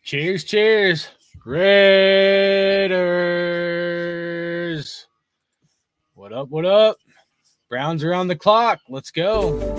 Cheers, cheers. Raiders. What up, what up? Browns are on the clock. Let's go.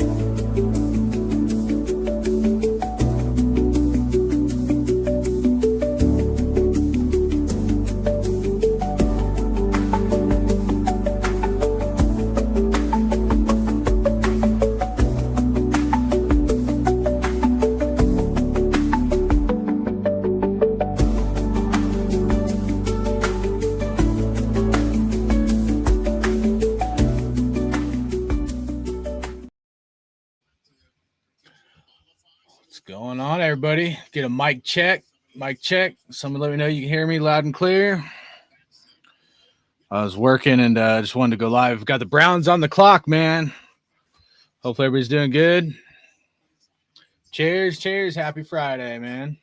What's going on, everybody? Get a mic check. Mic check. Someone let me know you can hear me loud and clear. I was working and just wanted to go live. Got the Browns on the clock, man. Hopefully everybody's doing good. Cheers, cheers. Happy Friday, man.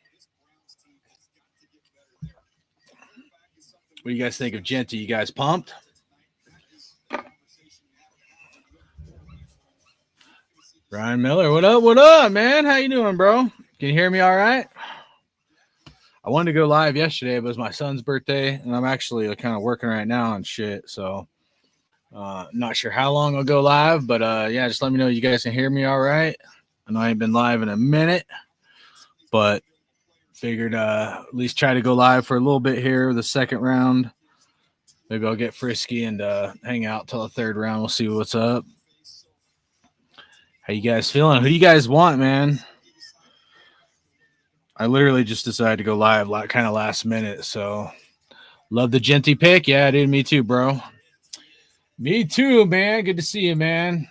What do you guys think of Genty? You guys pumped? Ryan Miller, what up, man? How you doing, bro? Can you hear me all right? I wanted to go live yesterday, but it was my son's birthday, and I'm actually kind of working right now on shit, so not sure how long I'll go live, but yeah, just let me know you guys can hear me all right. I know I ain't been live in a minute, but figured at least try to go live for a little bit here, the second round. Maybe I'll get frisky and hang out till the third round. We'll see what's up. How you guys feeling? Who do you guys want, man? I literally just decided to go live kind of last minute, so love the Genty pick. Yeah, dude, me too, bro. Me too, man. Good to see you, man.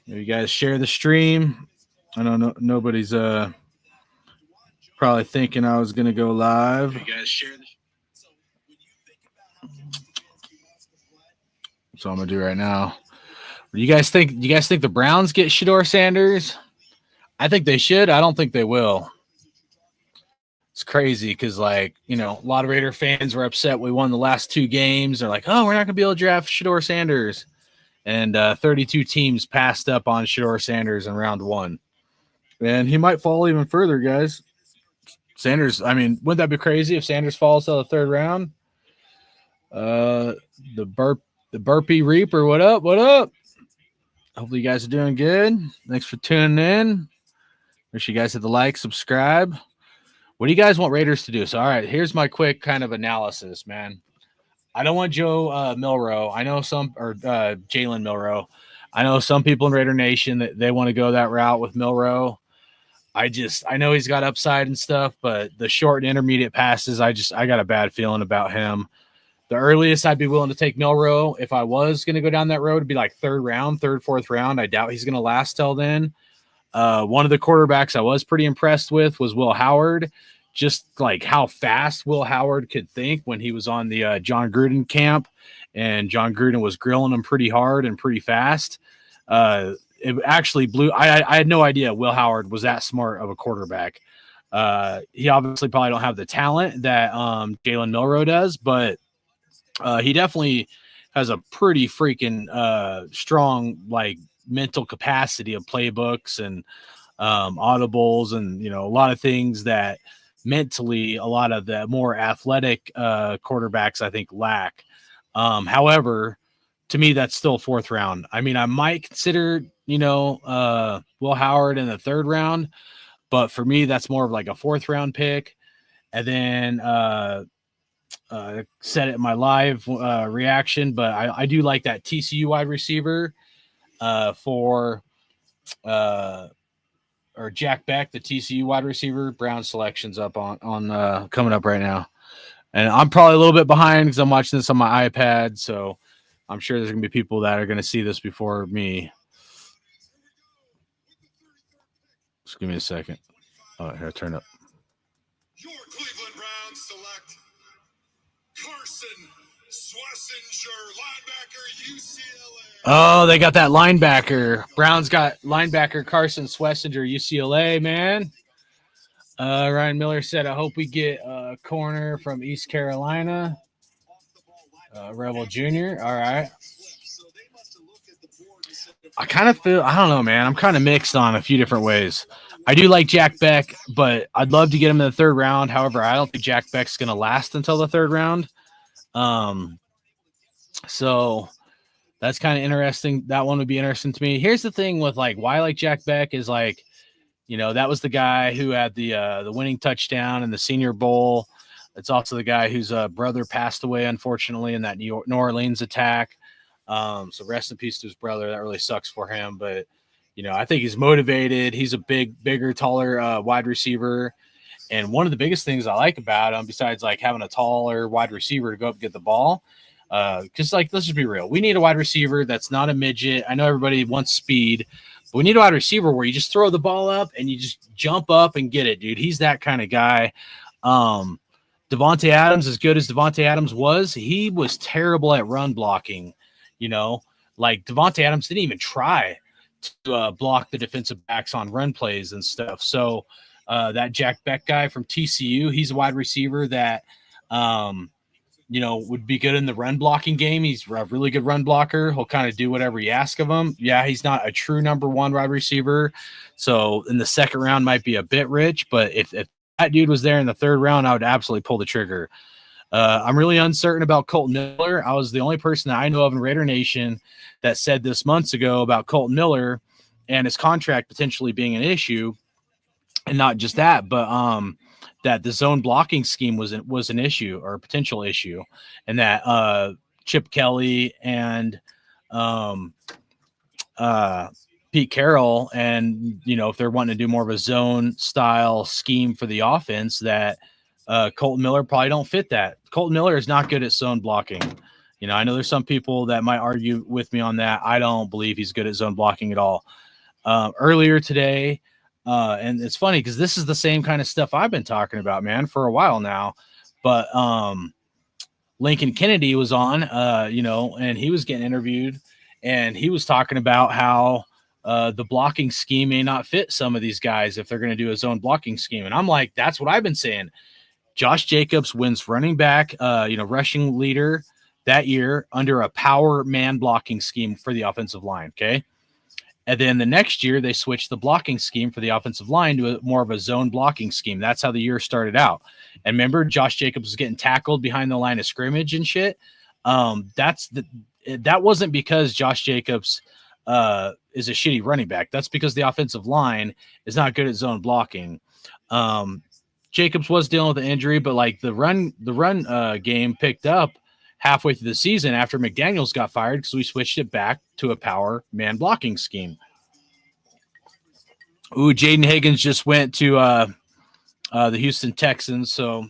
You guys share the stream. I know nobody's probably thinking I was gonna go live. You guys share the. That's what I'm gonna do right now. What do you guys think? You guys think the Browns get Shedeur Sanders? I think they should. I don't think they will. It's crazy because, like, you know, a lot of Raider fans were upset we won the last two games. They're like, oh, we're not going to be able to draft Shedeur Sanders. And 32 teams passed up on Shedeur Sanders in round one. And he might fall even further, guys. Sanders, I mean, wouldn't that be crazy if Sanders falls to the third round? The Burpee Reaper, what up? What up? Hopefully you guys are doing good. Thanks for tuning in. Make sure you guys hit the like, subscribe. What do you guys want Raiders to do? So, all right, here's my quick kind of analysis, man. I don't want Joe Milroe. I know Jalen Milroe. I know some people in Raider Nation that they want to go that route with Milroe. I know he's got upside and stuff, but the short and intermediate passes, I got a bad feeling about him. The earliest I'd be willing to take Milroe if I was going to go down that road would be like third, fourth round. I doubt he's going to last till then. One of the quarterbacks I was pretty impressed with was Will Howard, just like how fast Will Howard could think when he was on the John Gruden camp, and John Gruden was grilling him pretty hard and pretty fast. It actually blew. I had no idea Will Howard was that smart of a quarterback. He obviously probably don't have the talent that Jalen Milroe does, but he definitely has a pretty freaking strong, like, mental capacity of playbooks and audibles and, you know, a lot of things that mentally a lot of the more athletic quarterbacks I think lack. However, to me, that's still fourth round. I mean, I might consider, you know, Will Howard in the third round, but for me, that's more of like a fourth round pick. And then said it in my live reaction, but I do like that TCU wide receiver or Jack Beck, the TCU wide receiver. Brown selection's up on coming up right now. And I'm probably a little bit behind because I'm watching this on my iPad, so I'm sure there's going to be people that are going to see this before me. Just give me a second. Oh, here, turn up. Your Cleveland Browns select Carson Schwarzenegger, linebacker, UCLA. Oh, they got that linebacker. Browns got linebacker Carson Schwarzenegger, UCLA, man. Ryan Miller said, I hope we get a corner from East Carolina. Rebel Jr. All right. I kind of feel, I don't know, man. I'm kind of mixed on a few different ways. I do like Jack Beck, but I'd love to get him in the third round. However, I don't think Jack Beck's going to last until the third round. So that's kind of interesting. That one would be interesting to me. Here's the thing with like why I like Jack Beck is like, you know, that was the guy who had the winning touchdown in the Senior Bowl. It's also the guy whose brother passed away, unfortunately, in that New Orleans attack. So rest in peace to his brother. That really sucks for him. But, you know, I think he's motivated. He's a bigger, taller wide receiver. And one of the biggest things I like about him, besides like having a taller wide receiver to go up and get the ball, because like, let's just be real. We need a wide receiver that's not a midget. I know everybody wants speed, but we need a wide receiver where you just throw the ball up and you just jump up and get it, dude. He's that kind of guy. Devontae Adams, as good as Devontae Adams was, he was terrible at run blocking. You know, like Devontae Adams didn't even try to block the defensive backs on run plays and stuff. So that Jack Beck guy from TCU, he's a wide receiver that, you know, would be good in the run blocking game. He's a really good run blocker. He'll kind of do whatever you ask of him. Yeah, he's not a true number one wide receiver. So in the second round might be a bit rich, but if that dude was there in the third round, I would absolutely pull the trigger. I'm really uncertain about Kolton Miller. I was the only person that I know of in Raider Nation that said this months ago about Kolton Miller and his contract potentially being an issue. And not just that, but that the zone blocking scheme was an issue or a potential issue. And that Chip Kelly and Pete Carroll, and, you know, if they're wanting to do more of a zone style scheme for the offense, that Kolton Miller probably don't fit that. Kolton Miller is not good at zone blocking. You know, I know there's some people that might argue with me on that. I don't believe he's good at zone blocking at all. Earlier today, and it's funny because this is the same kind of stuff I've been talking about, man, for a while now. But Lincoln Kennedy was on, you know, and he was getting interviewed, and he was talking about how the blocking scheme may not fit some of these guys if they're going to do a zone blocking scheme. And I'm like, that's what I've been saying. Josh Jacobs wins running back, you know, rushing leader that year under a power man blocking scheme for the offensive line. Okay. And then the next year they switched the blocking scheme for the offensive line to more of a zone blocking scheme. That's how the year started out. And remember, Josh Jacobs was getting tackled behind the line of scrimmage and shit. That wasn't because Josh Jacobs is a shitty running back. That's because the offensive line is not good at zone blocking. Jacobs was dealing with an injury, but like the run game picked up halfway through the season after McDaniels got fired because we switched it back to a power man blocking scheme. Ooh, Jaden Higgins just went to the Houston Texans, so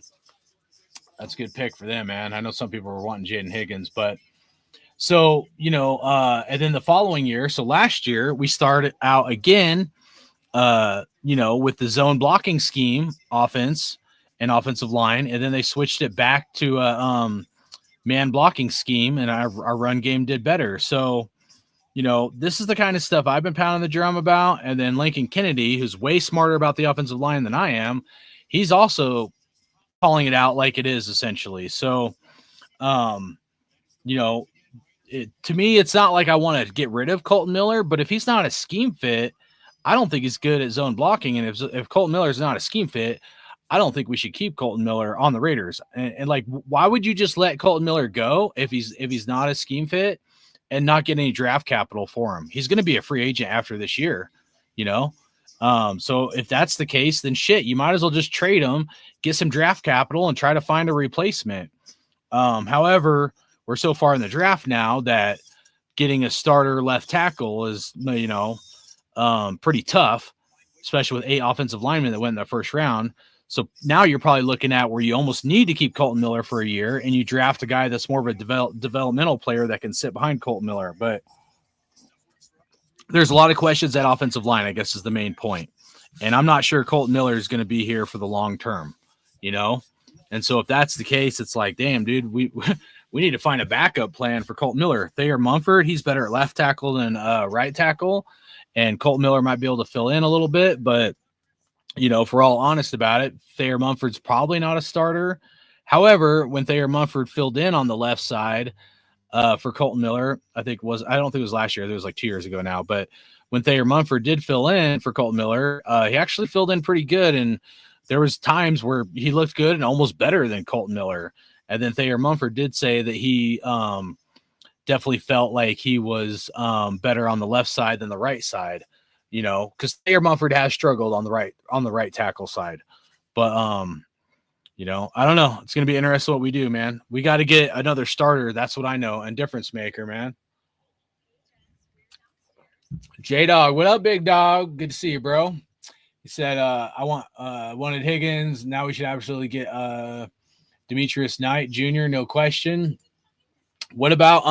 that's a good pick for them, man. I know some people were wanting Jaden Higgins, but so, you know, and then the following year, so last year we started out again, you know, with the zone blocking scheme, offense and offensive line, and then they switched it back to man blocking scheme, and our run game did better. So, you know, this is the kind of stuff I've been pounding the drum about. And then Lincoln Kennedy, who's way smarter about the offensive line than I am, he's also calling it out like it is, essentially. So, you know, to me, it's not like I want to get rid of Kolton Miller, but if he's not a scheme fit, I don't think he's good at zone blocking. And if Kolton Miller is not a scheme fit, I don't think we should keep Kolton Miller on the Raiders. And like, why would you just let Kolton Miller go if he's not a scheme fit and not get any draft capital for him? He's going to be a free agent after this year, you know? So if that's the case, then shit, you might as well just trade him, get some draft capital, and try to find a replacement. However, we're so far in the draft now that getting a starter left tackle is, you know, pretty tough, especially with 8 offensive linemen that went in the first round. So now you're probably looking at where you almost need to keep Kolton Miller for a year, and you draft a guy that's more of a developmental player that can sit behind Kolton Miller. But there's a lot of questions at offensive line, I guess, is the main point. And I'm not sure Kolton Miller is going to be here for the long term, you know? And so if that's the case, it's like, damn, dude, we need to find a backup plan for Kolton Miller. Thayer Munford, he's better at left tackle than right tackle, and Kolton Miller might be able to fill in a little bit, but you know, if we're all honest about it, Thayer Munford's probably not a starter. However, when Thayer Munford filled in on the left side for Kolton Miller, I don't think it was last year. It was like 2 years ago now. But when Thayer Munford did fill in for Colton Miller, he actually filled in pretty good. And there was times where he looked good and almost better than Colton Miller. And then Thayer Munford did say that he definitely felt like he was better on the left side than the right side, you know, because Thayer Munford has struggled on the right tackle side. But you know, I don't know. It's gonna be interesting what we do, man. We got to get another starter. That's what I know, and difference maker, man. J Dog, what up, big dog? Good to see you, bro. He said, I wanted Higgins. Now we should absolutely get Demetrius Knight Jr., no question. What about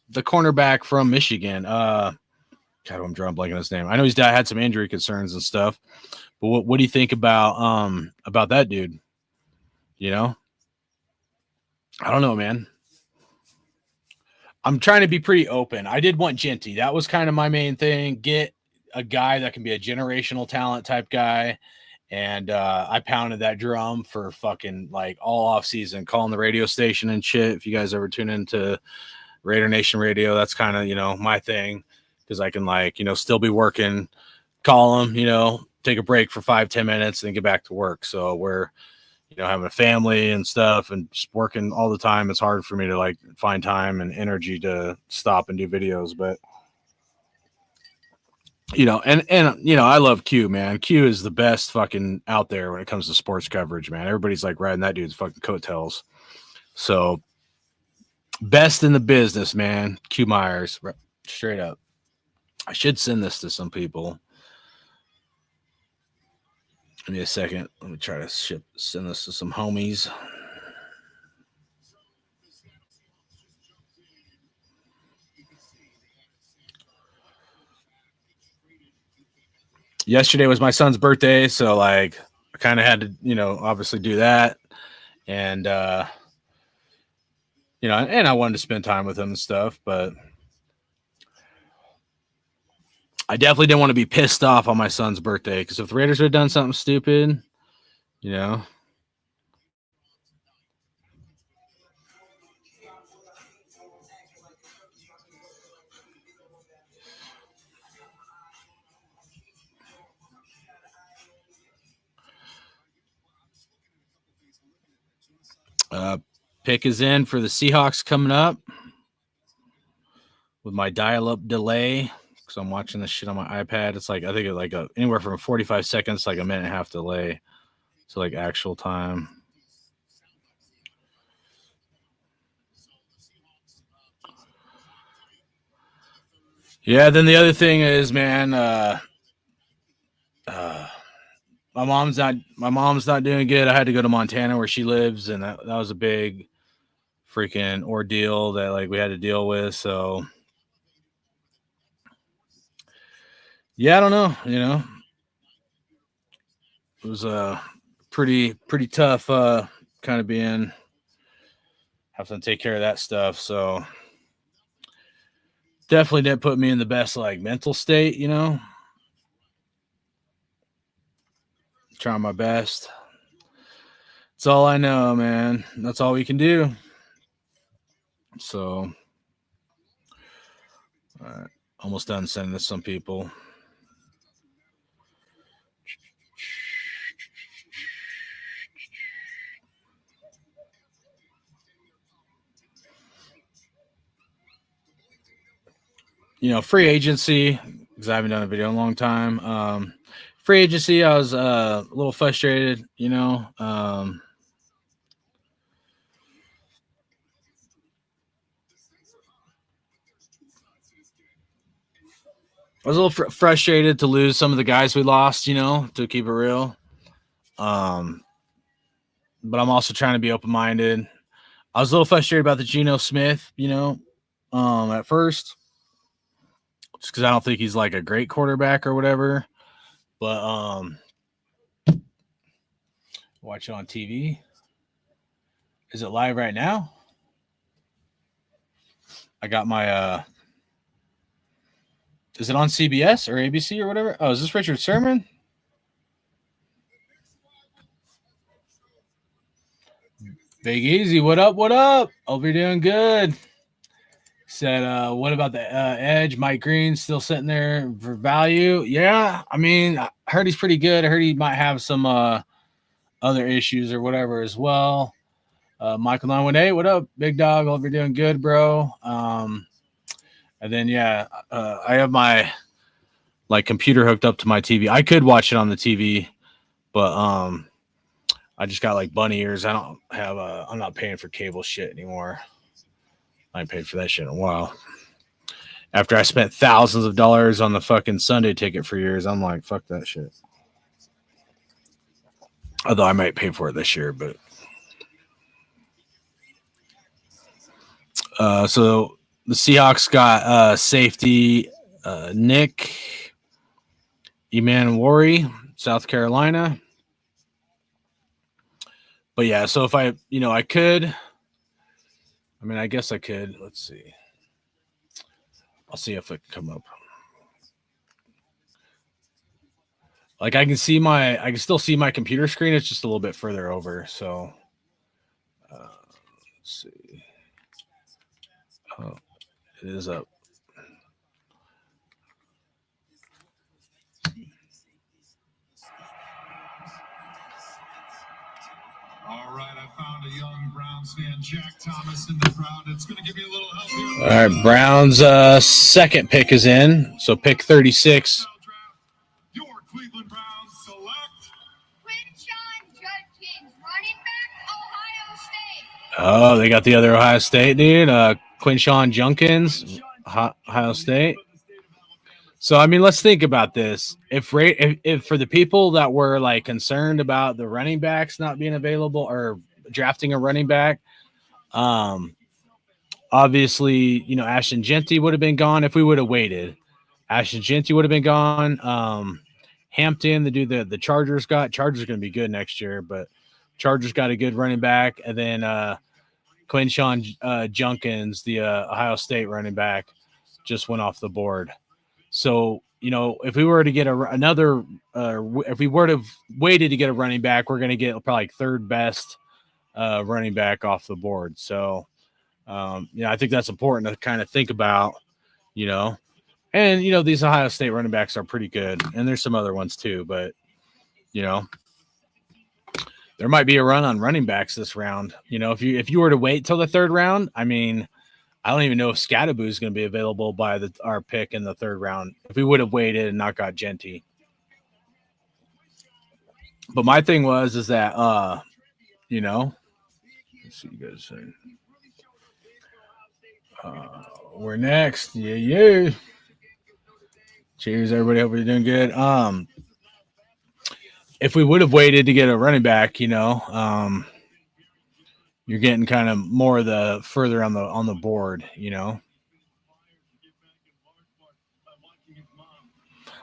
the cornerback from Michigan? God, I'm drawing blank on his name. I know he's had some injury concerns and stuff, but what do you think about that dude? You know, I don't know, man. I'm trying to be pretty open. I did want Genty. That was kind of my main thing. Get a guy that can be a generational talent type guy. And I pounded that drum for fucking like all off season, calling the radio station and shit. If you guys ever tune into Raider Nation Radio, that's kind of, you know, my thing. Because I can, like, you know, still be working, call them, you know, take a break for 5-10 minutes and then get back to work. So we're, you know, having a family and stuff and just working all the time. It's hard for me to like find time and energy to stop and do videos. But, you know, and you know, I love Q, man. Q is the best fucking out there when it comes to sports coverage, man. Everybody's like riding that dude's fucking coattails. So best in the business, man. Q Myers, straight up. I should send this to some people. Give me a second. Let me try to send this to some homies. Yesterday was my son's birthday, so like I kind of had to, you know, obviously do that. And you know, and I wanted to spend time with him and stuff, but I definitely didn't want to be pissed off on my son's birthday, because if the Raiders had done something stupid, you know. Pick is in for the Seahawks coming up with my dial-up delay, because I'm watching this shit on my iPad. It's like, I think it's like anywhere from 45 seconds, like a minute and a half delay to like actual time. Yeah, then the other thing is, man, my mom's not doing good. I had to go to Montana where she lives, and that was a big freaking ordeal that like we had to deal with. So yeah, I don't know, you know. It was a pretty tough kind of being having to take care of that stuff. So definitely didn't put me in the best like mental state, you know. Trying my best. That's all I know, man. That's all we can do. So all right, almost done sending this to some people. You know, free agency, because I haven't done a video in a long time. Free agency, I was a little frustrated, you know. I was a little frustrated to lose some of the guys we lost, you know, to keep it real. But I'm also trying to be open-minded. I was a little frustrated about the Geno Smith, you know, at first, just because I don't think he's like a great quarterback or whatever. But watch it on TV. Is it live right now? I got my is it on CBS or ABC or whatever? Oh, is this Richard Sherman? Big Easy, what up? What up? Hope you're doing good. Said, what about the edge? Mike Green still sitting there for value? Yeah, I mean, I heard he's pretty good. I heard he might have some other issues or whatever as well. Michael 918, what up, big dog? Hope you're doing good, bro. And then I have my like computer hooked up to my TV. I could watch it on the TV, but I just got like bunny ears. I don't have I'm not paying for cable shit anymore. I ain't paid for that shit in a while. After I spent thousands of dollars on the fucking Sunday ticket for years, I'm like, fuck that shit. Although I might pay for it this year, but so the Seahawks got safety Nick Emmanwori, South Carolina. But yeah, so if I could, I mean, I guess I could. Let's see. I'll see if it can come up. Like I can still see my computer screen. It's just a little bit further over. So let's see. Oh, it is up. All right, I found a young Browns fan, Jack Thomas, in the crowd. It's going to give you a little help here. All right, Browns' second pick is in. So pick 36. Your Cleveland Browns select Quinshon Judkins, running back, Ohio State. Oh, they got the other Ohio State dude, Quinshon Judkins, Ohio State. So I mean, let's think about this. If for the people that were like concerned about the running backs not being available or drafting a running back, obviously, Ashton Jeanty would have been gone if we would have waited. Ashton Jeanty would have been gone. Hampton, the dude the Chargers got. Chargers are going to be good next year, but Chargers got a good running back. And then Quinshon Judkins, the Ohio State running back, just went off the board. So, if we were to get if we were to have waited to get a running back, we're going to get probably like third best running back off the board. So, I think that's important to kind of think about, and, these Ohio State running backs are pretty good. And there's some other ones too, but, there might be a run on running backs this round. If you were to wait till the third round, I mean, I don't even know if Scadaboo is going to be available by our pick in the third round if we would have waited and not got Jeanty. But my thing is that, let's see you guys say. We're next. Yeah. Cheers, everybody. Hope you're doing good. If we would have waited to get a running back, you're getting kind of more of the further on the board,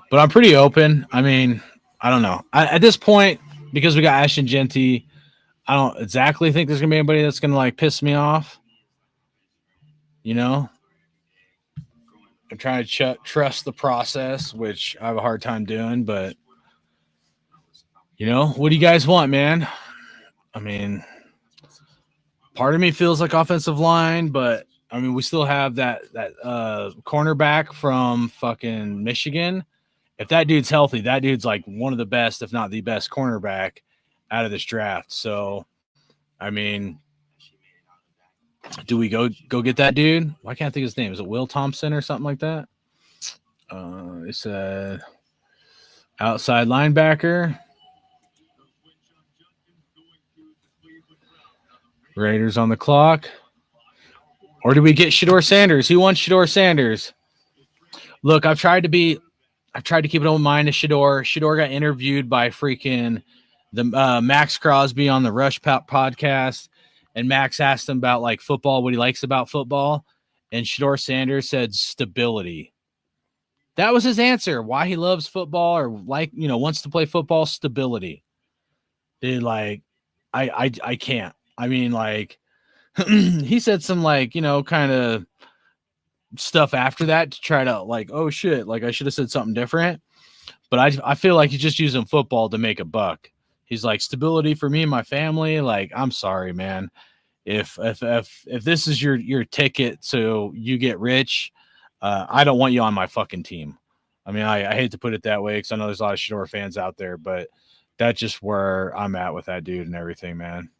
But I'm pretty open. I mean, I don't know. At this point, because we got Ashton Jeanty, I don't exactly think there's gonna be anybody that's gonna like piss me off. I'm trying to trust the process, which I have a hard time doing. But what do you guys want, man? I mean, part of me feels like offensive line, but I mean, we still have that cornerback from fucking Michigan. If that dude's healthy, that dude's like one of the best, if not the best cornerback out of this draft. So, I mean, do we go get that dude? Why can't I think of his name? Is it Will Thompson or something like that? It's a outside linebacker. Raiders on the clock. Or do we get Shedeur Sanders? Who wants Shedeur Sanders? Look, I've tried to keep an open mind to Shedeur. Shedeur got interviewed by freaking the Max Crosby on the Rush podcast, and Max asked him about like football, what he likes about football, and Shedeur Sanders said stability. That was his answer. Why he loves football or wants to play football, stability. Dude, like, I can't. I mean, like, he said some kind of stuff after that to try to like, oh shit, like I should have said something different. But I feel like he's just using football to make a buck. He's like, stability for me and my family. Like, I'm sorry, man. If this is your ticket so you get rich, I don't want you on my fucking team. I mean, I hate to put it that way because I know there's a lot of Shador fans out there, but that's just where I'm at with that dude and everything, man.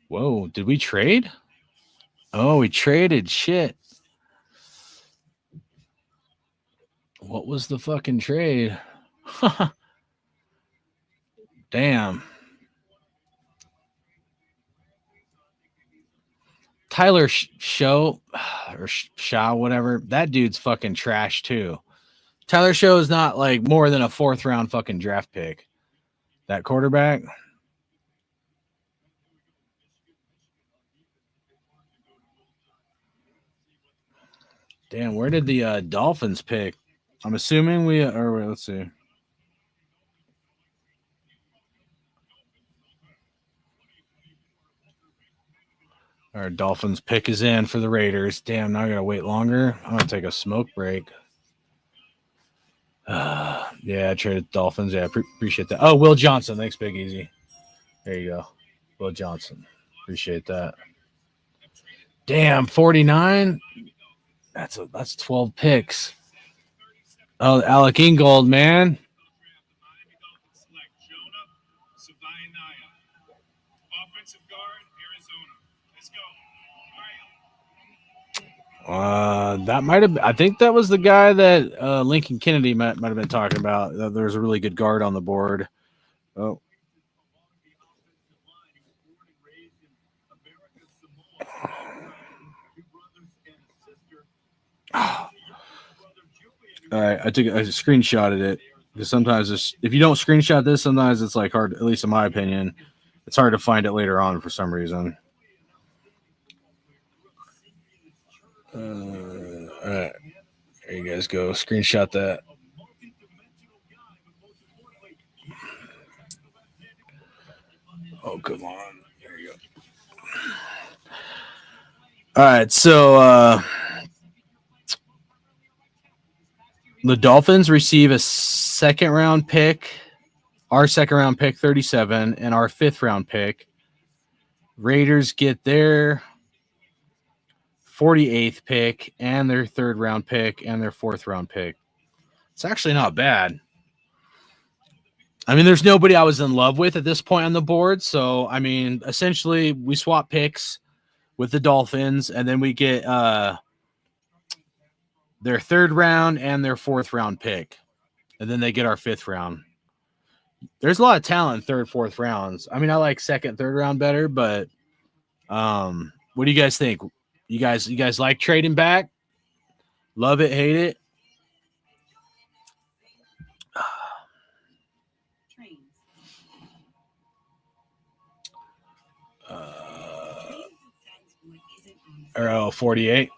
Whoa, did we trade? Oh, we traded. Shit. What was the fucking trade? Damn. Tyler Show or Shaw, whatever. That dude's fucking trash too. Tyler Show is not like more than a 4th round fucking draft pick. That quarterback. Damn, where did the Dolphins pick? I'm assuming let's see. Our Dolphins pick is in for the Raiders. Damn, now I gotta wait longer. I'm gonna take a smoke break. Yeah, I traded Dolphins. Yeah, appreciate that. Oh, Will Johnson. Thanks, Big Easy. There you go. Will Johnson. Appreciate that. Damn, 49. That's 12 picks. Oh, Alec Ingold, man. That might have. I think that was the guy that Lincoln Kennedy might have been talking about. There was a really good guard on the board. Oh. All right, I screenshotted it because sometimes if you don't screenshot this, sometimes it's like hard. At least in my opinion, it's hard to find it later on for some reason. All right, there you guys go. Screenshot that. Oh, come on. There you go. All right, so the Dolphins receive a 2nd round pick, our 2nd round pick, 37, and our 5th round pick. Raiders get their 48th pick and their 3rd round pick and their 4th round pick. It's actually not bad. I mean, there's nobody I was in love with at this point on the board. So, I mean, essentially we swap picks with the Dolphins and then we get their 3rd round and their 4th round pick. And then they get our 5th round. There's a lot of talent in 3rd, 4th rounds. I mean, I like 2nd, 3rd round better, but what do you guys think? You guys like trading back? Love it, hate it? Or 48.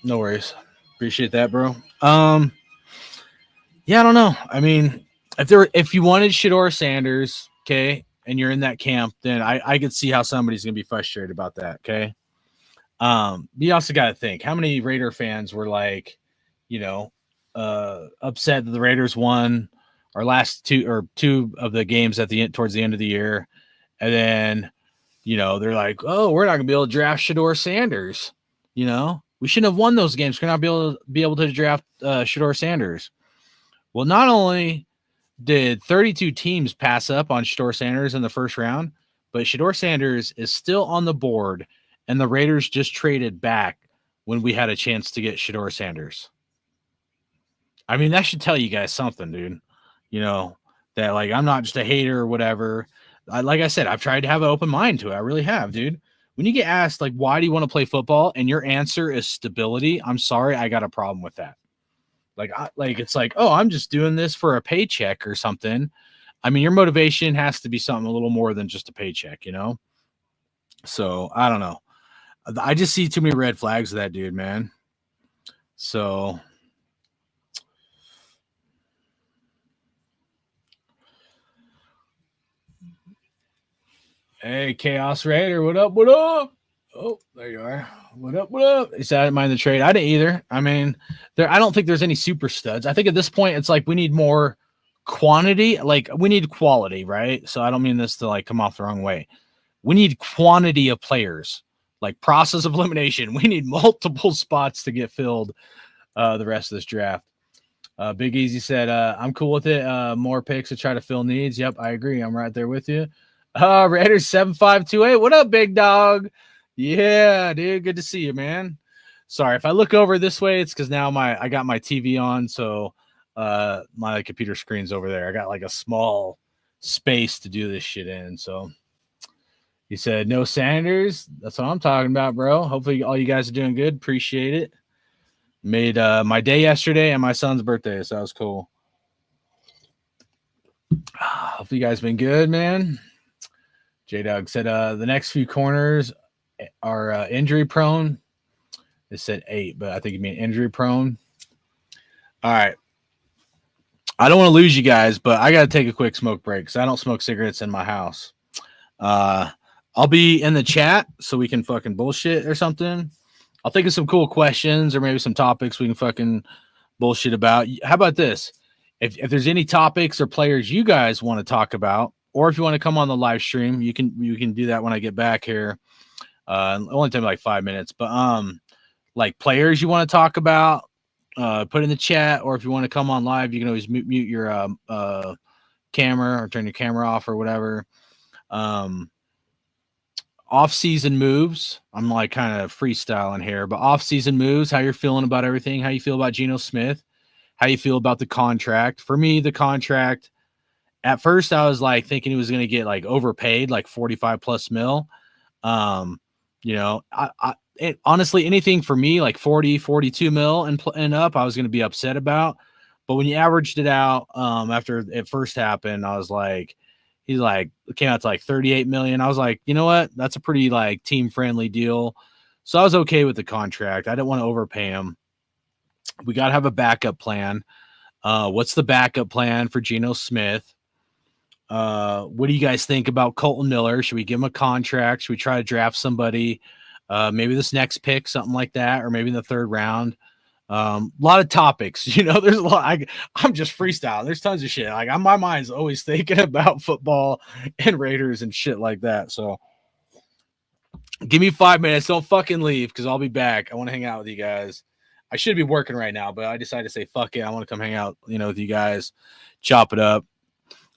No worries. Appreciate that, bro. Yeah, I don't know. I mean, if you wanted Shador Sanders, okay, and you're in that camp, then I could see how somebody's gonna be frustrated about that. Okay. You also got to think how many Raider fans were like, upset that the Raiders won our last two of the games towards the end of the year, and then they're like, oh, we're not gonna be able to draft Shador Sanders. We shouldn't have won those games. We're not be able to draft Shador Sanders. Well, not only did 32 teams pass up on Shador Sanders in the 1st round, but Shador Sanders is still on the board, and the Raiders just traded back when we had a chance to get Shador Sanders. I mean, that should tell you guys something, dude. That like I'm not just a hater or whatever. Like I said, I've tried to have an open mind to it. I really have, dude. When you get asked, like, why do you want to play football? And your answer is stability. I'm sorry. I got a problem with that. It's like, oh, I'm just doing this for a paycheck or something. I mean, your motivation has to be something a little more than just a paycheck, So I don't know. I just see too many red flags with that dude, man. So hey, Chaos Raider, what up? What up? Oh, there you are. What up? What up? He said I didn't mind the trade. I didn't either. I mean, I don't think there's any super studs. I think at this point, it's like we need more quantity. Like, we need quality, right? So I don't mean this to like come off the wrong way. We need quantity of players, like process of elimination. We need multiple spots to get filled the rest of this draft. Big Easy said, I'm cool with it. More picks to try to fill needs. Yep, I agree. I'm right there with you. Raiders 7528. What up, big dog? Yeah, dude. Good to see you, man. Sorry, if I look over this way, it's because now I got my TV on, so my computer screen's over there. I got like a small space to do this shit in. So he said, no Sanders. That's what I'm talking about, bro. Hopefully all you guys are doing good. Appreciate it. Made my day yesterday and my son's birthday, so that was cool. Hope you guys been good, man. J-Dog said the next few corners are injury prone. It said 8, but I think you mean injury prone. All right. I don't want to lose you guys, but I got to take a quick smoke break because I don't smoke cigarettes in my house. I'll be in the chat so we can fucking bullshit or something. I'll think of some cool questions or maybe some topics we can fucking bullshit about. How about this? If there's any topics or players you guys want to talk about, or if you want to come on the live stream, you can do that when I get back here. It only take like 5 minutes, but like players you want to talk about, put in the chat, or if you want to come on live, you can always mute your camera or turn your camera off or whatever. Off-season moves. I'm like kind of freestyling here, but off-season moves, how you're feeling about everything, how you feel about Geno Smith, how you feel about the contract. For me, the contract, at first I was like thinking he was going to get like overpaid, like 45 plus mil. You know, honestly, anything for me, like 40, 42 mil and up, I was going to be upset about. But when you averaged it out, after it first happened, I was like, he's like, came out to like 38 million. I was like, you know what? That's a pretty like team friendly deal. So I was okay with the contract. I didn't want to overpay him. We got to have a backup plan. What's the backup plan for Geno Smith? What do you guys think about Colton Miller? Should we give him a contract? Should we try to draft somebody? Maybe this next pick, something like that, or maybe in the 3rd round. A lot of topics, there's a lot. I'm just freestyling. There's tons of shit. Like my mind's always thinking about football and Raiders and shit like that. So give me 5 minutes. Don't fucking leave because I'll be back. I want to hang out with you guys. I should be working right now, but I decided to say, fuck it. I want to come hang out, with you guys, chop it up.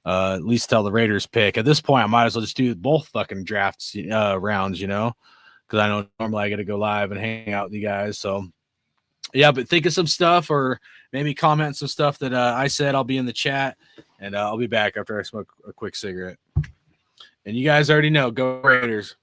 At least tell the Raiders pick. At this point, I might as well just do both fucking drafts rounds, because I know normally I got to go live and hang out with you guys. So, yeah, but think of some stuff or maybe comment some stuff that I said. I'll be in the chat, and I'll be back after I smoke a quick cigarette. And you guys already know, go Raiders.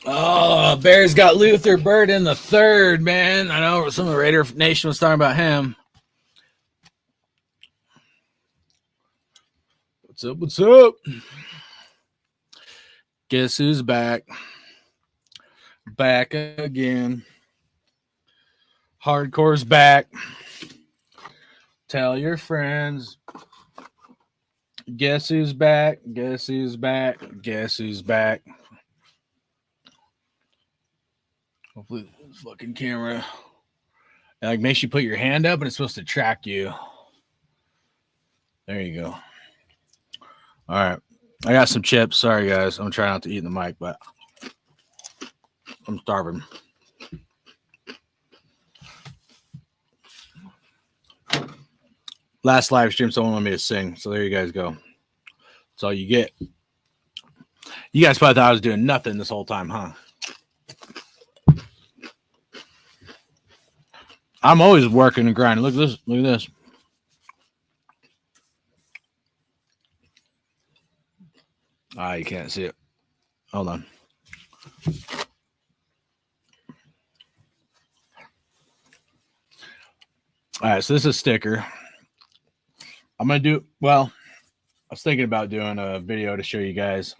Oh, Bears got Luther Bird in the third, man. I know some of the Raider Nation was talking about him. What's up? What's up? Guess who's back? Back again. Hardcore's back. Tell your friends. Guess who's back? Guess who's back? Guess who's back? Hopefully this fucking camera like makes you put your hand up and it's supposed to track you. There you go. All right. I got some chips. Sorry guys. I'm trying not to eat in the mic, but I'm starving. Last live stream, someone wanted me to sing. So there you guys go. That's all you get. You guys probably thought I was doing nothing this whole time, huh? I'm always working and grinding. Look at this. Look at this. Ah, you can't see it. Hold on. All right, so this is a sticker. I'm going to do, well, I was thinking about doing a video to show you guys,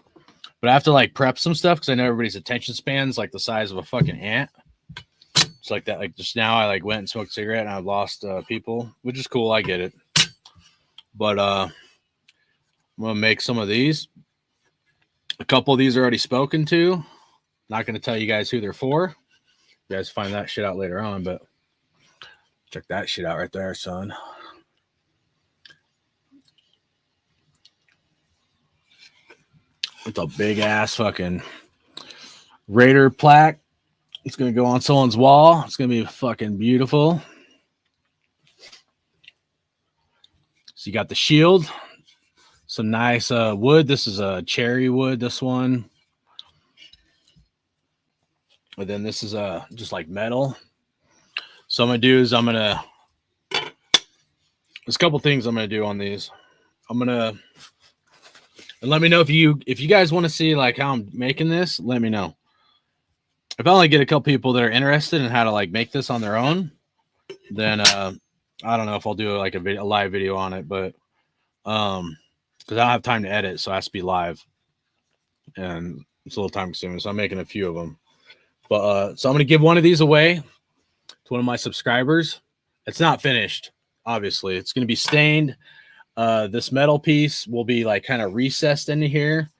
but I have to like prep some stuff because I know everybody's attention span's like the size of a fucking ant. It's like that. Like just now I like went and smoked a cigarette and I lost people, which is cool. I get it. But I'm going to make some of these. A couple of these are already spoken to. Not going to tell you guys who they're for. You guys find that shit out later on, but check that shit out right there, son. It's a big ass fucking Raider plaque. It's going to go on someone's wall. It's going to be fucking beautiful. So you got the shield. Some nice wood. This is a cherry wood, this one. And then this is just like metal. So I'm going to do is there's a couple things I'm going to do on these. And let me know if you guys want to see like how I'm making this, let me know. If I only get a couple people that are interested in how to like make this on their own, then I don't know if I'll do like a live video on it, but because I don't have time to edit, so it has to be live, and it's a little time consuming. So I'm making a few of them, but so I'm gonna give one of these away to one of my subscribers. It's not finished, obviously. It's gonna be stained. This metal piece will be like kind of recessed into here.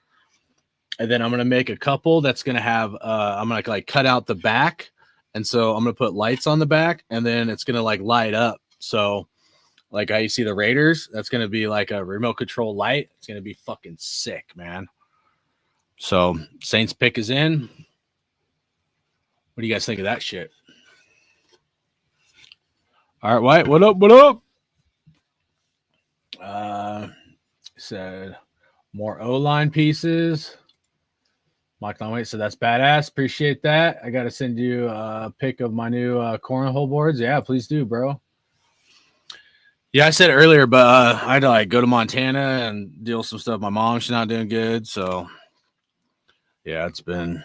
And then I'm going to make a couple that's going to have, I'm going to like cut out the back. And so I'm going to put lights on the back and then it's going to like light up. So like how you see the Raiders, that's going to be like a remote control light. It's going to be fucking sick, man. So Saints pick is in. What do you guys think of that shit? All right, White, what up? What up? Said more O-line pieces. Mike Longway said that's badass. Appreciate that. I got to send you a pic of my new cornhole boards. Yeah, please do, bro. Yeah, I said it earlier, but I had to like go to Montana and deal with some stuff. My mom's not doing good, so yeah, it's been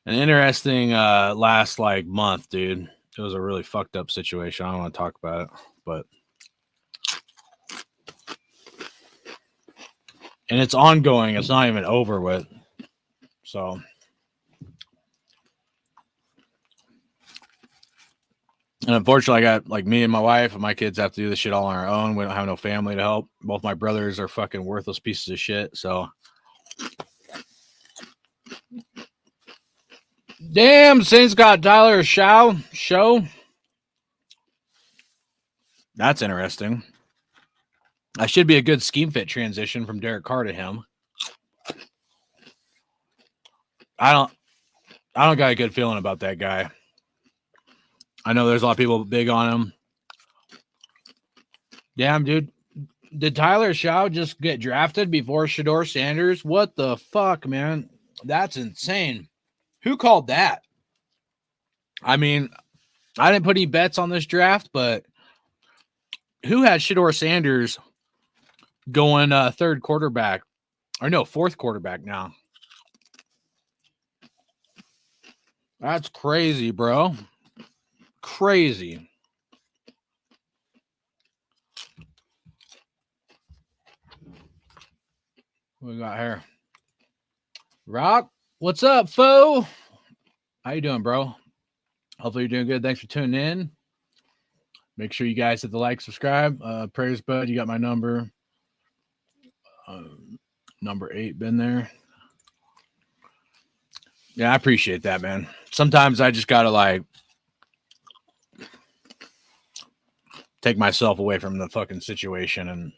an interesting last like month, dude. It was a really fucked up situation. I don't want to talk about it, but and it's ongoing. It's not even over with. So and unfortunately, I got like me and my wife and my kids have to do this shit all on our own. We don't have no family to help. Both my brothers are fucking worthless pieces of shit. So damn, Saints got Tyler show. That's interesting. That should be a good scheme fit transition from Derek Carr to him. I don't got a good feeling about that guy. I know there's a lot of people big on him. Damn, dude. Did Tyler Shaw just get drafted before Shedeur Sanders? What the fuck, man? That's insane. Who called that? I mean, I didn't put any bets on this draft, but who had Shedeur Sanders going third quarterback? Or no, fourth quarterback now. That's crazy, bro. Crazy. What we got here? Rock, what's up, foe? How you doing, bro? Hopefully you're doing good. Thanks for tuning in. Make sure you guys hit the like, subscribe. Prayers, bud. You got my number. Number 8 been there. Yeah, I appreciate that, man. Sometimes I just gotta like take myself away from the fucking situation and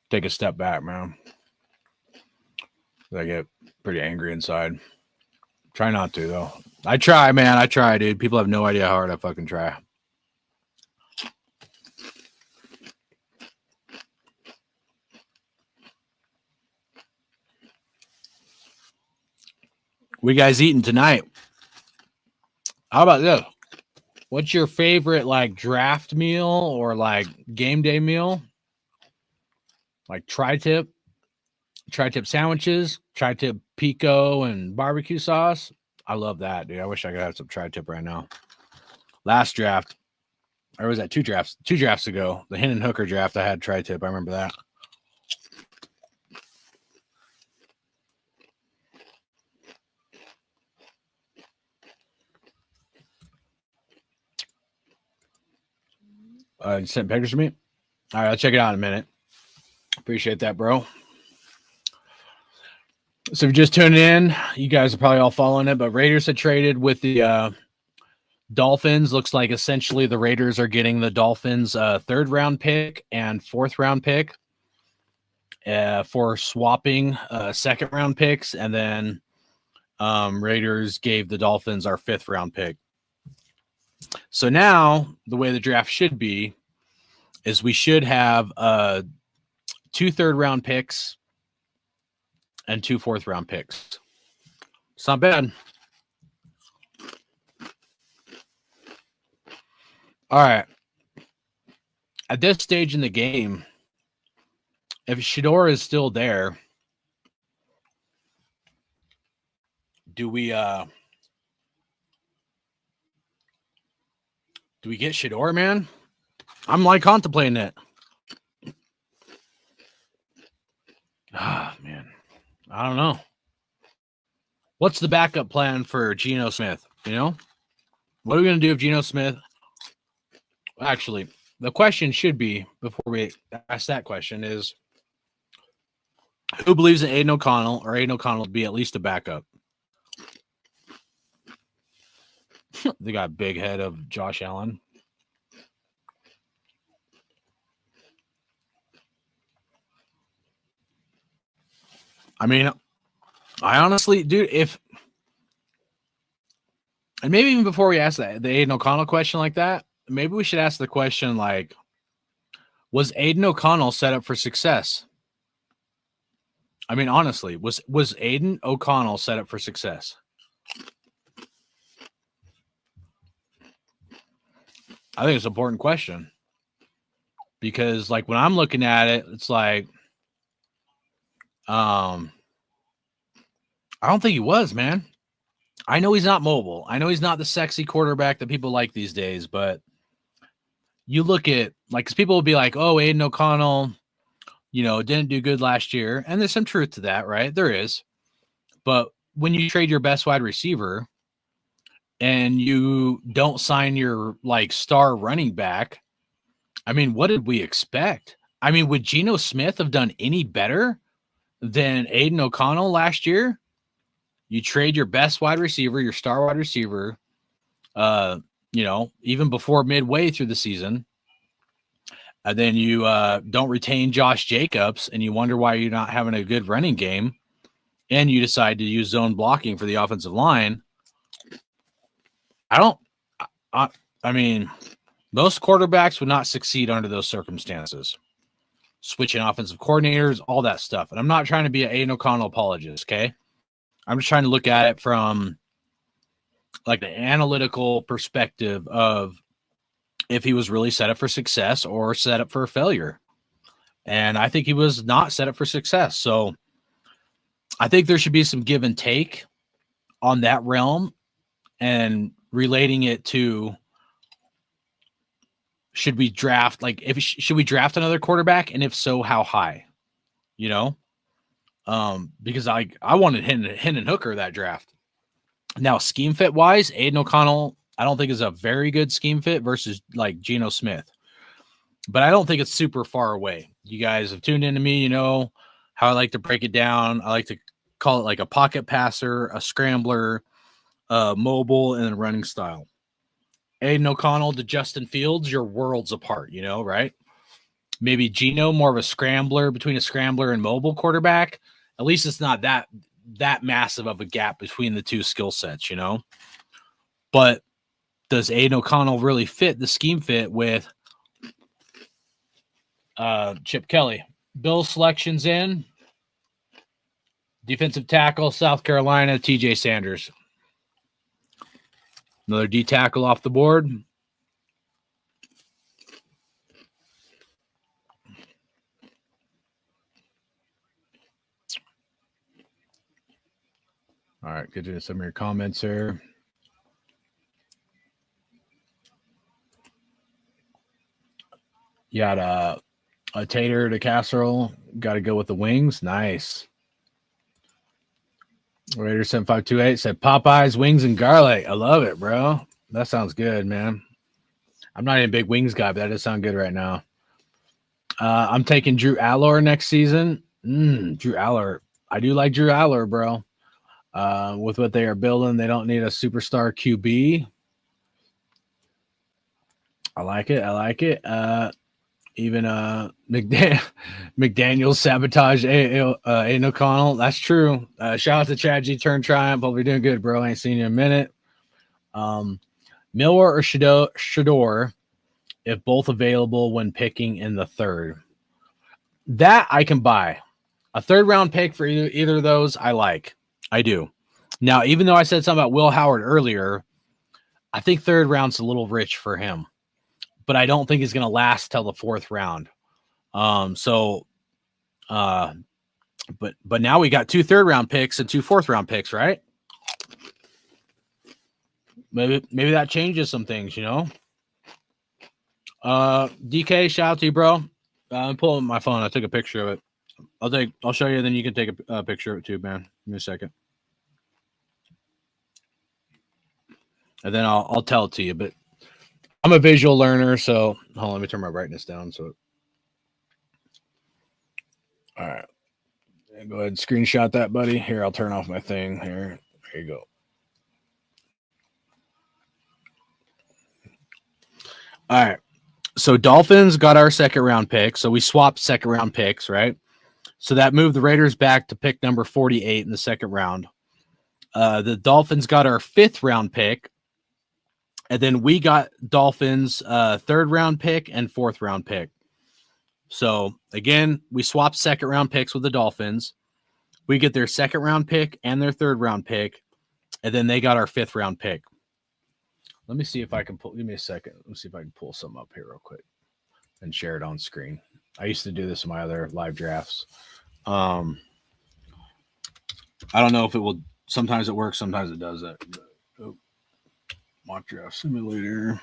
take a step back, man. I get pretty angry inside. Try not to, though. I try, man. I try, dude. People have no idea how hard I fucking try. What you guys eating tonight? How about this? What's your favorite, like, draft meal or, like, game day meal? Like tri-tip sandwiches, tri-tip pico and barbecue sauce. I love that, dude. I wish I could have some tri-tip right now. Last draft, or was that two drafts ago? The Hendon Hooker draft, I had tri-tip. I remember that. You sent pictures to me? All right, I'll check it out in a minute. Appreciate that, bro. So if you're just tuning in, you guys are probably all following it, but Raiders had traded with the Dolphins. Looks like essentially the Raiders are getting the Dolphins' third round pick and fourth round pick for swapping second round picks. And then Raiders gave the Dolphins our fifth round pick. So now the way the draft should be is we should have 2 third round picks and 2 fourth round picks. It's not bad. All right. At this stage in the game, if Shedeur is still there, do we get Shedeur, man? I'm like contemplating it. Ah, man. I don't know. What's the backup plan for Geno Smith? You know? What are we going to do if Geno Smith... Actually, the question should be, before we ask that question, is who believes in Aiden O'Connell, or Aiden O'Connell to be at least a backup? They got a big head of Josh Allen. I mean, I honestly, dude, and maybe even before we ask that, the Aiden O'Connell question like that, maybe we should ask the question like, was Aiden O'Connell set up for success? I mean, honestly, was Aiden O'Connell set up for success? I think it's an important question because, like, when I'm looking at it, it's like, I don't think he was, man. I know he's not mobile. I know he's not the sexy quarterback that people like these days, but you look at, like, because people will be like, oh, Aiden O'Connell, you know, didn't do good last year. And there's some truth to that, right? There is. But when you trade your best wide receiver and you don't sign your, like, star running back, I mean, what did we expect? I mean, would Geno Smith have done any better than Aiden O'Connell last year? You trade your best wide receiver, your star wide receiver, you know, even before midway through the season. And then you don't retain Josh Jacobs, and you wonder why you're not having a good running game. and you decide to use zone blocking for the offensive line, I mean, most quarterbacks would not succeed under those circumstances. Switching offensive coordinators, all that stuff. And I'm not trying to be an Aiden O'Connell apologist, okay? I'm just trying to look at it from like the analytical perspective of if he was really set up for success or set up for failure. And I think he was not set up for success. So I think there should be some give and take on that realm and relating it to should we draft should we draft another quarterback, and if so, how high? You know, because I wanted Hendon Hooker that draft. Now scheme fit wise, Aiden O'Connell I don't think is a very good scheme fit versus like Geno Smith, but I don't think it's super far away. You guys have tuned into me, you know how I like to break it down. I like to call it like a pocket passer, a scrambler, mobile, and a running style. Aiden O'Connell to Justin Fields, you're worlds apart, you know, right? Maybe Geno, more of a scrambler between a scrambler and mobile quarterback. At least it's not that massive of a gap between the two skill sets, you know? But does Aiden O'Connell really fit the scheme fit with Chip Kelly? Bill selections in. Defensive tackle, South Carolina, TJ Sanders. Another D tackle off the board. All right, get to some of your comments here. You got a tater to casserole. Got to go with the wings. Nice. Raider 7528 said Popeyes, wings, and garlic. I love it, bro. That sounds good, man. I'm not even a big wings guy, but that does sound good right now. I'm taking Drew Aller next season. Drew Aller. I do like Drew Aller, bro. With what they are building, they don't need a superstar QB. I like it. Even McDaniels sabotage Aiden O'Connell. That's true. Shout out to Chad G. Turn Triumph. Hope you're doing good, bro. I ain't seen you in a minute. Miller or Shador, if both available when picking in the third. That I can buy. A third round pick for either of those, I like. I do. Now, even though I said something about Will Howard earlier, I think third round's a little rich for him. But I don't think he's going to last till the fourth round. But now we got 2 third-round picks and 2 fourth-round picks, right? Maybe that changes some things, you know. DK, shout out to you, bro. I'm pulling my phone. I took a picture of it. I'll show you, then you can take a picture of it too, man. Give me a second, and then I'll tell it to you. But I'm a visual learner, so hold on, let me turn my brightness down. So, all right, go ahead and screenshot that, buddy. Here, I'll turn off my thing. Here, there you go. All right, so Dolphins got our second round pick, so we swapped second round picks, right? So that moved the Raiders back to pick number 48 in the second round. The Dolphins got our 5th round pick. And then we got Dolphins' 3rd round pick and 4th round pick. So, again, we swapped second round picks with the Dolphins. We get their 2nd round pick and their 3rd round pick. And then they got our 5th round pick. Let me see if I can pull. Give me a second. Let me see if I can pull something up here real quick and share it on screen. I used to do this in my other live drafts. I don't know if it will. Sometimes it works. Sometimes it doesn't. Oh. Mock draft simulator.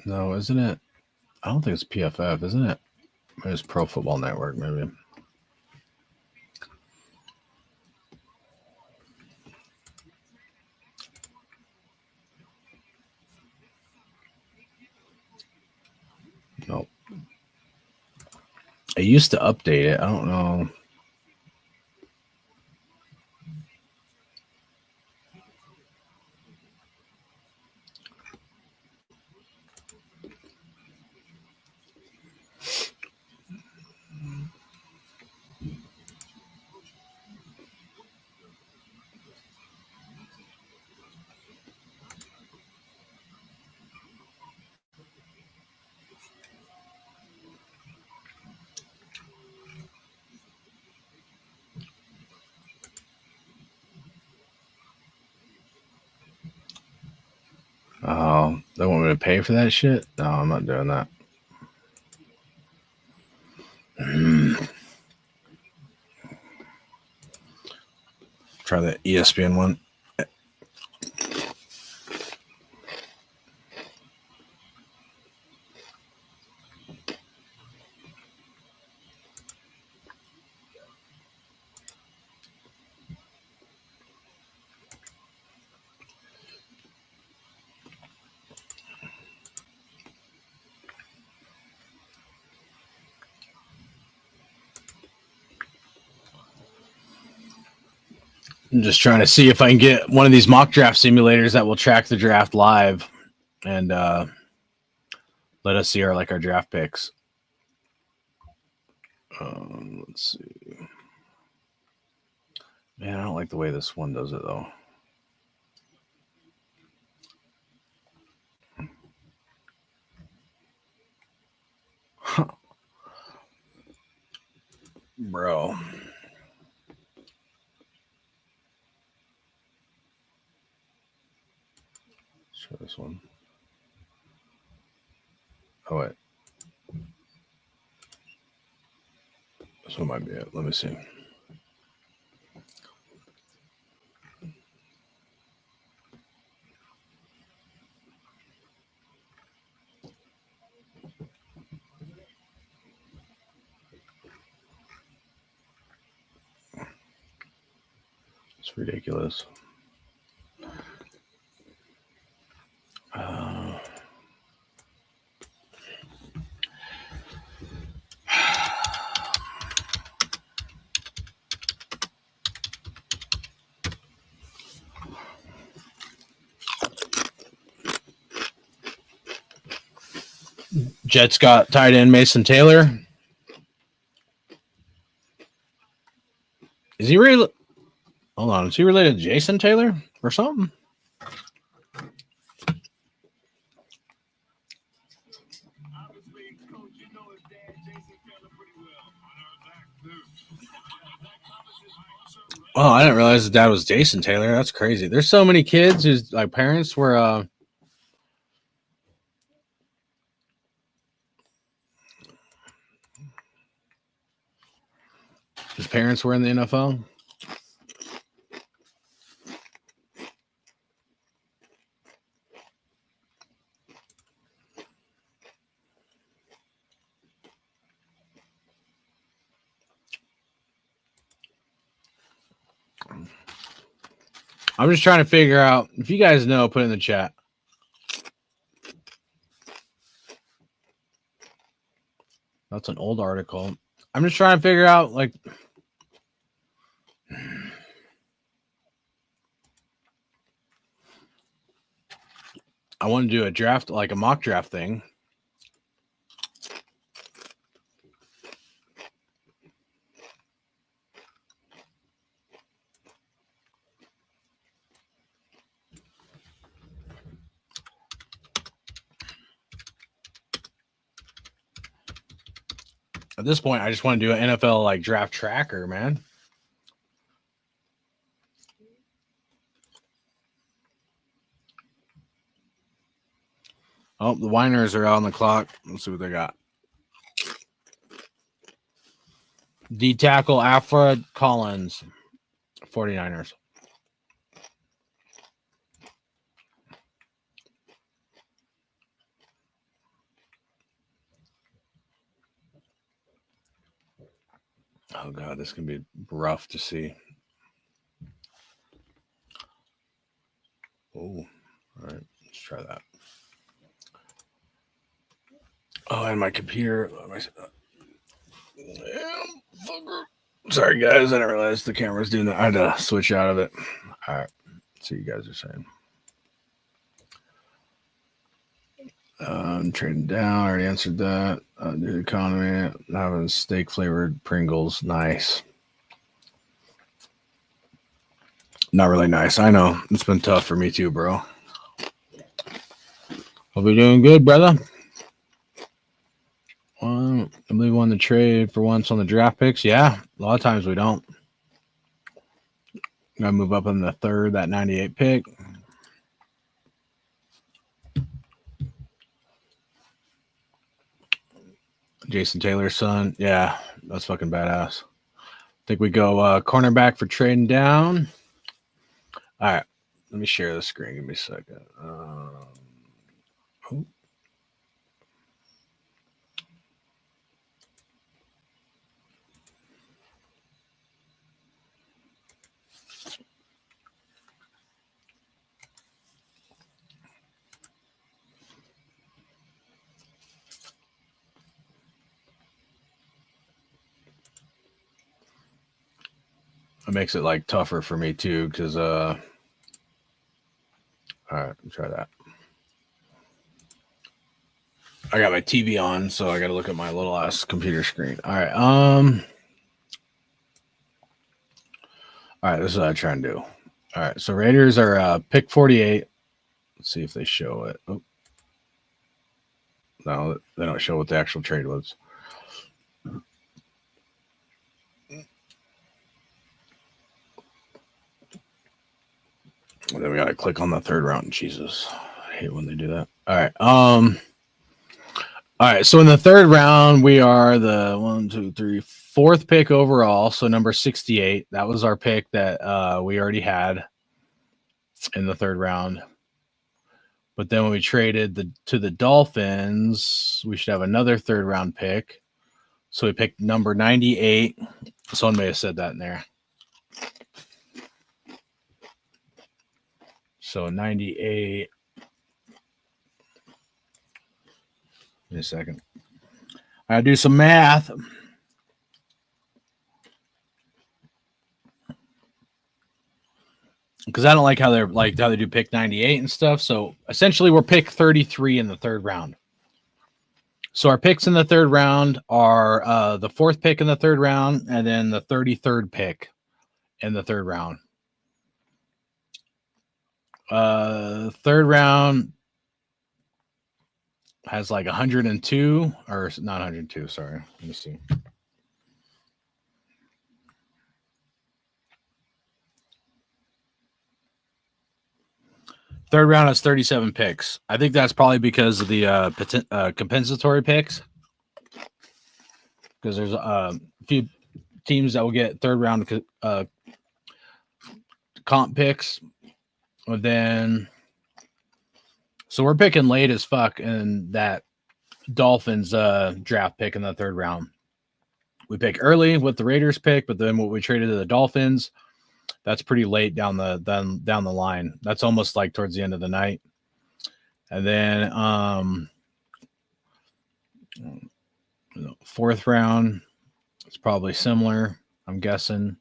No, isn't it? I don't think it's PFF, isn't it? It's Pro Football Network, maybe. Nope. I used to update it. I don't know. Oh, they want me to pay for that shit? No, I'm not doing that. Try the ESPN one. I'm just trying to see if I can get one of these mock draft simulators that will track the draft live and let us see our draft picks. Let's see. Man, I don't like the way this one does it though. Bro. Let's try this one. Oh, wait. This one might be it. Let me see. It's ridiculous. Jets got tight end Mason Taylor. Is he really? Hold on. Is he related to Jason Taylor or something? Oh, I didn't realize his dad was Jason Taylor. That's crazy. There's so many kids whose parents were his parents were in the NFL. I'm just trying to figure out if you guys know, put it in the chat. That's an old article. I'm just trying to figure out I want to do a draft, like a mock draft thing. At this point, I just want to do an NFL draft tracker, man. Oh, the Winers are out on the clock. Let's see what they got. D tackle Alfred Collins, 49ers. Oh, God, this can be rough to see. Oh, all right. Let's try that. Oh, and my computer. Sorry, guys. I didn't realize the camera's doing that. I had to switch out of it. All right. See what you guys are saying. Trading down. I already answered that. New economy. Having steak flavored Pringles. Nice. Not really nice. I know. It's been tough for me too, bro. Hope you're doing good, brother. I believe we won the trade for once on the draft picks. Yeah, a lot of times we don't. Gotta move up in the third, that 98 pick. Jason Taylor's son. Yeah, that's fucking badass. Think we go cornerback for trading down. All right, let me share the screen. Give me a second. It makes it like tougher for me too, because all right, try that. I got my TV on, so I got to look at my little ass computer screen. All right, this is what I try and do. All right, so Raiders are pick 48. Let's see if they show it. Oh. No, they don't show what the actual trade was. And then we got to click on the third round. Jesus, I hate when they do that. All right. All right. So in the third round, we are the fourth pick overall. So number 68. That was our pick that we already had in the third round. But then when we traded to the Dolphins, we should have another third round pick. So we picked number 98. Someone may have said that in there. So 98. Give me a second. I do some math. Because I don't like how they do pick 98 and stuff. So essentially we're pick 33 in the third round. So our picks in the third round are the fourth pick in the third round and then the 33rd pick in the third round. Third round has like 102 or not 102. Sorry. Let me see. Third round has 37 picks. I think that's probably because of the compensatory picks. Because there's a few teams that will get third round comp picks. And then, so we're picking late as fuck in that Dolphins draft pick in the third round. We pick early with the Raiders pick, but then what we traded to the Dolphins, that's pretty late down the line. That's almost like towards the end of the night. And then fourth round, it's probably similar, I'm guessing.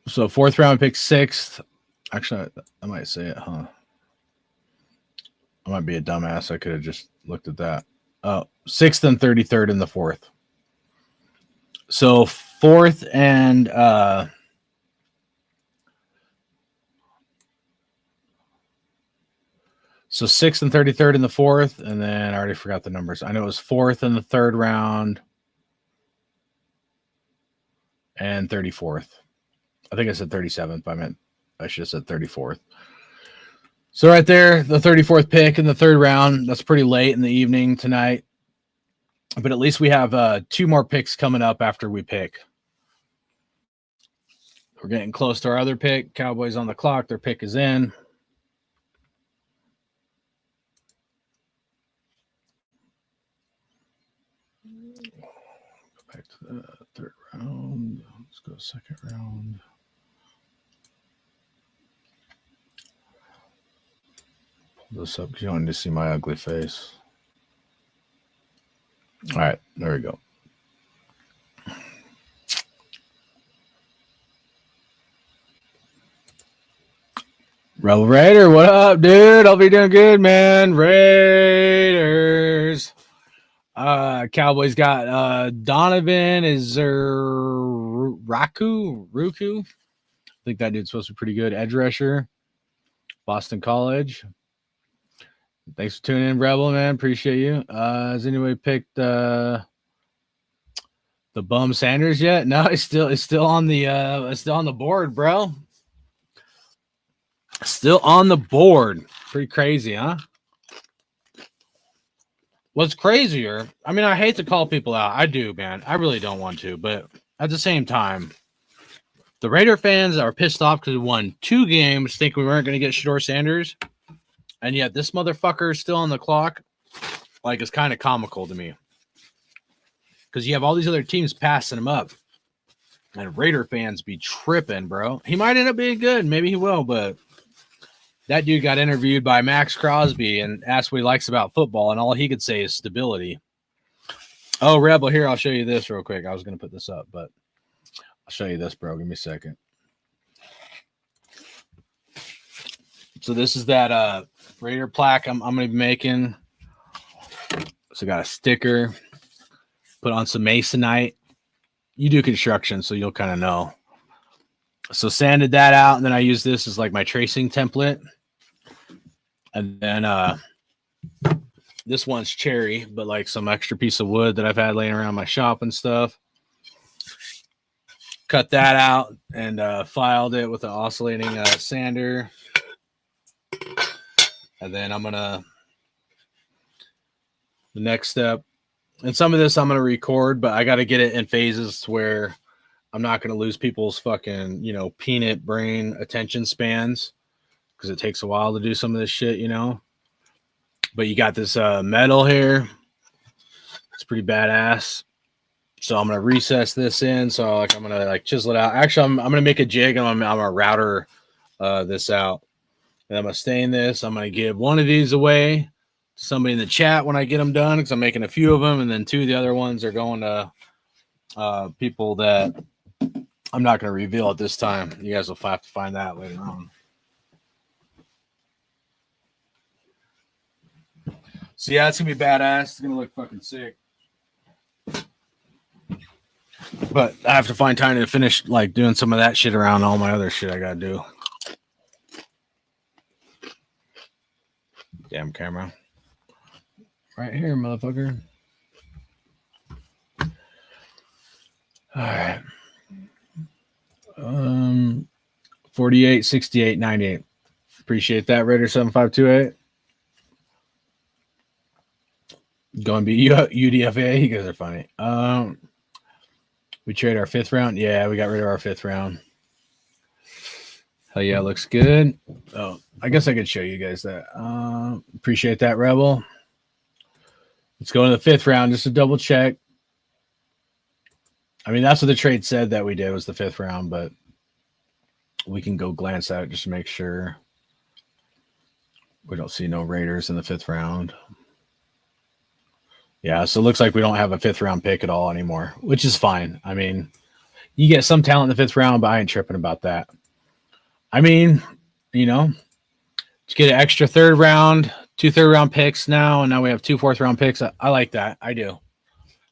So fourth round pick sixth. Actually, I might say it, huh? I might be a dumbass. I could have just looked at that. Sixth and 33rd in the fourth. So fourth and so sixth and 33rd in the fourth, and then I already forgot the numbers. I know it was fourth in the third round and 34th. I think I said 37th, but I should have said 34th. So right there, the 34th pick in the third round. That's pretty late in the evening tonight. But at least we have two more picks coming up after we pick. We're getting close to our other pick. Cowboys on the clock. Their pick is in. Go back to the third round. Let's go second round. this up because you wanted to see my ugly face. All right, there we go. Rebel Raider, what up, dude? I'll be doing good, man. Raiders. Cowboys got Donovan is Ruku. I think that dude's supposed to be pretty good. Edge rusher. Boston College. Thanks for tuning in, Rebel, man. Appreciate you. Has anybody picked the bum Sanders yet? No, it's still on the board, bro. Still on the board. Pretty crazy, huh? What's crazier, I mean, I hate to call people out. I do, man. I really don't want to. But at the same time, the Raider fans are pissed off because we won 2 games, think we weren't going to get Shedeur Sanders. And yet this motherfucker is still on the clock. Like, it's kind of comical to me. Because you have all these other teams passing him up. And Raider fans be tripping, bro. He might end up being good. Maybe he will, but that dude got interviewed by Max Crosby and asked what he likes about football, and all he could say is stability. Oh, Rebel, here, I'll show you this real quick. I was going to put this up, but I'll show you this, bro. Give me a second. So this is that Raider plaque I'm going to be making. So I got a sticker. Put on some Masonite. You do construction, so you'll kind of know. So sanded that out, and then I use this as like my tracing template. And then this one's cherry, but like some extra piece of wood that I've had laying around my shop and stuff. Cut that out and filed it with an oscillating sander. And then the next step, and some of this I'm going to record, but I got to get it in phases where I'm not going to lose people's fucking, peanut brain attention spans because it takes a while to do some of this shit, But you got this metal here. It's pretty badass. So I'm going to recess this in. So I'm going to chisel it out. Actually, I'm going to make a jig and I'm going to router this out. And I'm going to stain this. I'm going to give one of these away to somebody in the chat when I get them done because I'm making a few of them. And then 2 of the other ones are going to people that I'm not going to reveal at this time. You guys will have to find that later on. So yeah, it's going to be badass. It's going to look fucking sick. But I have to find time to finish doing some of that shit around all my other shit I got to do. Damn camera. Right here, motherfucker. All right. 48, 68, 98. Appreciate that, Raider 7528. Going to be UDFA. You guys are funny. We trade our 5th round. Yeah, we got rid of our 5th round. Hell yeah, looks good. Oh, I guess I could show you guys that. Appreciate that, Rebel. Let's go to the 5th round just to double check. I mean, that's what the trade said that we did was the 5th round, but we can go glance at it just to make sure we don't see no Raiders in the 5th round. Yeah, so it looks like we don't have a 5th round pick at all anymore, which is fine. I mean, you get some talent in the 5th round, but I ain't tripping about that. I mean, to get an extra 3rd round, 2 3rd round picks now, and now we have 2 4th round picks. I like that. I do.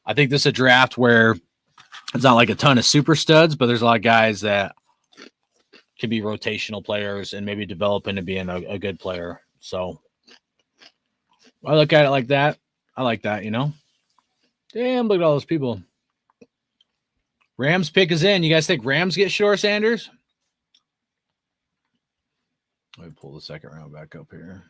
I think this is a draft where it's not like a ton of super studs, but there's a lot of guys that can be rotational players and maybe develop into being a good player. So I look at it like that. I like that, Damn, look at all those people. Rams pick is in. You guys think Rams get Shedeur Sanders? Let me pull the 2nd round back up here.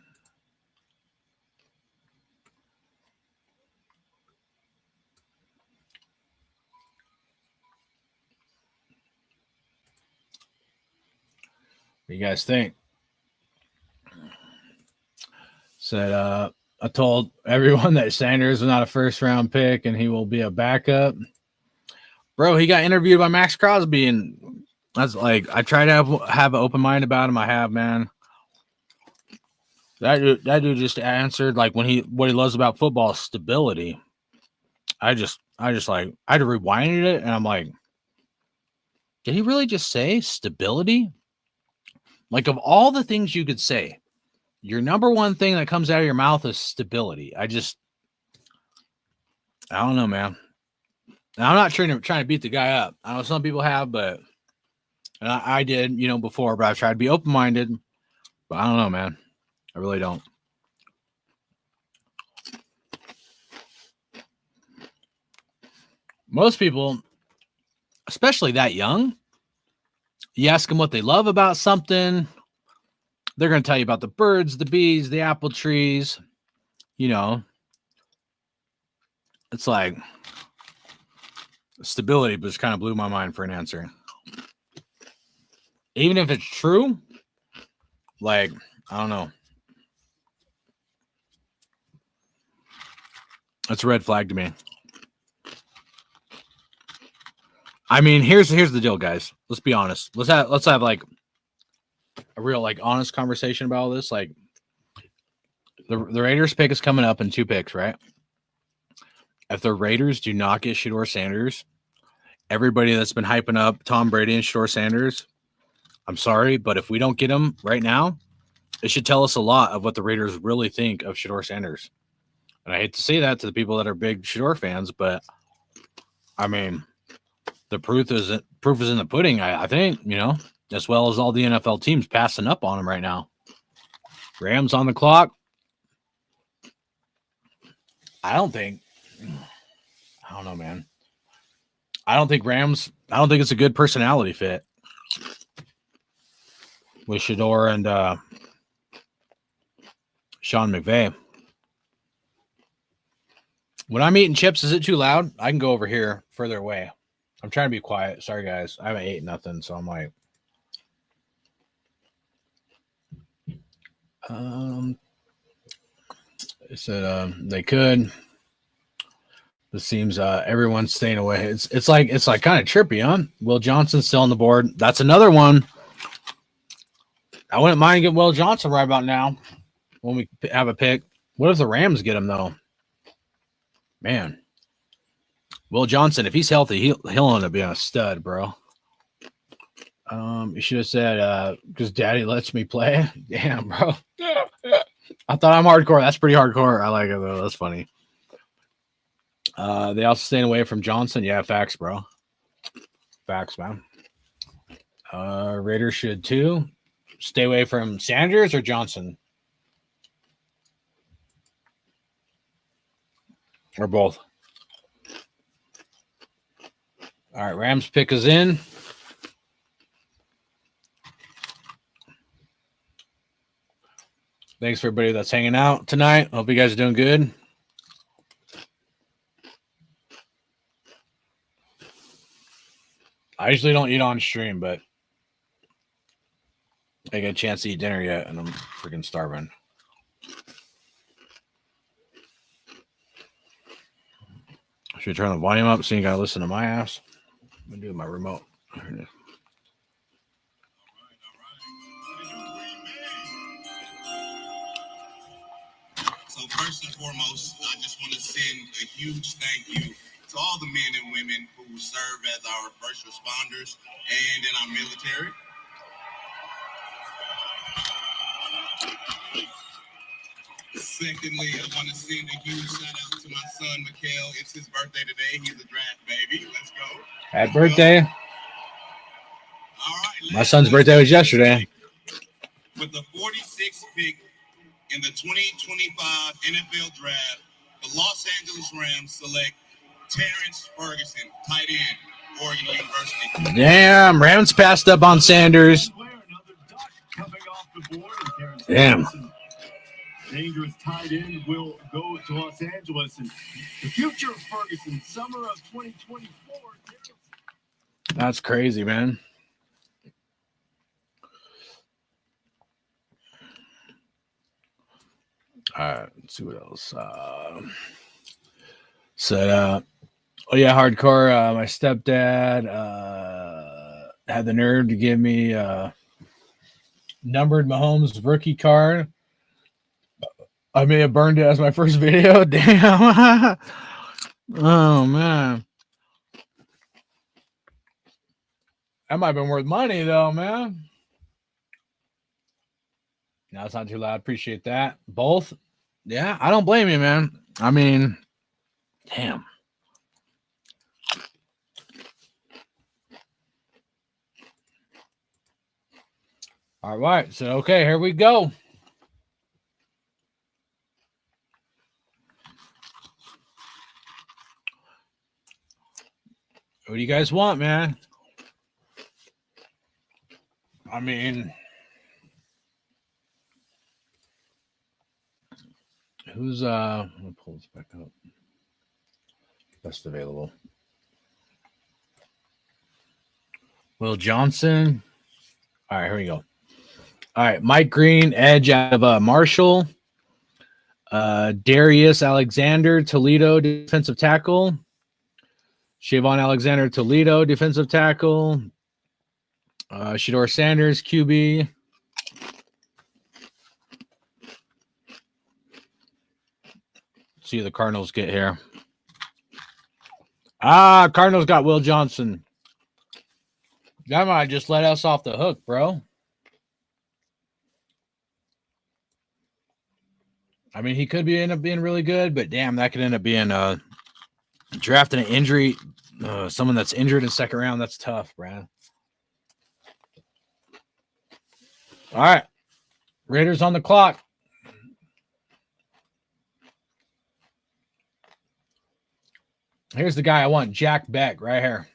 What do you guys think? Said, I told everyone that Sanders was not a 1st round pick and he will be a backup. Bro, he got interviewed by Max Crosby, and that's I try to have an open mind about him. I have, man. That dude just answered like what he loves about football is stability. I just like I had to rewind it and I'm like, did he really just say stability? Like of all the things you could say, your number one thing that comes out of your mouth is stability. I don't know, man. And I'm not trying to beat the guy up. I know some people have, but and I did, before, but I've tried to be open-minded. But I don't know, man. I really don't. Most people, especially that young, you ask them what they love about something, they're going to tell you about the birds, the bees, the apple trees. It's like stability, but just kind of blew my mind for an answer. Even if it's true, like, I don't know. That's a red flag to me. I mean, here's the deal, guys. Let's be honest. Let's have like a real like honest conversation about all this. Like the Raiders pick is coming up in 2 picks, right? If the Raiders do not get Shedeur Sanders, everybody that's been hyping up Tom Brady and Shedeur Sanders, I'm sorry, but if we don't get him right now, it should tell us a lot of what the Raiders really think of Shedeur Sanders. And I hate to say that to the people that are big Shedeur fans, but I mean, the proof is in the pudding, I think, as well as all the NFL teams passing up on him right now. Rams on the clock. I don't know, man. I don't think it's a good personality fit with Shedeur and Sean McVay. When I'm eating chips, is it too loud? I can go over here further away. I'm trying to be quiet. Sorry, guys. I haven't ate nothing, so I'm like, it said they could. This seems everyone's staying away. It's like kind of trippy, huh? Will Johnson's still on the board. That's another one. I wouldn't mind getting Will Johnson right about now when we have a pick. What if the Rams get him though? Man, Will Johnson, if he's healthy, he'll end up being a stud, bro. You should have said because Daddy lets me play. Damn, bro. I thought I'm hardcore. That's pretty hardcore. I like it though. That's funny. They also staying away from Johnson. Yeah, facts, bro. Facts, man. Raiders should too. Stay away from Sanders or Johnson? Or both. All right, Rams pick is in. Thanks for everybody that's hanging out tonight. Hope you guys are doing good. I usually don't eat on stream, but I get a chance to eat dinner yet, and I'm freaking starving. Should we turn the volume up so you gotta listen to my ass? I'm gonna do my remote. So first and foremost, I just want to send a huge thank you to all the men and women who serve as our first responders and in our military. Secondly, I want to send a huge shout out to my son, Mikael. It's his birthday today. He's a draft baby. Let's go. Happy birthday. All right. My son's birthday was yesterday. With the 46th pick in the 2025 NFL Draft, the Los Angeles Rams select Terrence Ferguson, tight end, Oregon University. Damn, Rams passed up on Sanders. Damn. Dangerous tight end will go to Los Angeles. And the future of Ferguson, summer of 2024. That's crazy, man. All right, let's see what else. Oh yeah, hardcore. My stepdad had the nerve to give me numbered Mahomes rookie card I may have burned it as my first video. Damn. Oh man. That might have been worth money though, man. No, it's not too loud. Appreciate that. Both. Yeah, I don't blame you, man. I mean, damn. All right. So, okay, here we go. What do you guys want, man? I mean, who's let me pull this back up. Best available. Will Johnson. All right, here we go. All right, Mike Green, edge out of Marshall. Darius Alexander, Toledo, defensive tackle. Shavon Alexander, Toledo, defensive tackle. Shedeur Sanders, QB. See who the Cardinals get here. Cardinals got Will Johnson. That might just let us off the hook, bro. I mean, he could end up being really good, but damn, that could end up being drafting an injury. Someone that's injured in second round. That's tough, Brad. All right. Raiders on the clock. Here's the guy I want, Jack Beck, right here.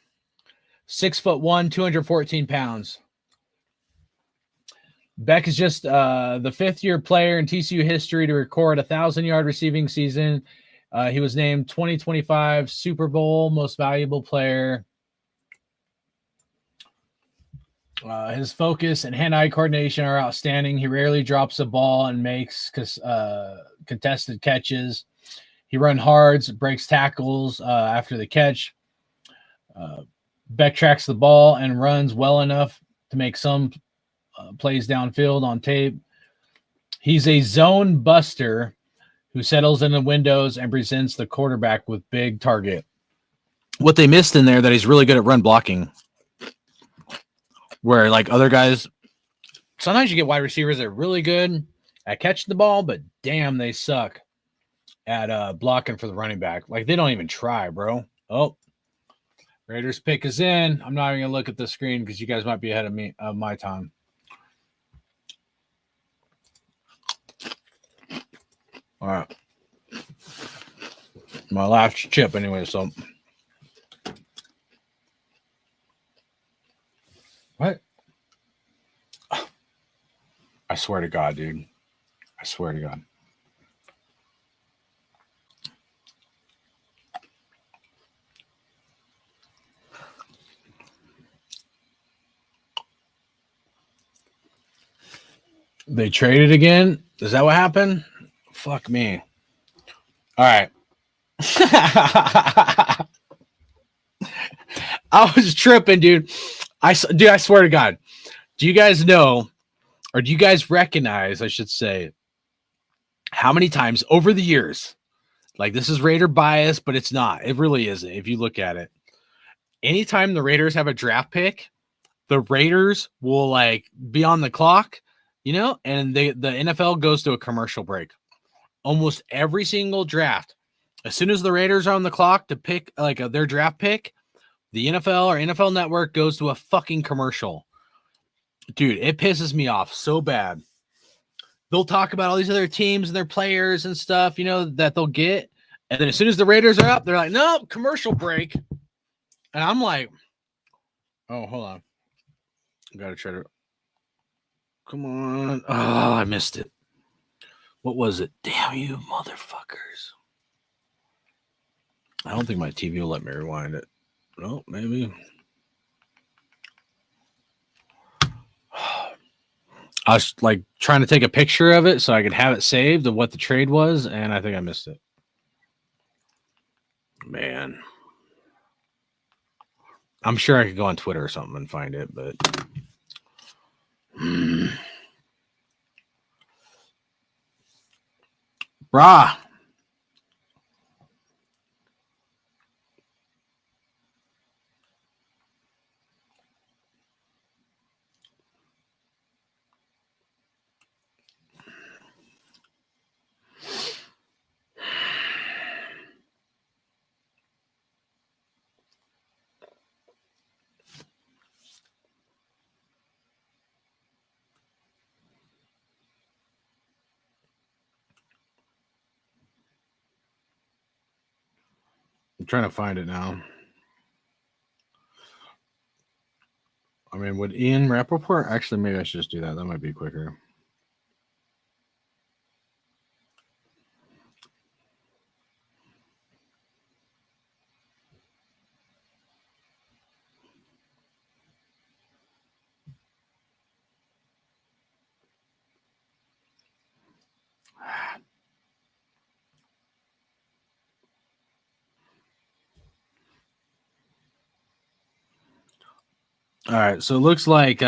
6'1", 214 pounds. Beck is just the fifth-year player in TCU history to record a 1,000-yard receiving season. He was named 2025 Super Bowl Most Valuable Player. His focus and hand-eye coordination are outstanding. He rarely drops a ball and makes contested catches. He runs hards, breaks tackles after the catch. Beck tracks the ball and runs well enough to make some plays downfield on tape. He's a zone buster who settles in the windows and presents the quarterback with big target. What they missed in there that he's really good at run blocking. Where like other guys, sometimes you get wide receivers that are really good at catching the ball, but damn, they suck at blocking for the running back. Like they don't even try, bro. Oh, Raiders pick is in. I'm not even gonna look at the screen because you guys might be ahead of me of my time. All right. My last chip anyway, so what? I swear to God, dude. I swear to God. They traded again? Is that what happened? Fuck me. All right. I was tripping, dude. I swear to God. Do you guys know, or do you guys recognize, I should say, how many times over the years, like this is Raider bias, but it's not. It really isn't if you look at it. Anytime the Raiders have a draft pick, the Raiders will like be on the clock, you know, and the NFL goes to a commercial break. Almost every single draft, as soon as the Raiders are on the clock to pick like their draft pick, the NFL or NFL Network goes to a fucking commercial. Dude, it pisses me off so bad. They'll talk about all these other teams and their players and stuff, you know, that they'll get. And then as soon as the Raiders are up, they're like, no, commercial break. And I'm like, oh, hold on. I got to try to. Come on. Oh, I missed it. What was it? Damn you, motherfuckers. I don't think my TV will let me rewind it. No, maybe. I was like trying to take a picture of it so I could have it saved of what the trade was, and I think I missed it. Man. I'm sure I could go on Twitter or something and find it, but Brah. I'm trying to find it now. I mean, would Ian Rappaport actually? Maybe I should just do that. That might be quicker. All right, so it looks like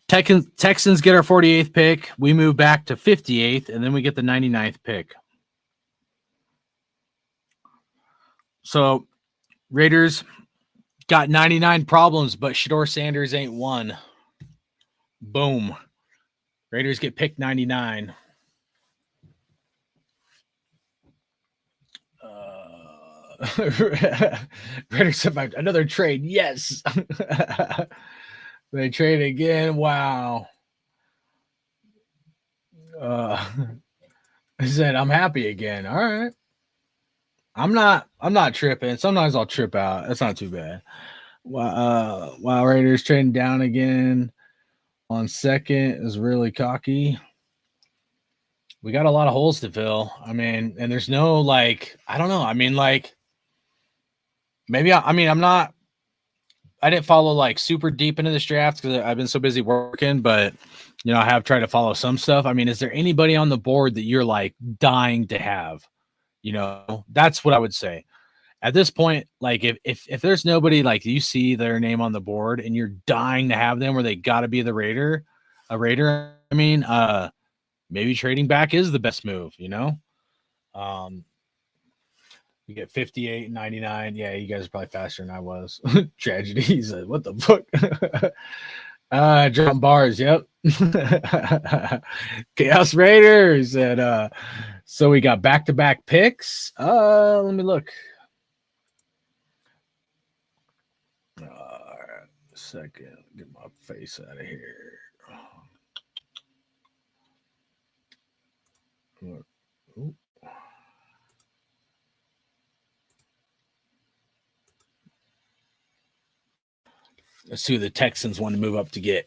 Texans get our 48th pick. We move back to 58th, and then we get the 99th pick. So Raiders got 99 problems, but Shedeur Sanders ain't one. Boom. Raiders get picked 99. Raiders survived another trade. Yes. They trade again. Wow. He said, I'm happy again. All right. I'm not tripping. Sometimes I'll trip out. That's not too bad. Wow, Raiders trading down again on second is really cocky. We got a lot of holes to fill. I mean, and there's no like, I don't know. I mean, like, maybe I didn't follow like super deep into this draft because I've been so busy working, but you know, I have tried to follow some stuff. I mean, is there anybody on the board that you're like dying to have? You know, that's what I would say. At this point, like if there's nobody like you see their name on the board and you're dying to have them where they got to be a Raider, I mean, maybe trading back is the best move, you know? You get 58 and 99. Yeah, you guys are probably faster than I was. Tragedy. He said, what the fuck? Drum bars, yep. Chaos Raiders. And so we got back-to-back picks. Let me look. Second. Get my face out of here. Ooh. Let's see who the Texans want to move up to get.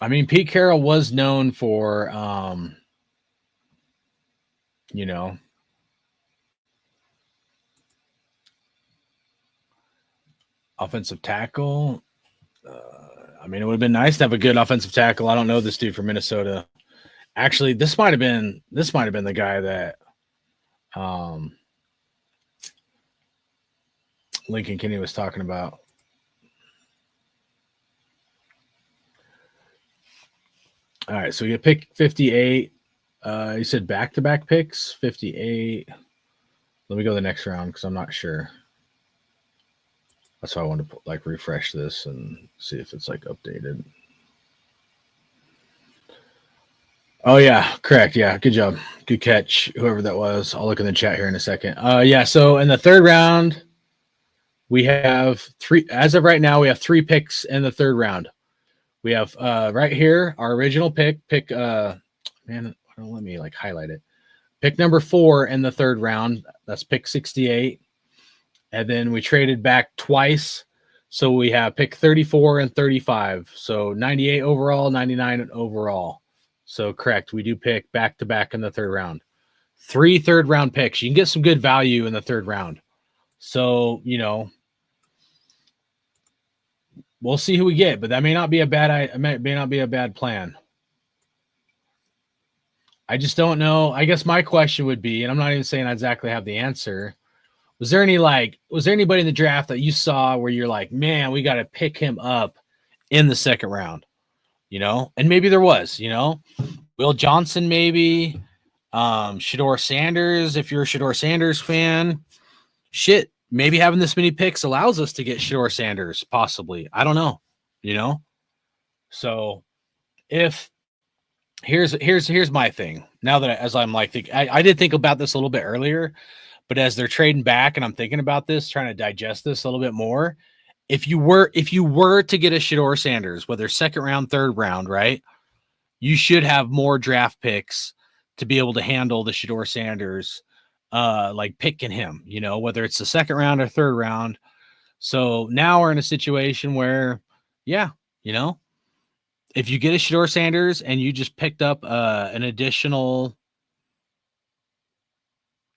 I mean, Pete Carroll was known for, you know, offensive tackle. I mean, it would have been nice to have a good offensive tackle. I don't know this dude from Minnesota. Actually, this might have been the guy that Lincoln Kinney was talking about. All right, so we get pick 58. You said back-to-back picks, 58. Let me go to the next round because I'm not sure. That's why I wanted to like refresh this and see if it's like updated. Oh yeah, correct. Yeah, good job. Good catch, whoever that was. I'll look in the chat here in a second. Yeah, so in the third round, we have three. As of right now, we have 3 picks in the third round. We have right here our original pick. Man, don't let me like highlight it. Pick number 4 in the third round. That's pick 68. And then we traded back twice. So we have pick 34 and 35. So 98 overall, 99 overall. So correct. We do pick back to back in the third round. 3 third round picks. You can get some good value in the third round. So, you know, we'll see who we get, but that may not be a bad plan. I just don't know. I guess my question would be, and I'm not even saying I exactly have the answer. Was there anybody in the draft that you saw where you're like, man, we got to pick him up in the second round? you know, and maybe there was, you know, Will Johnson, maybe, Shador Sanders. If you're a Shador Sanders fan, shit, maybe having this many picks allows us to get Shador Sanders, possibly. I don't know, you know. So if here's my thing. Now that as I'm like, I did think about this a little bit earlier, but as they're trading back and I'm thinking about this, trying to digest this a little bit more. If you were to get a Shador Sanders, whether second round, third round, right, you should have more draft picks to be able to handle the Shador Sanders, like picking him, you know, whether it's the second round or third round. So now we're in a situation where, yeah, you know, if you get a Shador Sanders and you just picked up an additional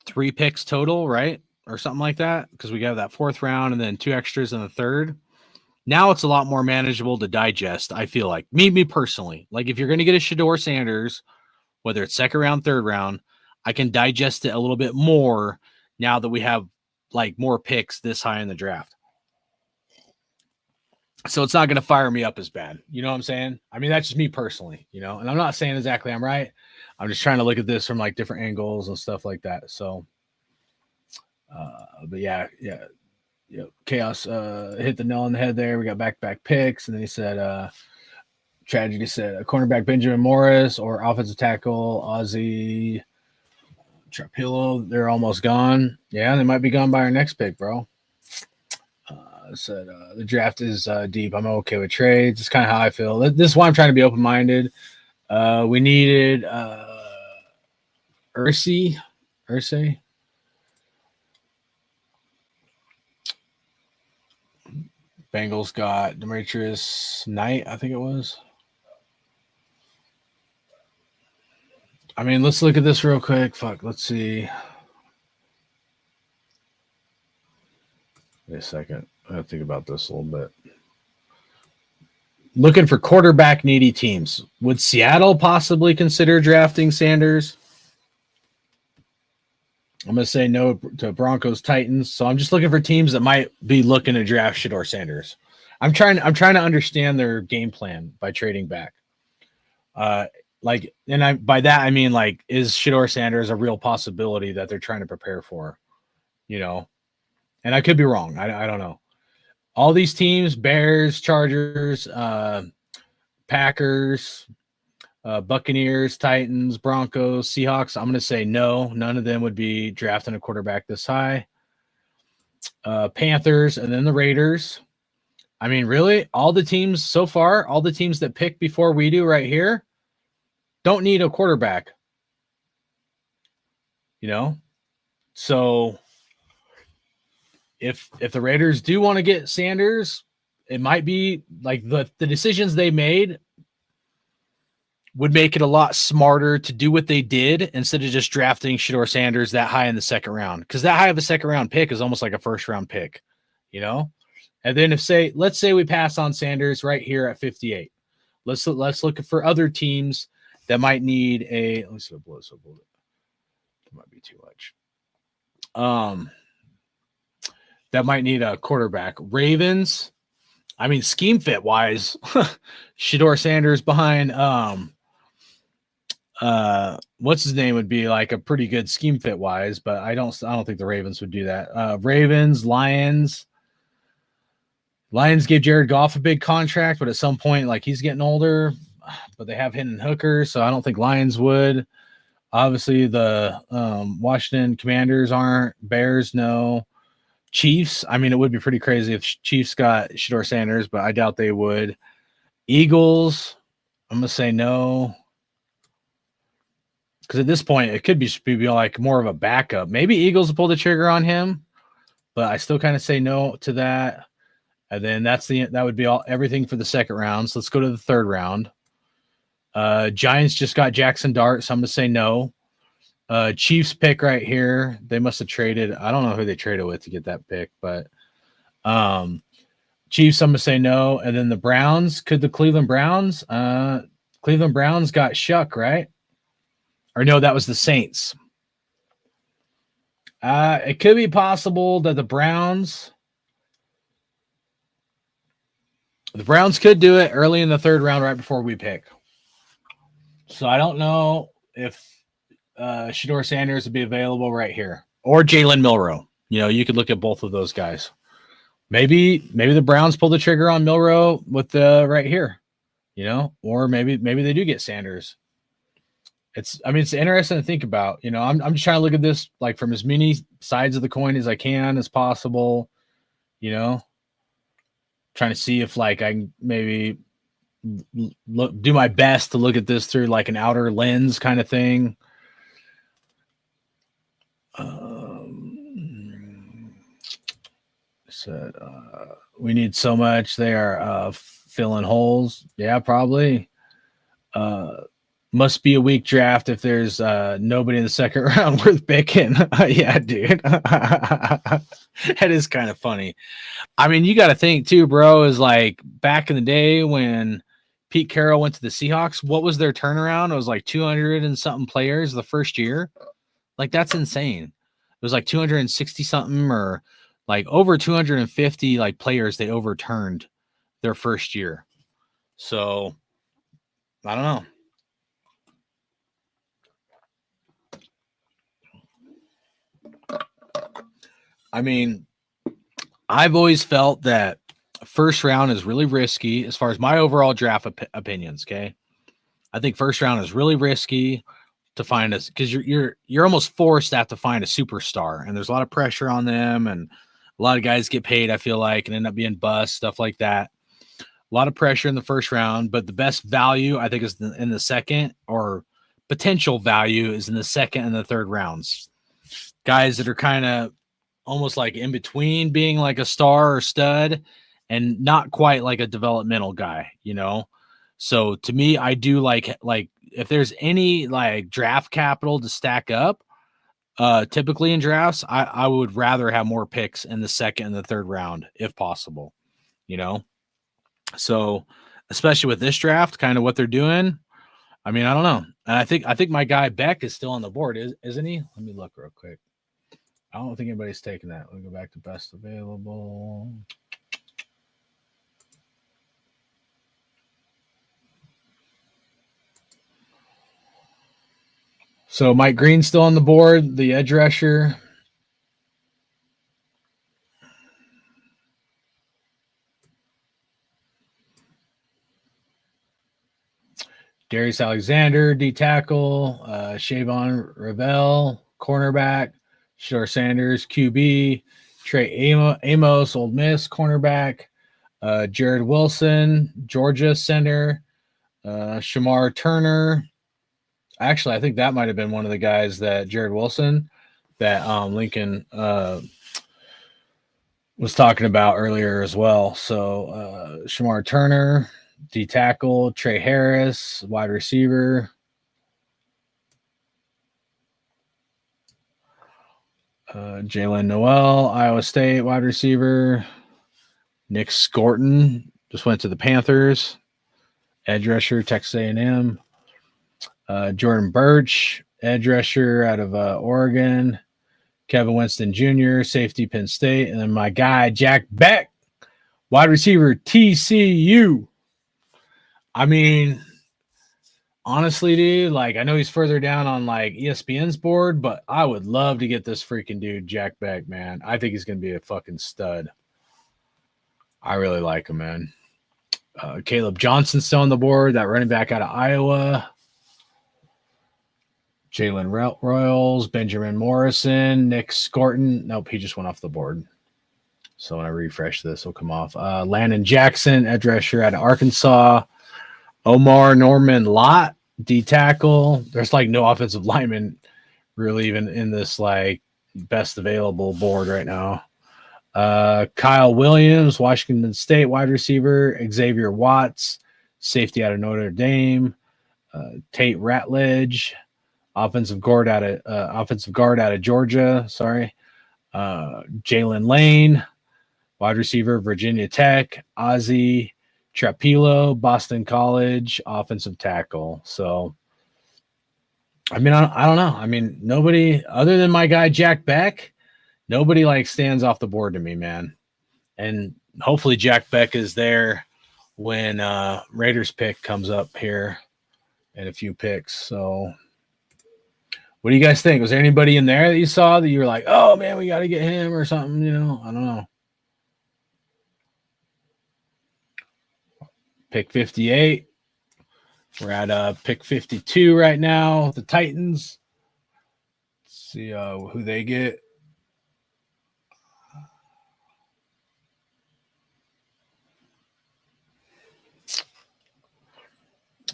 3 picks total, right? Or something like that, because we got that fourth round and then 2 extras in the third. Now it's a lot more manageable to digest, I feel like. Me personally. Like if you're going to get a Shador Sanders, whether it's second round, third round, I can digest it a little bit more now that we have like more picks this high in the draft. So it's not going to fire me up as bad. You know what I'm saying? I mean, that's just me personally, you know, and I'm not saying exactly I'm right. I'm just trying to look at this from like different angles and stuff like that. So, but yeah. Chaos hit the nail on the head there. We got back-to-back picks. And then he said, Tragedy said, a cornerback Benjamin Morris or offensive tackle Ozzy Trapillo. They're almost gone. Yeah, they might be gone by our next pick, bro. Said the draft is deep. I'm okay with trades. It's kind of how I feel. This is why I'm trying to be open-minded. We needed Ursay. Bengals got Demetrius Knight, I think it was. I mean, let's look at this real quick. Fuck, let's see. Wait a second. I have to think about this a little bit. Looking for quarterback needy teams. Would Seattle possibly consider drafting Sanders? I'm going to say no to Broncos, Titans. So I'm just looking for teams that might be looking to draft Shador Sanders. I'm trying to understand their game plan by trading back. By that I mean, like, is Shador Sanders a real possibility that they're trying to prepare for? You know, and I could be wrong. I don't know. All these teams: Bears, Chargers, Packers, Buccaneers, Titans, Broncos, Seahawks. I'm going to say no. None of them would be drafting a quarterback this high. Panthers, and then the Raiders. I mean, really, all the teams so far, all the teams that pick before we do right here, don't need a quarterback. You know? So if the Raiders do want to get Sanders, it might be like the decisions they made would make it a lot smarter to do what they did instead of just drafting Shador Sanders that high in the second round. Because that high of a second round pick is almost like a first round pick, you know? And then let's say we pass on Sanders right here at 58. Let's look for other teams that might need a, let me see what blows. That might be too much. That might need a quarterback. Ravens. I mean, scheme fit wise, Shador Sanders behind what's his name would be like a pretty good scheme fit wise, but I don't think the Ravens would do that. Ravens, Lions gave Jared Goff a big contract, but at some point, like, he's getting older, but they have Hendon Hooker, so I don't think Lions would. Obviously, the Washington Commanders aren't. Bears, no. Chiefs, I mean, it would be pretty crazy if Chiefs got Shador Sanders, but I doubt they would. Eagles, I'm going to say no. Because at this point, it could be like more of a backup. Maybe Eagles will pull the trigger on him, but I still kind of say no to that. And then that would be everything for the second round. So let's go to the third round. Giants just got Jackson Dart, so I'm going to say no. Chiefs pick right here. They must have traded. I don't know who they traded with to get that pick, but Chiefs, I'm going to say no. And then the Browns, could the Cleveland Browns? Cleveland Browns got Shuck, right? Or no, that was the Saints. It could be possible that the Browns The Browns could do it early in the third round, right before we pick. So I don't know if Shedeur Sanders would be available right here, or Jalen Milroe. You could look at both of those guys. Maybe the Browns pull the trigger on Milroe with the right here, or maybe they do get Sanders. It's interesting to think about. I'm just trying to look at this like from as many sides of the coin as I can as possible. Trying to see if like I can maybe do my best to look at this through like an outer lens kind of thing. We need so much. They are filling holes. Yeah, probably. Must be a weak draft if there's nobody in the second round worth picking. Yeah, dude. That is kind of funny. I mean, you got to think too, bro, is like back in the day when Pete Carroll went to the Seahawks, what was their turnaround? It was like 200 and something players the first year. Like, that's insane. It was like 260 something or like over 250 like players they overturned their first year. So I don't know. I mean, I've always felt that first round is really risky as far as my overall draft opinions. Okay. I think first round is really risky to find us because you're almost forced to have to find a superstar, and there's a lot of pressure on them, and a lot of guys get paid, I feel like, and end up being bust, stuff like that. A lot of pressure in the first round, but the best value I think is in the second, or potential value is in the second and the third rounds. Guys that are kind of almost like in between being like a star or stud and not quite like a developmental guy, So to me, I do like if there's any like draft capital to stack up, typically in drafts, I would rather have more picks in the second and the third round if possible, So especially with this draft, kind of what they're doing. I mean, I don't know. And I think my guy Beck is still on the board, isn't he? Let me look real quick. I don't think anybody's taking that. Let me go back to best available. So Mike Green's still on the board, the edge rusher. Darius Alexander, D tackle, Shavon Ravel, cornerback, Shedeur Sanders, QB, Trey Amos, Ole Miss, cornerback, Jared Wilson, Georgia center, Shamar Turner. Actually, I think that might have been one of the guys that Jared Wilson that Lincoln was talking about earlier as well. So Shamar Turner, D tackle, Trey Harris, wide receiver. Jalen Noel, Iowa State, wide receiver. Nick Scorton just went to the Panthers. Edge rusher, Texas A&M. Jordan Birch, edge rusher out of Oregon. Kevin Winston Jr., safety, Penn State. And then my guy, Jack Beck, wide receiver, TCU. I mean, honestly, dude, like, I know he's further down on like ESPN's board, but I would love to get this freaking dude, Jack Beck, man. I think he's going to be a fucking stud. I really like him, man. Caleb Johnson's still on the board, that running back out of Iowa. Jalen Royals, Benjamin Morrison, Nick Scorton. Nope, he just went off the board. So when I refresh this, it'll come off. Landon Jackson, edge rusher out of Arkansas. Omar Norman Lott, D tackle. There's like no offensive lineman really even in this like best available board right now. Kyle Williams, Washington State wide receiver. Xavier Watts, safety out of Notre Dame. Tate Ratledge, offensive guard out of Georgia. Sorry. Jalen Lane, wide receiver, Virginia Tech. Ozzie Trapilo, Boston College, offensive tackle. So, I mean, I don't know. I mean, nobody other than my guy Jack Beck, nobody like stands off the board to me, man. And hopefully Jack Beck is there when Raiders pick comes up here in a few picks. So what do you guys think? Was there anybody in there that you saw that you were like, oh man, we got to get him or something? You know, I don't know. Pick 58. We're at pick 52 right now. The Titans. Let's see who they get.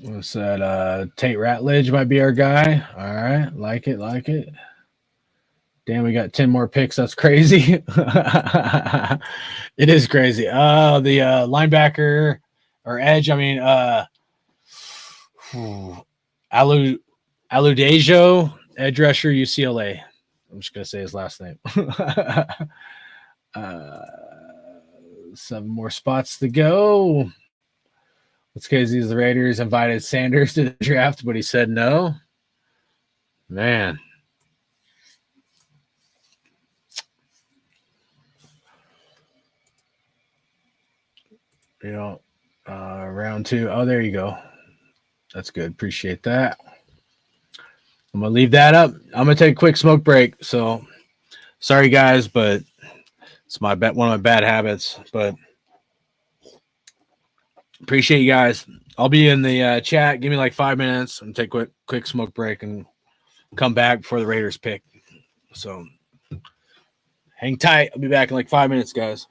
What's that? Tate Ratledge might be our guy. All right. Like it. Damn, we got 10 more picks. That's crazy. It is crazy. The linebacker or edge, Aludejo, edge rusher, UCLA. I'm just going to say his last name. 7 more spots to go. What's crazy is the Raiders invited Sanders to the draft, but he said no. Man. You know, round 2. Oh, there you go. That's good. Appreciate that. I'm going to leave that up. I'm going to take a quick smoke break. So sorry, guys, but it's one of my bad habits. But appreciate you guys. I'll be in the chat. Give me like 5 minutes. I'm going to take a quick smoke break and come back before the Raiders pick. So hang tight. I'll be back in like 5 minutes, guys.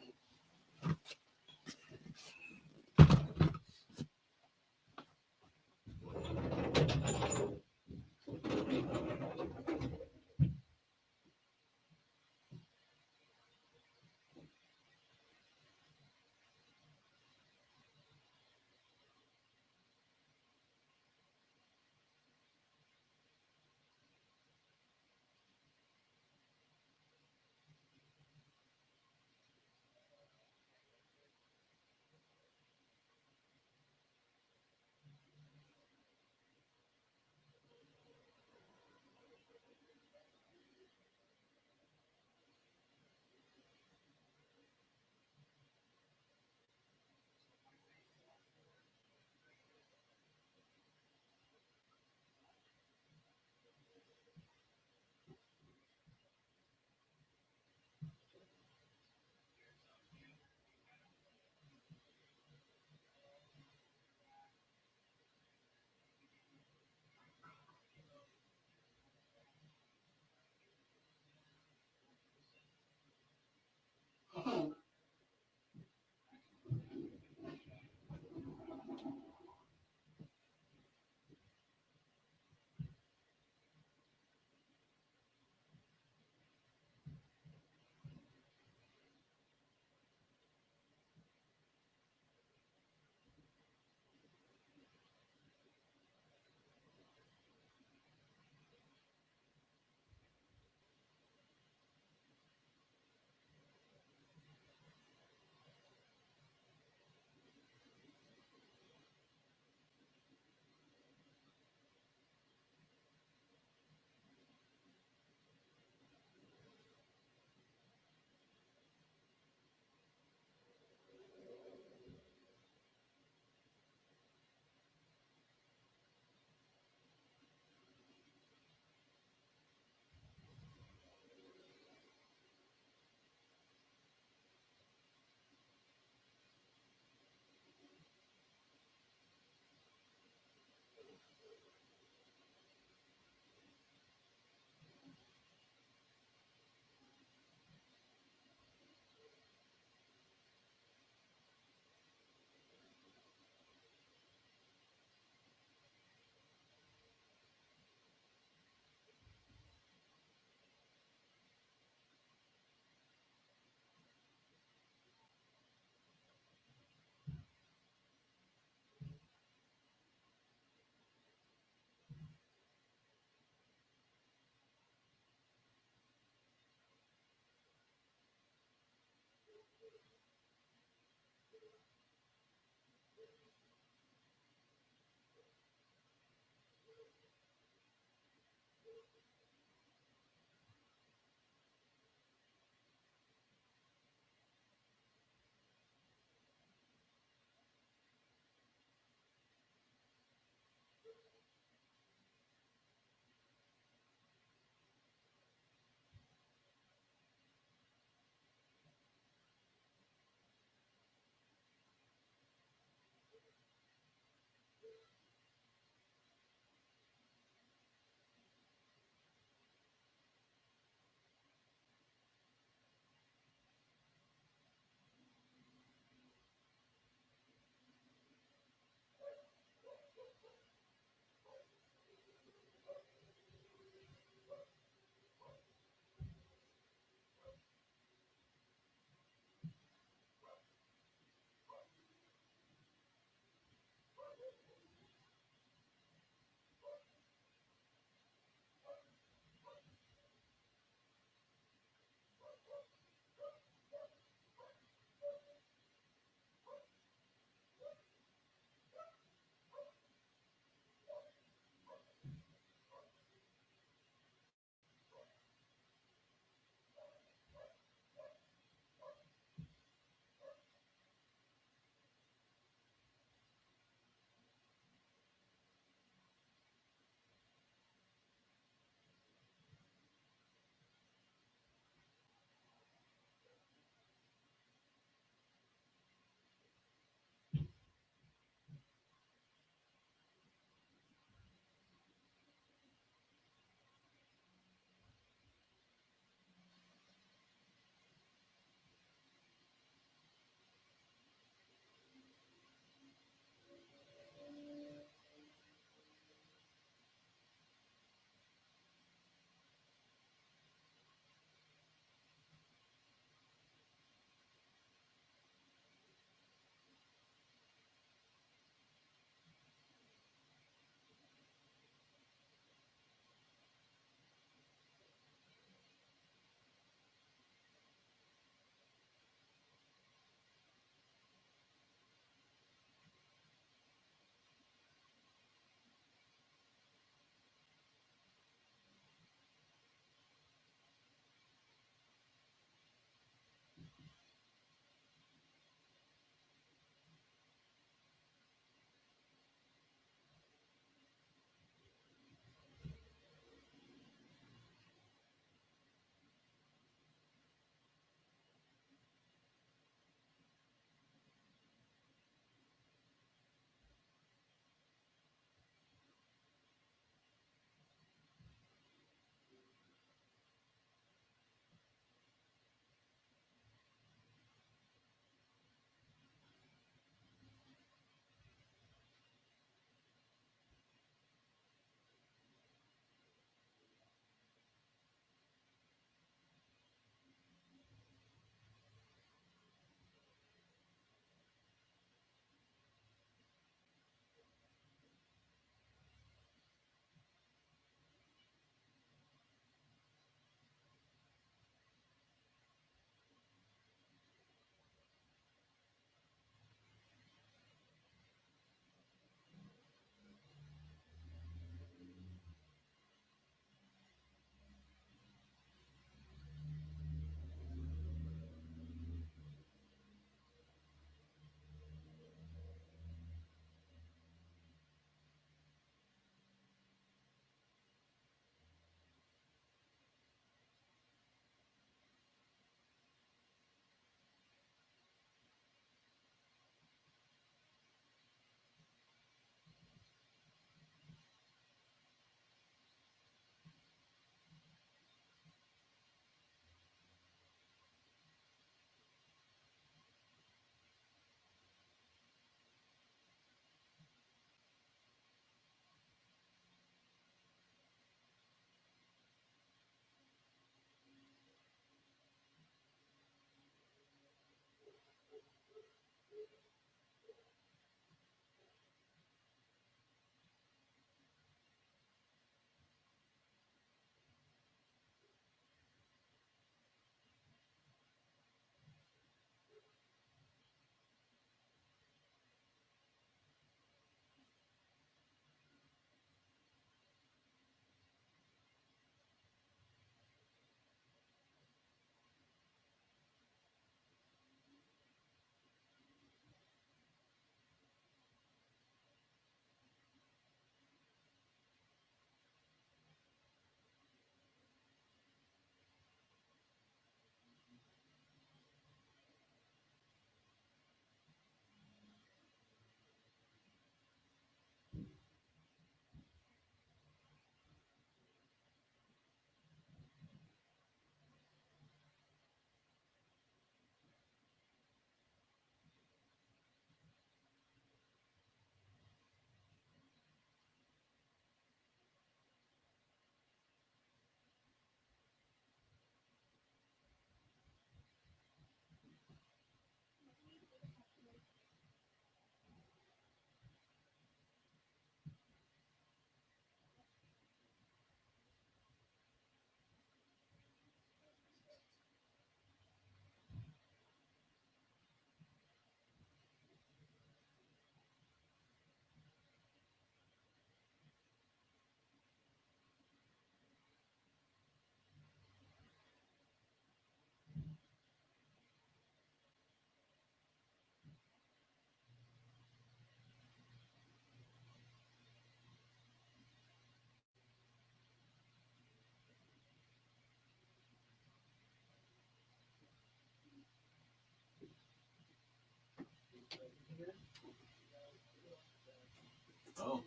Oh.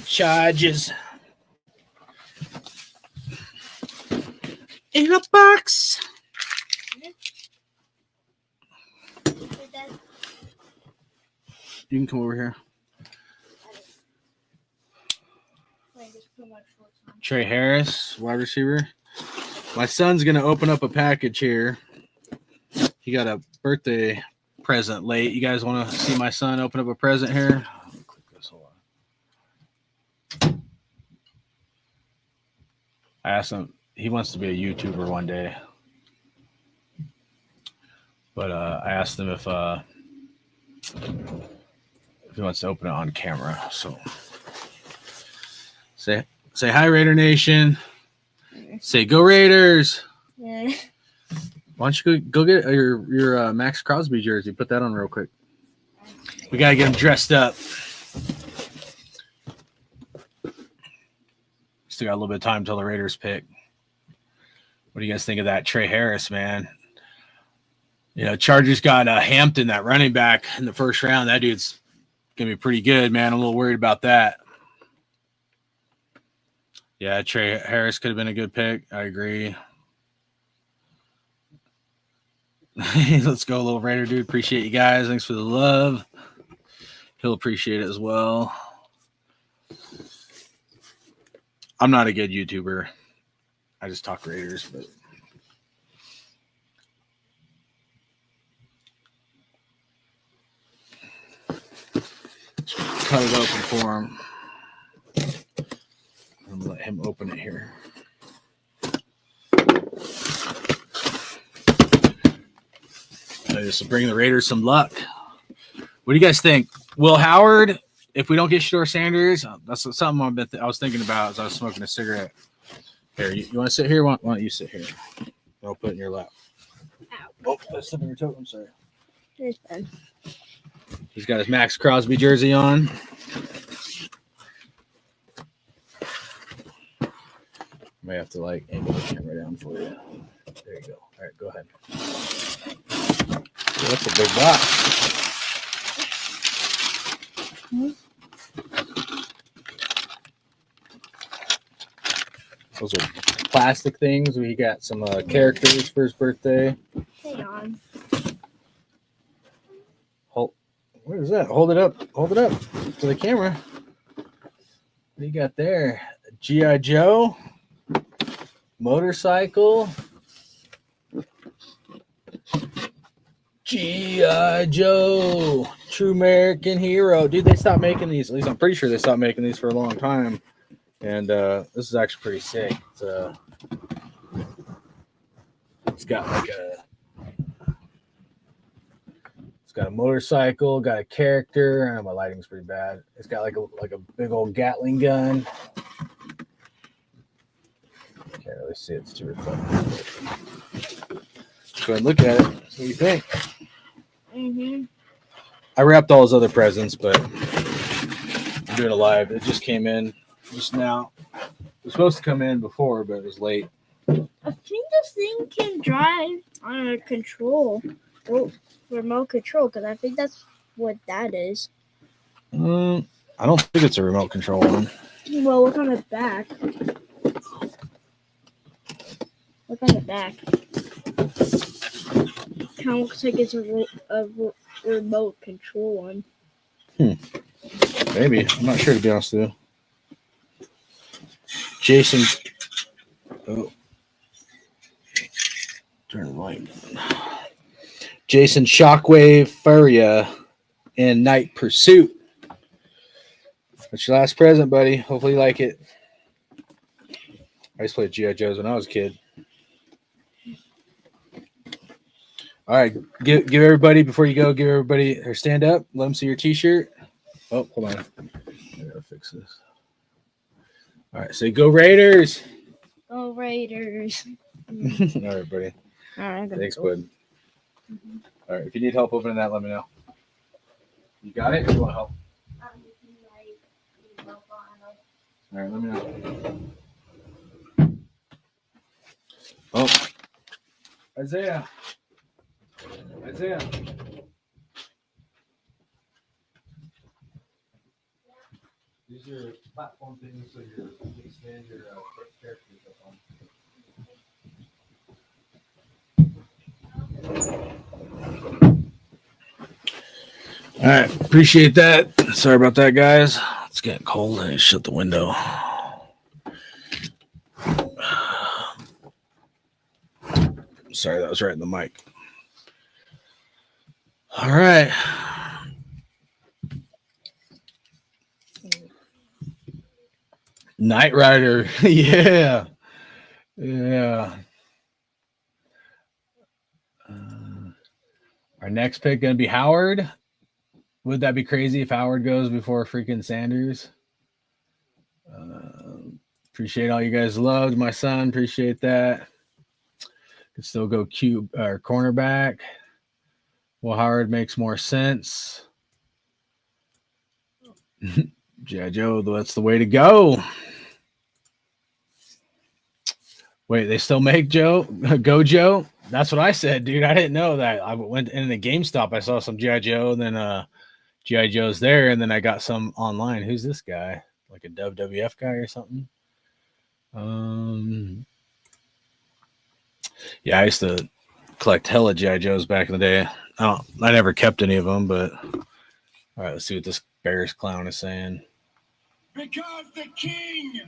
Charges in a box. You can come over here. Trey Harris, wide receiver. My son's going to open up a package here. He got a birthday present late. You guys want to see my son open up a present here? Click this. Hold on. I asked him. He wants to be a YouTuber one day. But I asked him if he wants to open it on camera. So say hi, Raider Nation. Say go Raiders. Yeah. Why don't you go get your Max Crosby jersey? Put that on real quick. We gotta get him dressed up. Still got a little bit of time until the Raiders pick. What do you guys think of that Trey Harris, man? You know, Chargers got Hampton, that running back, in the first round. That dude's gonna be pretty good, man. I'm a little worried about that. Yeah, Trey Harris could have been a good pick. I agree. Let's go, little Raider dude. Appreciate you guys. Thanks for the love. He'll appreciate it as well. I'm not a good YouTuber. I just talk Raiders, but cut it open for him. I'm gonna let him open it here. This will bring the Raiders some luck. What do you guys think? Will Howard, if we don't get Shedeur Sanders, that's something I was thinking about as I was smoking a cigarette. Here, you want to sit here? Why don't you sit here? I'll put it in your lap. Ow. Oh, that's slipping your toe. I'm sorry. It's fun. He's got his Max Crosby jersey on. May have to like angle the camera down for you. There you go. All right, go ahead. Oh, that's a big box. Those are plastic things. We got some characters for his birthday. Hang on. What is that? Hold it up. Hold it up to the camera. What do you got there? G.I. Joe. Motorcycle. G.I. Joe. True American Hero. Dude, they stopped making these. At least I'm pretty sure they stopped making these for a long time. And this is actually pretty sick. It's got like it's got a motorcycle, got a character. I know my lighting's pretty bad. It's got like a big old Gatling gun. Can't really see it. It's too reflective. Go ahead and look at it. What do you think? Mm-hmm. I wrapped all his other presents, but I'm doing it live. It just came in just now. It was supposed to come in before, but it was late. I think this thing can drive on a control, remote control, because I think that's what that is. I don't think it's a remote control one. Well, look on the back. Look on the back. Kind of looks like it's a remote control one. Maybe. I'm not sure, to be honest with you. Jason. Oh. Turn the light. Jason Shockwave Furia in Night Pursuit. That's your last present, buddy. Hopefully you like it. I used to play G.I. Joes when I was a kid. All right, give everybody, before you go, give everybody or stand up. Let them see your T-shirt. Oh, hold on. I gotta fix this. All right, say go Raiders. Go Raiders. All right, buddy. All right. Thanks, bud. All right, if you need help opening that, let me know. You got it? Or you want help? All right, let me know. Oh, Isaiah. Use your platform thing so you expand your characters up on. All right, appreciate that. Sorry about that, guys. It's getting cold. I shut the window. Sorry, that was right in the mic. All right. Knight Rider. Yeah. Our next pick going to be Howard. Would that be crazy if Howard goes before freaking Sanders? Appreciate all you guys loved my son. Appreciate that. Could still go cube or cornerback. Well, Howard makes more sense. G.I. Joe, that's the way to go. Wait, they still make Joe? Go Joe? That's what I said, dude. I didn't know that. I went in the GameStop. I saw some G.I. Joe, and then G.I. Joe's there, and then I got some online. Who's this guy? Like a WWF guy or something? Yeah, I used to collect hella G.I. Joes back in the day. I never kept any of them, but all right, let's see what this Bears clown is saying. Because the king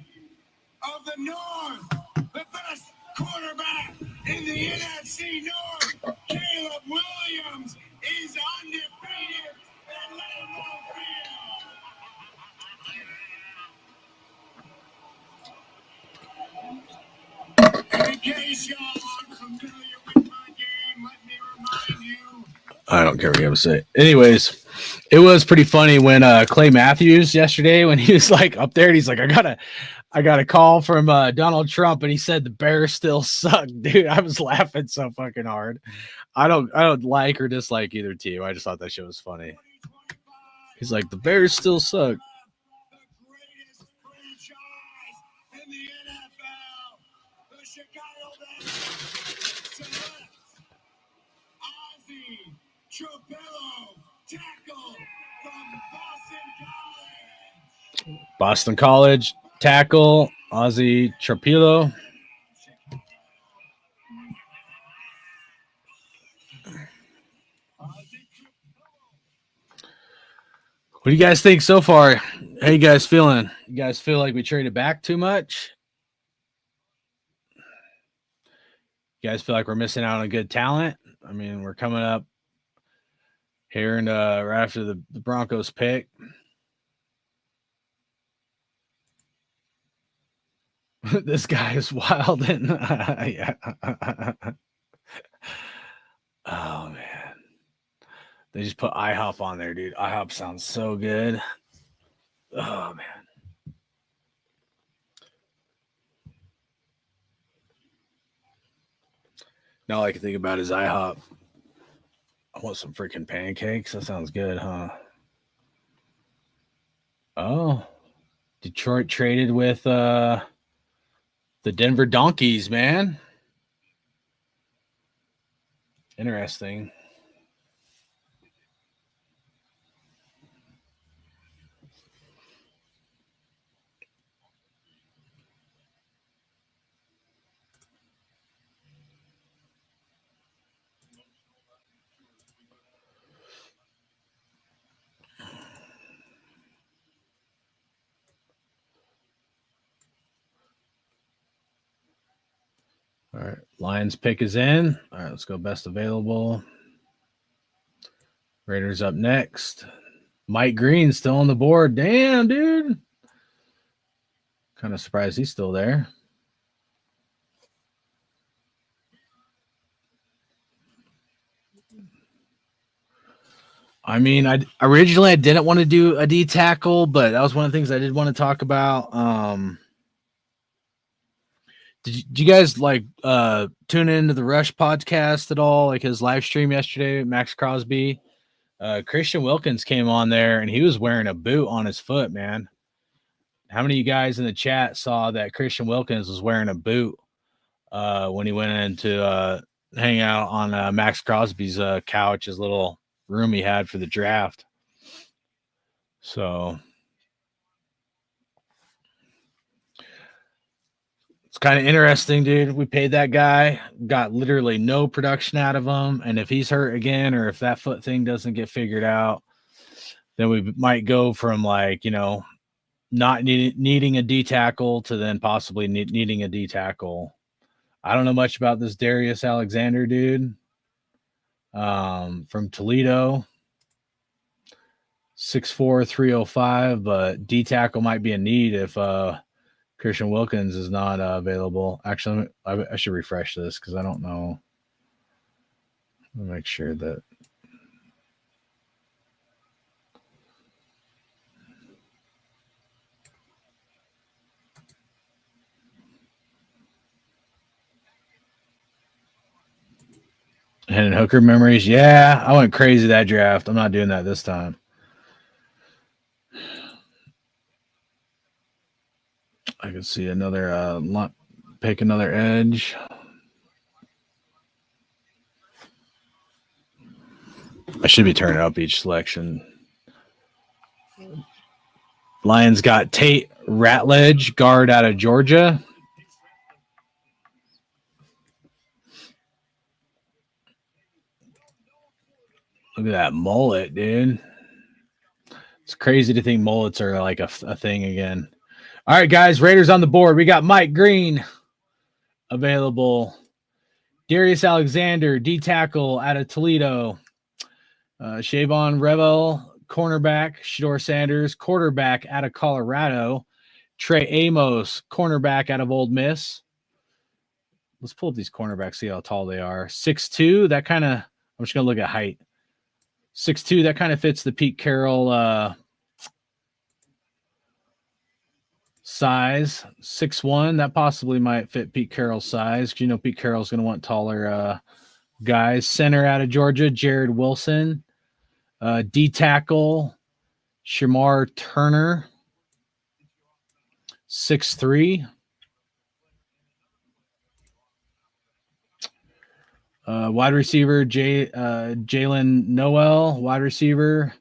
of the North, the best quarterback in the NFC North, Caleb Williams, is undefeated at Lambeau Field. In case y'all aren't familiar with my game, let me remind you. I don't care what you have to say. Anyways, it was pretty funny when Clay Matthews yesterday, when he was like up there and he's like, I got a call from Donald Trump, and he said the Bears still suck. Dude, I was laughing so fucking hard. I don't like or dislike either team. I just thought that shit was funny. He's like, the Bears still suck. The greatest franchise in the NFL, the Chicago Bears, select Ozzie Trapello, tackle from Boston College tackle, Ozzie Trapello. What do you guys think so far? How you guys feeling? You guys feel like we traded back too much? You guys feel like we're missing out on good talent? I mean, we're coming up here and right after the Broncos pick. This guy is wild. And yeah. Oh man, they just put IHOP on there, dude. IHOP sounds so good. Oh man. Now all I can think about is IHOP. I want some freaking pancakes. That sounds good, huh? Oh, Detroit traded with the Denver Donkeys, man. Interesting. All right, Lions pick is in. All right, let's go best available. Raiders up next. Mike Green still on the board. Damn, dude. Kind of surprised he's still there. I mean, originally I didn't want to do a D tackle, but that was one of the things I did want to talk about. Did you guys like tune into the Rush podcast at all? Like his live stream yesterday, Max Crosby. Christian Wilkins came on there and he was wearing a boot on his foot, man. How many of you guys in the chat saw that Christian Wilkins was wearing a boot when he went in to hang out on Max Crosby's couch, his little room he had for the draft? So it's kind of interesting, dude. We paid that guy, got literally no production out of him. And if he's hurt again, or if that foot thing doesn't get figured out, then we might go from like, you know, not needing a D tackle to then possibly needing a D tackle. I don't know much about this Darius Alexander dude from Toledo. 6'4", 305, but D tackle might be a need if Christian Wilkins is not available. Actually, I should refresh this because I don't know. Let me make sure that. Hendon Hooker memories. Yeah, I went crazy that draft. I'm not doing that this time. I can see another pick another edge. I should be turning up each selection. Lions got Tate Ratledge, guard out of Georgia. Look at that mullet, dude. It's crazy to think mullets are like a thing again. All right, guys, Raiders on the board. We got Mike Green available. Darius Alexander, D tackle out of Toledo. Shavon Revel, cornerback. Shedeur Sanders, quarterback out of Colorado. Trey Amos, cornerback out of Ole Miss. Let's pull up these cornerbacks, see how tall they are. 6'2", that kind of, I'm just going to look at height. 6'2", that kind of fits the Pete Carroll size. 6'1", that possibly might fit Pete Carroll's size because you know Pete Carroll's going to want taller guys. Center out of Georgia, Jared Wilson. D tackle, Shamar Turner. 6'3". Wide receiver, Jalen Noel. Wide receiver,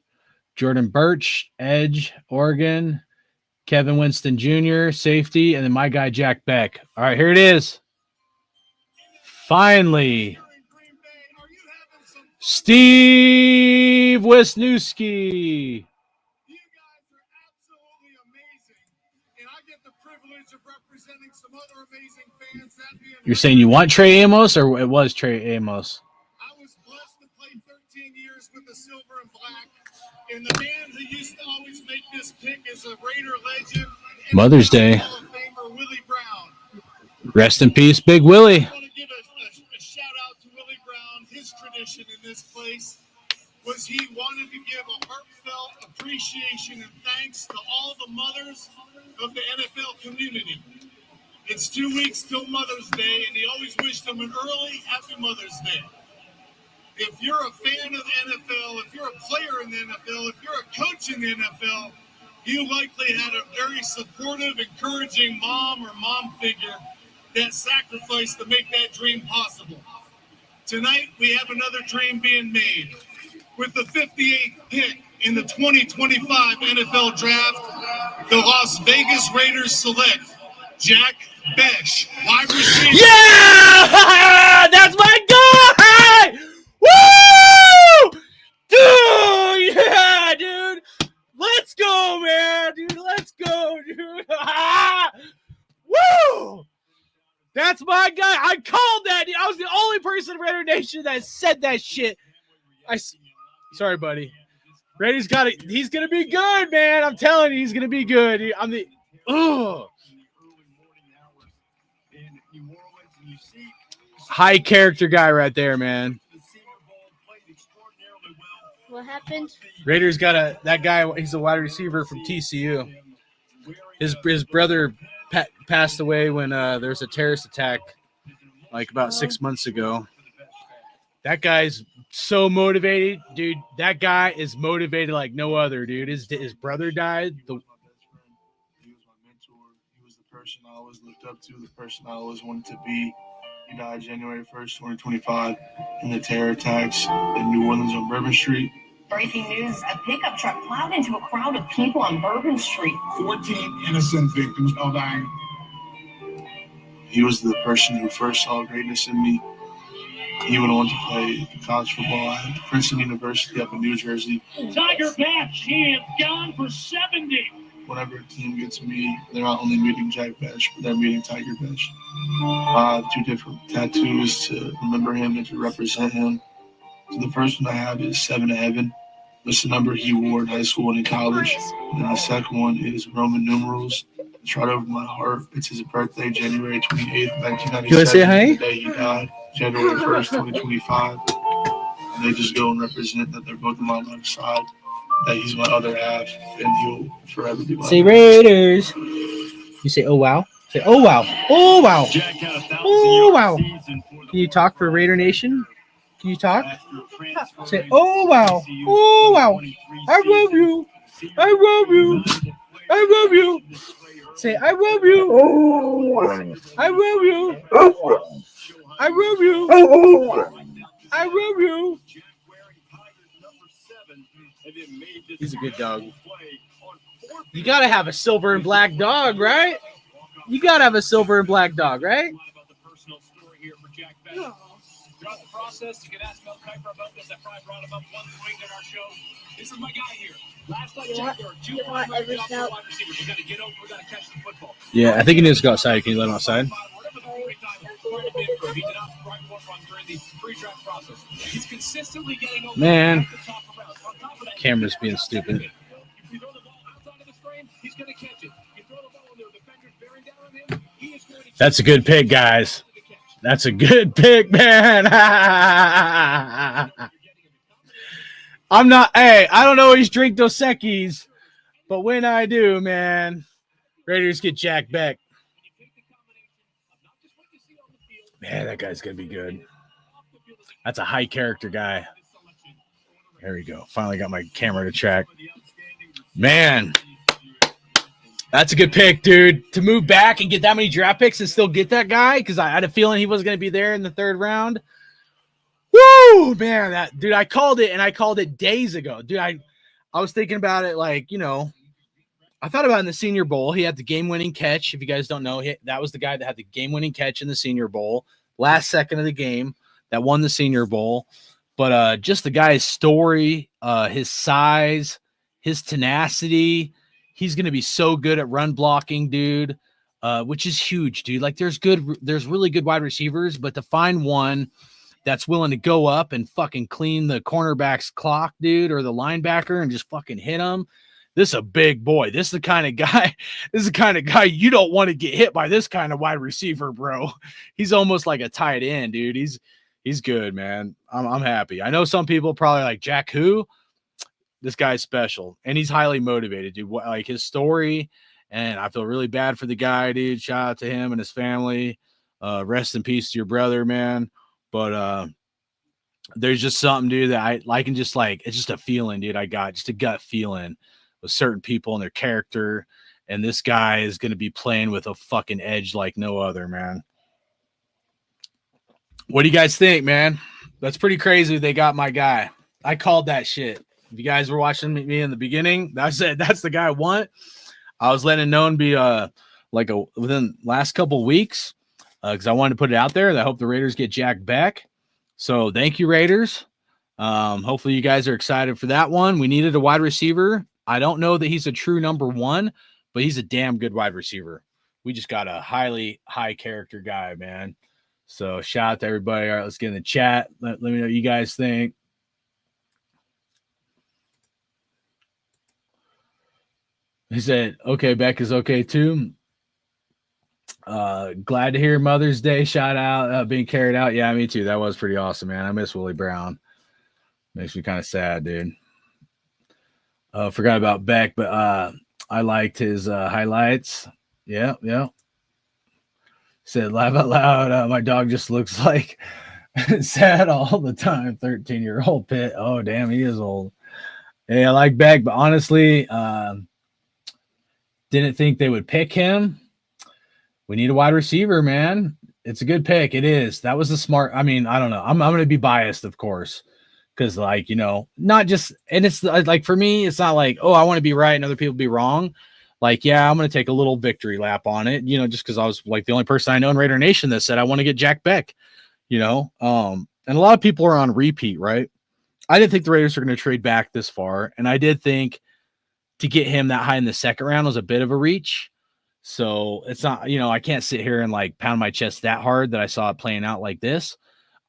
Jordan Birch, edge, Oregon. Kevin Winston Jr., safety, and then my guy, Jack Beck. All right, here it is. Finally, Steve Wisniewski. You guys are absolutely amazing. And I get the privilege of representing some other amazing fans. That being You're saying you want Trey Amos, or it was Trey Amos? I was blessed to play 13 years with the Silver and Black. And the man who used to always make this pick is a Raider legend. Mother's Day. Hall of Famer Willie Brown. Rest in peace, Big Willie. I want to give a shout out to Willie Brown. His tradition in this place was he wanted to give a heartfelt appreciation and thanks to all the mothers of the NFL community. It's 2 weeks till Mother's Day, and he always wished them an early Happy Mother's Day. If you're a fan of the NFL, if you're a player in the NFL, if you're a coach in the NFL, you likely had a very supportive, encouraging mom or mom figure that sacrificed to make that dream possible. Tonight, we have another dream being made. With the 58th pick in the 2025 NFL Draft, the Las Vegas Raiders select Jack Besh, wide receiver. Yeah! That's my guy! Woo! Dude! Yeah, dude! Let's go, man! Dude, let's go, dude! Woo! That's my guy. I called that. I was the only person in Raider Nation that said that shit. Sorry, buddy. Raiders got it. He's gonna be good, man. I'm telling you, he's gonna be good. High character guy right there, man. What happened? Raiders got that guy. He's a wide receiver from TCU. His brother passed away when there was a terrorist attack like about 6 months ago. That guy's so motivated, dude. That guy is motivated like no other, dude. His brother died. He was my mentor. He was the person I always looked up to, the person I always wanted to be. He died January 1st, 2025 in the terror attacks in New Orleans on Bourbon Street. Breaking news, a pickup truck plowed into a crowd of people on Bourbon Street. 14 innocent victims now dying. He was the person who first saw greatness in me. He went on to play college football at Princeton University up in New Jersey. Tiger Patch, he is gone for 70. Whenever a team gets me, they're not only meeting Jack Besh, but they're meeting Tiger Besh. 2 different tattoos to remember him and to represent him. So the first one I have is 7 to Heaven. That's the number he wore in high school and in college. And then the second one is Roman numerals. It's right over my heart. It's his birthday, January 28th, 1997. You want to say hi? The day he died, January 1st, 2025. And they just go and represent that they're both on my left side, that he's my other half, and he'll forever be my Say left. Raiders. You say, oh, wow. Say, oh, wow. Oh, wow. Oh, wow. Can you talk for Raider Nation? Can you talk? Say, oh, wow. Oh, wow. I love you. I love you. I love you. Say, I love you. I love you. I love you. I love you. He's a good dog. You got to have a silver and black dog, right? You got to have a silver and black dog, right? Throughout the process, you can ask Mel Kiper about this. I probably brought him up one point in our show. This is my guy here. Last night, Jack, there were 2 primary jobs for wide receivers. We got to get over, we got to catch the football. Yeah, I think he needs to go outside. Can you let him outside? He's consistently getting over. Man, camera's being stupid. If you throw the ball outside of the frame, he's going to catch it. You throw the ball and there are defenders bearing down on him, he is going to That's a good pick, guys. That's a good pick, man. I'm not, hey, I don't always drink Dos Equis, but when I do, man, Raiders get Jack Beck. Man, that guy's going to be good. That's a high character guy. There we go. Finally got my camera to track. Man, that's a good pick, dude. To move back and get that many draft picks and still get that guy, because I had a feeling he wasn't going to be there in the 3rd round. Woo, man, that dude, I called it, and I called it days ago. Dude, I was thinking about it like, you know, I thought about it in the Senior Bowl. He had the game-winning catch. If you guys don't know, that was the guy that had the game-winning catch in the Senior Bowl, last second of the game, that won the Senior Bowl. But just the guy's story, his size, his tenacity, he's going to be so good at run blocking, dude, which is huge, dude. Like there's really good wide receivers, but to find one that's willing to go up and fucking clean the cornerback's clock, dude, or the linebacker and just fucking hit him. This is a big boy. This is the kind of guy. This is the kind of guy you don't want to get hit by. This kind of wide receiver, bro. He's almost like a tight end, dude. He's good, man. I'm happy. I know some people probably like, Jack who? This guy's special, and he's highly motivated, dude. Like his story, and I feel really bad for the guy, dude. Shout out to him and his family. Rest in peace to your brother, man. But there's just something, dude, that I like, and just like it's just a feeling, dude. I got just a gut feeling with certain people and their character, and this guy is going to be playing with a fucking edge like no other, man. What do you guys think, man? That's pretty crazy. They got my guy. I called that shit. If you guys were watching me in the beginning, that's it. That's the guy I want. I was letting it known be within last couple weeks because I wanted to put it out there. I hope the Raiders get Jack Beck. So thank you, Raiders. Hopefully you guys are excited for that one. We needed a wide receiver. I don't know that he's a true number 1, but he's a damn good wide receiver. We just got a high character guy, man. So shout out to everybody. All right, let's get in the chat. Let me know what you guys think. He said, okay, Beck is okay too. Glad to hear Mother's Day shout out being carried out. Yeah, me too. That was pretty awesome, man. I miss Willie Brown. Makes me kind of sad, dude. Forgot about Beck, but I liked his highlights. Yeah. Said laugh out loud. My dog just looks like sad all the time. 13-year-old Pitt. Oh, damn, he is old. Hey, I like Beck, but honestly, didn't think they would pick him. We need a wide receiver, man. It's a good pick. It is. That was a smart. I mean, I don't know. I'm going to be biased, of course, because like, not just, and it's like for me, it's not like, oh, I want to be right and other people be wrong. Like, yeah, I'm going to take a little victory lap on it, just because I was like the only person I know in Raider Nation that said I want to get Jack Beck, and a lot of people are on repeat, right? I didn't think the Raiders were going to trade back this far, and I did think to get him that high in the second round was a bit of a reach. So it's not, I can't sit here and like pound my chest that hard that I saw it playing out like this.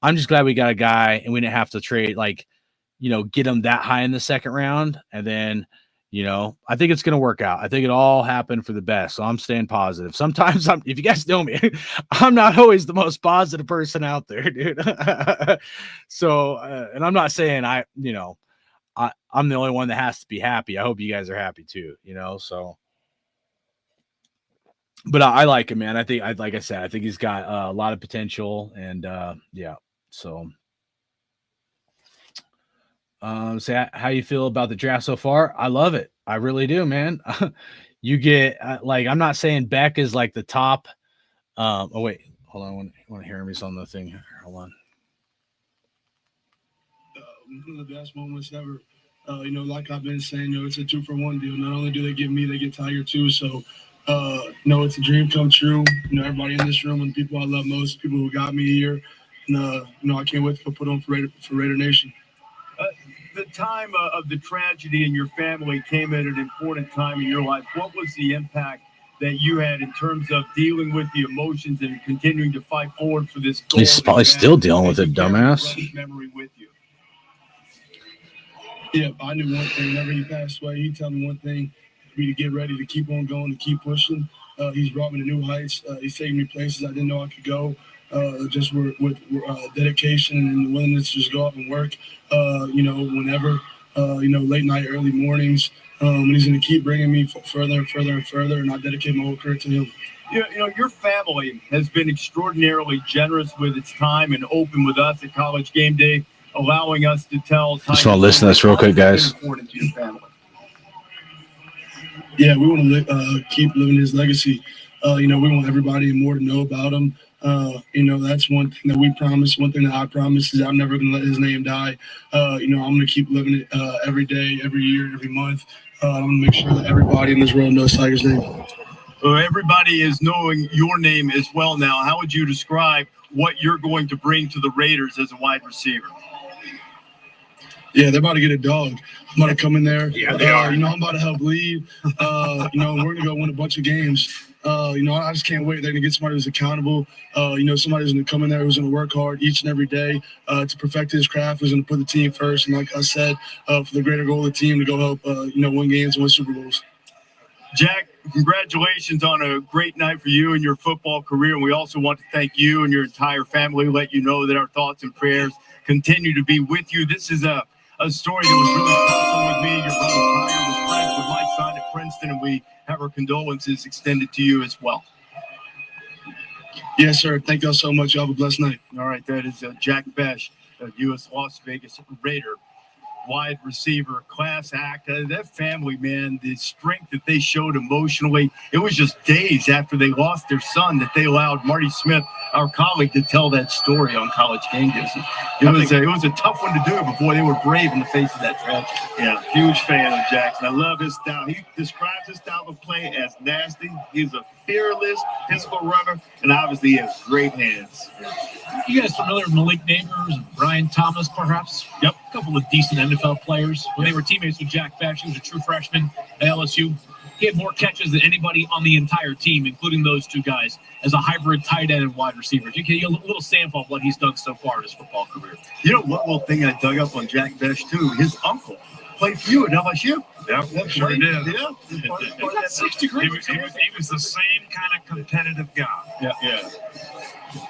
I'm just glad we got a guy and we didn't have to trade, get him that high in the second round. And then, I think it's going to work out. I think it all happened for the best. So I'm staying positive. Sometimes if you guys know me, I'm not always the most positive person out there, dude. So, and I'm not saying I'm the only one that has to be happy. I hope you guys are happy too, so. But I like him, man. Like I said, I think he's got a lot of potential, and yeah. So, say how you feel about the draft so far? I love it. I really do, man. You get I'm not saying Beck is like the top. Oh wait, hold on. I want to hear me on the thing here. Hold on. One of the best moments ever. Like I've been saying, it's a 2-for-1 deal. Not only do they get me, they get Tiger too. So. It's a dream come true. Everybody in this room and the people I love most, people who got me here. And, I can't wait to go put on for Raider Nation. The time of the tragedy in your family came at an important time in your life. What was the impact that you had in terms of dealing with the emotions and continuing to fight forward for this goal? He's probably still dealing with it, dumbass. Memory with you. Yeah, I knew one thing. Whenever he passed away, he told me one thing. Me to get ready to keep on going, to keep pushing. He's brought me to new heights. He's taken me places I didn't know I could go. Just with dedication and willingness to just go out and work. Whenever, late night, early mornings. And he's going to keep bringing me further and further and further. And I dedicate my whole career to him. Your family has been extraordinarily generous with its time and open with us at College Game Day, allowing us to tell. Just want to listen to this real quick, guys. Important to your family. Yeah, we want to keep living his legacy. We want everybody and more to know about him. That's one thing that we promise. One thing that I promise is I'm never going to let his name die. I'm going to keep living it every day, every year, every month. I'm going to make sure that everybody in this world knows Tiger's name. Well, everybody is knowing your name as well now. How would you describe what you're going to bring to the Raiders as a wide receiver? Yeah, they're about to get a dog. I'm about to come in there. Yeah, they are. I'm about to help lead. We're going to go win a bunch of games. I just can't wait. They're going to get somebody who's accountable. Somebody who's going to come in there who's going to work hard each and every day to perfect his craft, who's going to put the team first. And like I said, for the greater goal of the team to go help, win games and win Super Bowls. Jack, congratulations on a great night for you and your football career. And we also want to thank you and your entire family, let you know that our thoughts and prayers continue to be with you. This is a story that was really personal with me. Your brother Tiger was friends with my son at Princeton, and we have our condolences extended to you as well. Yes, sir. Thank y'all so much. Y'all have a blessed night. All right, that is Jack Bech, U.S. Las Vegas Raider wide receiver, class act. That family, man, the strength that they showed emotionally. It was just days after they lost their son that they allowed Marty Smith, our colleague, to tell that story on College Game Day. It was a tough one to do, but boy, they were brave in the face of that tragedy. Yeah, huge fan of Jackson. I love his style. He describes his style of play as nasty. He's a fearless, physical runner, and obviously he has great hands. You guys familiar with Malik Neighbors and Brian Thomas, perhaps? Yep. A couple of decent NFL players. When they were teammates with Jack Bech, he was a true freshman at LSU. He had more catches than anybody on the entire team, including those two guys, as a hybrid tight end and wide receiver. You can get a little sample of what he's done so far in his football career. You know, one little thing I dug up on Jack Bech, too, his uncle played for you at LSU. Yeah, sure did. Yeah. He got 6 degrees. He was the same kind of competitive guy. Yeah.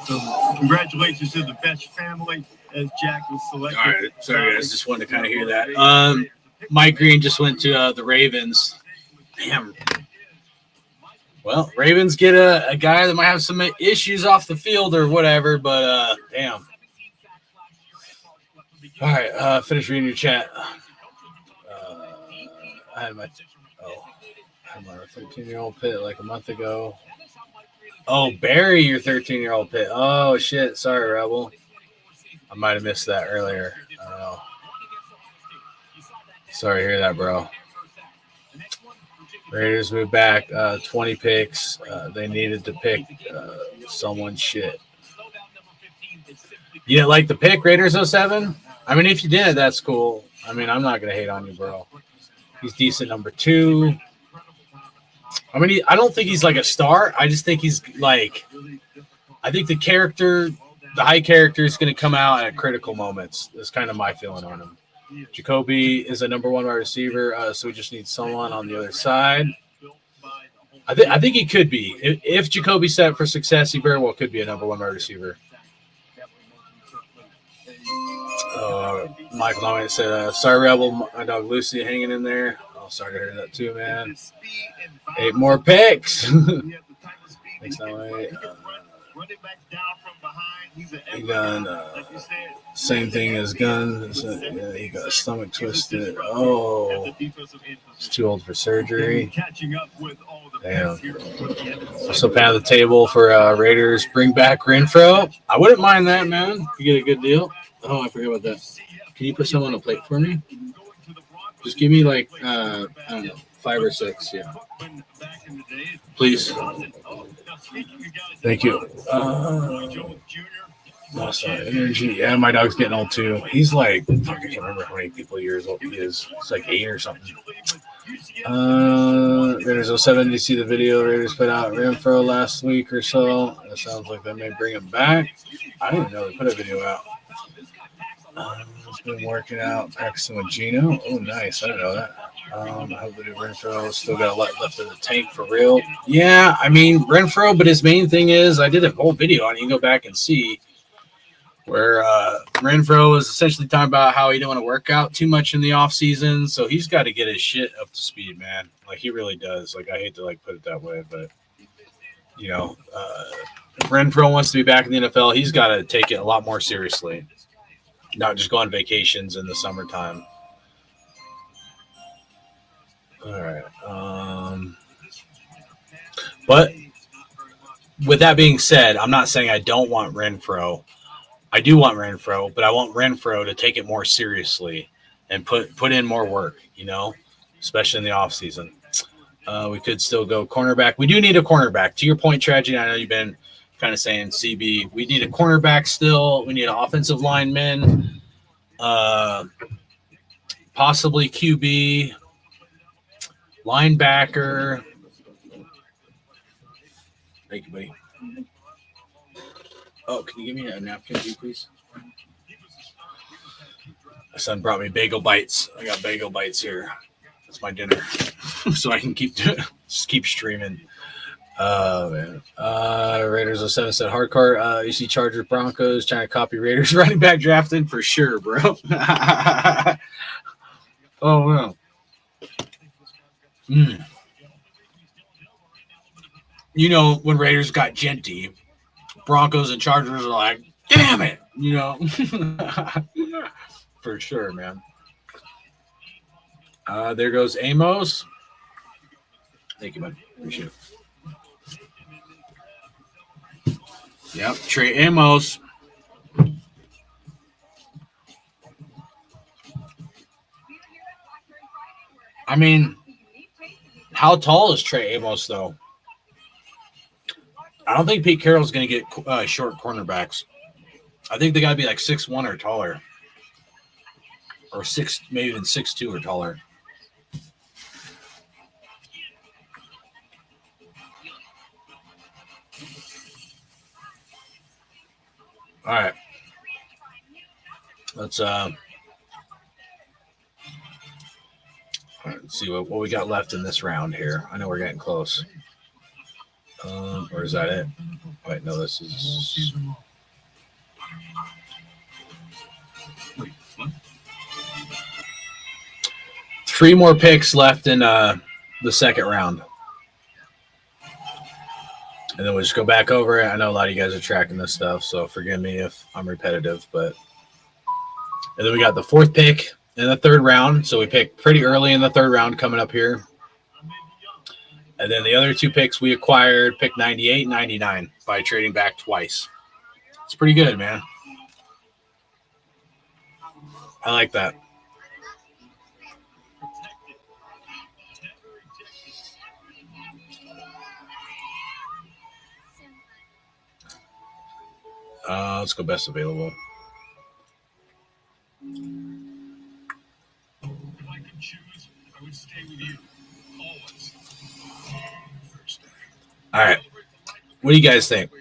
So congratulations to the Bech family as Jack was selected. All right. Sorry, guys. Just wanted to kind of hear that. Mike Green just went to the Ravens. Damn. Well, Ravens get a guy that might have some issues off the field or whatever, but damn. All right, finish reading your chat. I had my 13-year-old pit like a month ago. Oh, bury your 13-year-old pit. Oh shit, sorry, Rebel. I might have missed that earlier. I don't know. Sorry to hear that, bro. Raiders moved back 20 picks. They needed to pick someone shit. You didn't like the pick, Raiders 07? I mean, if you did, that's cool. I mean, I'm not going to hate on you, bro. He's decent number 2. I mean, I don't think he's like a star. I just think he's like – I think the high character is going to come out at critical moments. That's kind of my feeling on him. Jacoby is a number 1 wide receiver, so we just need someone on the other side. I think he could be. If Jacoby's set for success, he very well could be a number 1 wide receiver. Michael Nolan said, sorry, Rebel, my dog Lucy hanging in there. Oh, sorry to hear that too, man. 8 more picks. Thanks, Nolan. He done same thing as Gunn. He got his stomach twisted. Oh, he's too old for surgery. Damn. So pound the table for Raiders. Bring back Renfro. I wouldn't mind that, man. You get a good deal. Oh, I forgot about that. Can you put some on a plate for me? Just give me like I don't know, 5 or 6. Yeah. Please. Thank you. Energy. Yeah, my dog's getting old too. He's like, I can't remember how many years old he is. It's like 8 or something. Raiders 07. Did you see the video Raiders put out Renfro last week or so? It sounds like they may bring him back. I didn't even know they put a video out. He's been working out, practicing with Gino. Oh, nice. I didn't know that. I hope the new Renfro still got a lot left in the tank for real. Yeah, I mean, Renfro, but his main thing is, I did a whole video on it. You can go back and see where Renfro was essentially talking about how he didn't want to work out too much in the offseason. So he's got to get his shit up to speed, man. Like, he really does. Like, I hate to, like, put it that way, but, you know, if Renfro wants to be back in the NFL, he's got to take it a lot more seriously. Not just go on vacations in the summertime. All right. But with that being said, I'm not saying I don't want Renfro. I do want Renfro, but I want Renfro to take it more seriously and put in more work, you know, especially in the offseason. We could still go cornerback. We do need a cornerback. To your point, Tragedy, I know you've been kind of saying CB. We need a cornerback still. We need an offensive lineman, possibly QB, linebacker. Thank you, buddy. Oh, can you give me a napkin, please? My son brought me bagel bites. I got bagel bites here. That's my dinner, so I can keep streaming. Man. Raiders 07 said hardcore. You see Chargers Broncos trying to copy Raiders running back drafting for sure, bro. Oh no. You know, when Raiders got Genty, Broncos and Chargers are like, damn it, you know. For sure, man. There goes Amos. Thank you, buddy. Appreciate it. Yep, Trey Amos. I mean, how tall is Trey Amos, though? I don't think Pete Carroll's going to get short cornerbacks. I think they got to be like 6'1" or taller. Or maybe even 6'2" or taller. All right. Let's see what we got left in this round here. I know we're getting close. Or is that it? Wait, no, this is. Three more picks left in the second round. And then we'll just go back over it. I know a lot of you guys are tracking this stuff, so forgive me if I'm repetitive. And then we got the 4th pick in the 3rd round. So we picked pretty early in the 3rd round coming up here. And then the other 2 picks we acquired, pick 98 and 99 by trading back twice. It's pretty good, man. I like that. Let's go best available. If I could choose, I would stay with you. Always. All right. What do you guys think?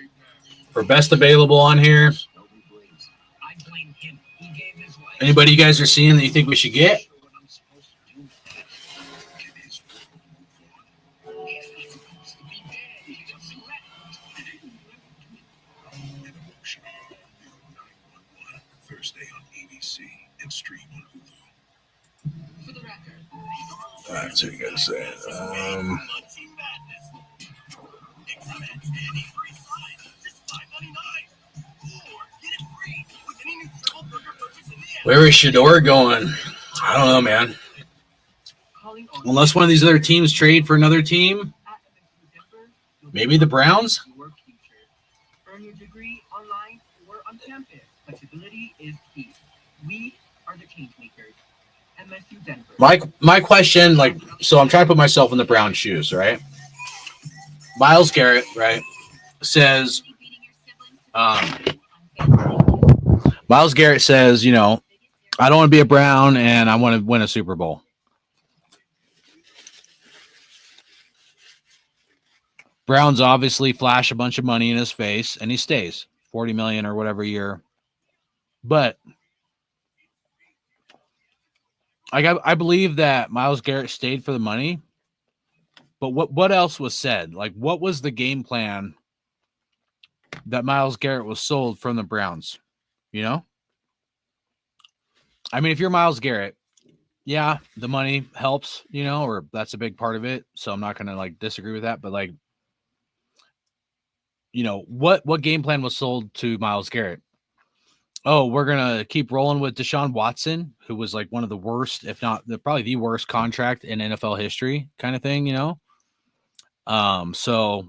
For best available on here, anybody you guys are seeing that you think we should get? Thursday on ABC and stream on Hulu. All right, so you guys say. Where is Shador going? I don't know, man. Unless one of these other teams trade for another team, maybe the Browns. Earn your degree online or on campus. Flexibility is key. We are the change makers. MSU Denver. My question, so I'm trying to put myself in the Browns' shoes, right? Myles Garrett, right, says, Myles Garrett says, I don't want to be a Brown and I want to win a Super Bowl. Browns obviously flash a bunch of money in his face and he stays $40 million or whatever year. But I believe that Myles Garrett stayed for the money. But what else was said? What was the game plan that Myles Garrett was sold from the Browns? I mean, if you're Myles Garrett, yeah, the money helps, or that's a big part of it. So I'm not going to disagree with that. But what game plan was sold to Myles Garrett? Oh, we're going to keep rolling with Deshaun Watson, who was one of the worst, if not probably the worst contract in NFL history kind of thing, So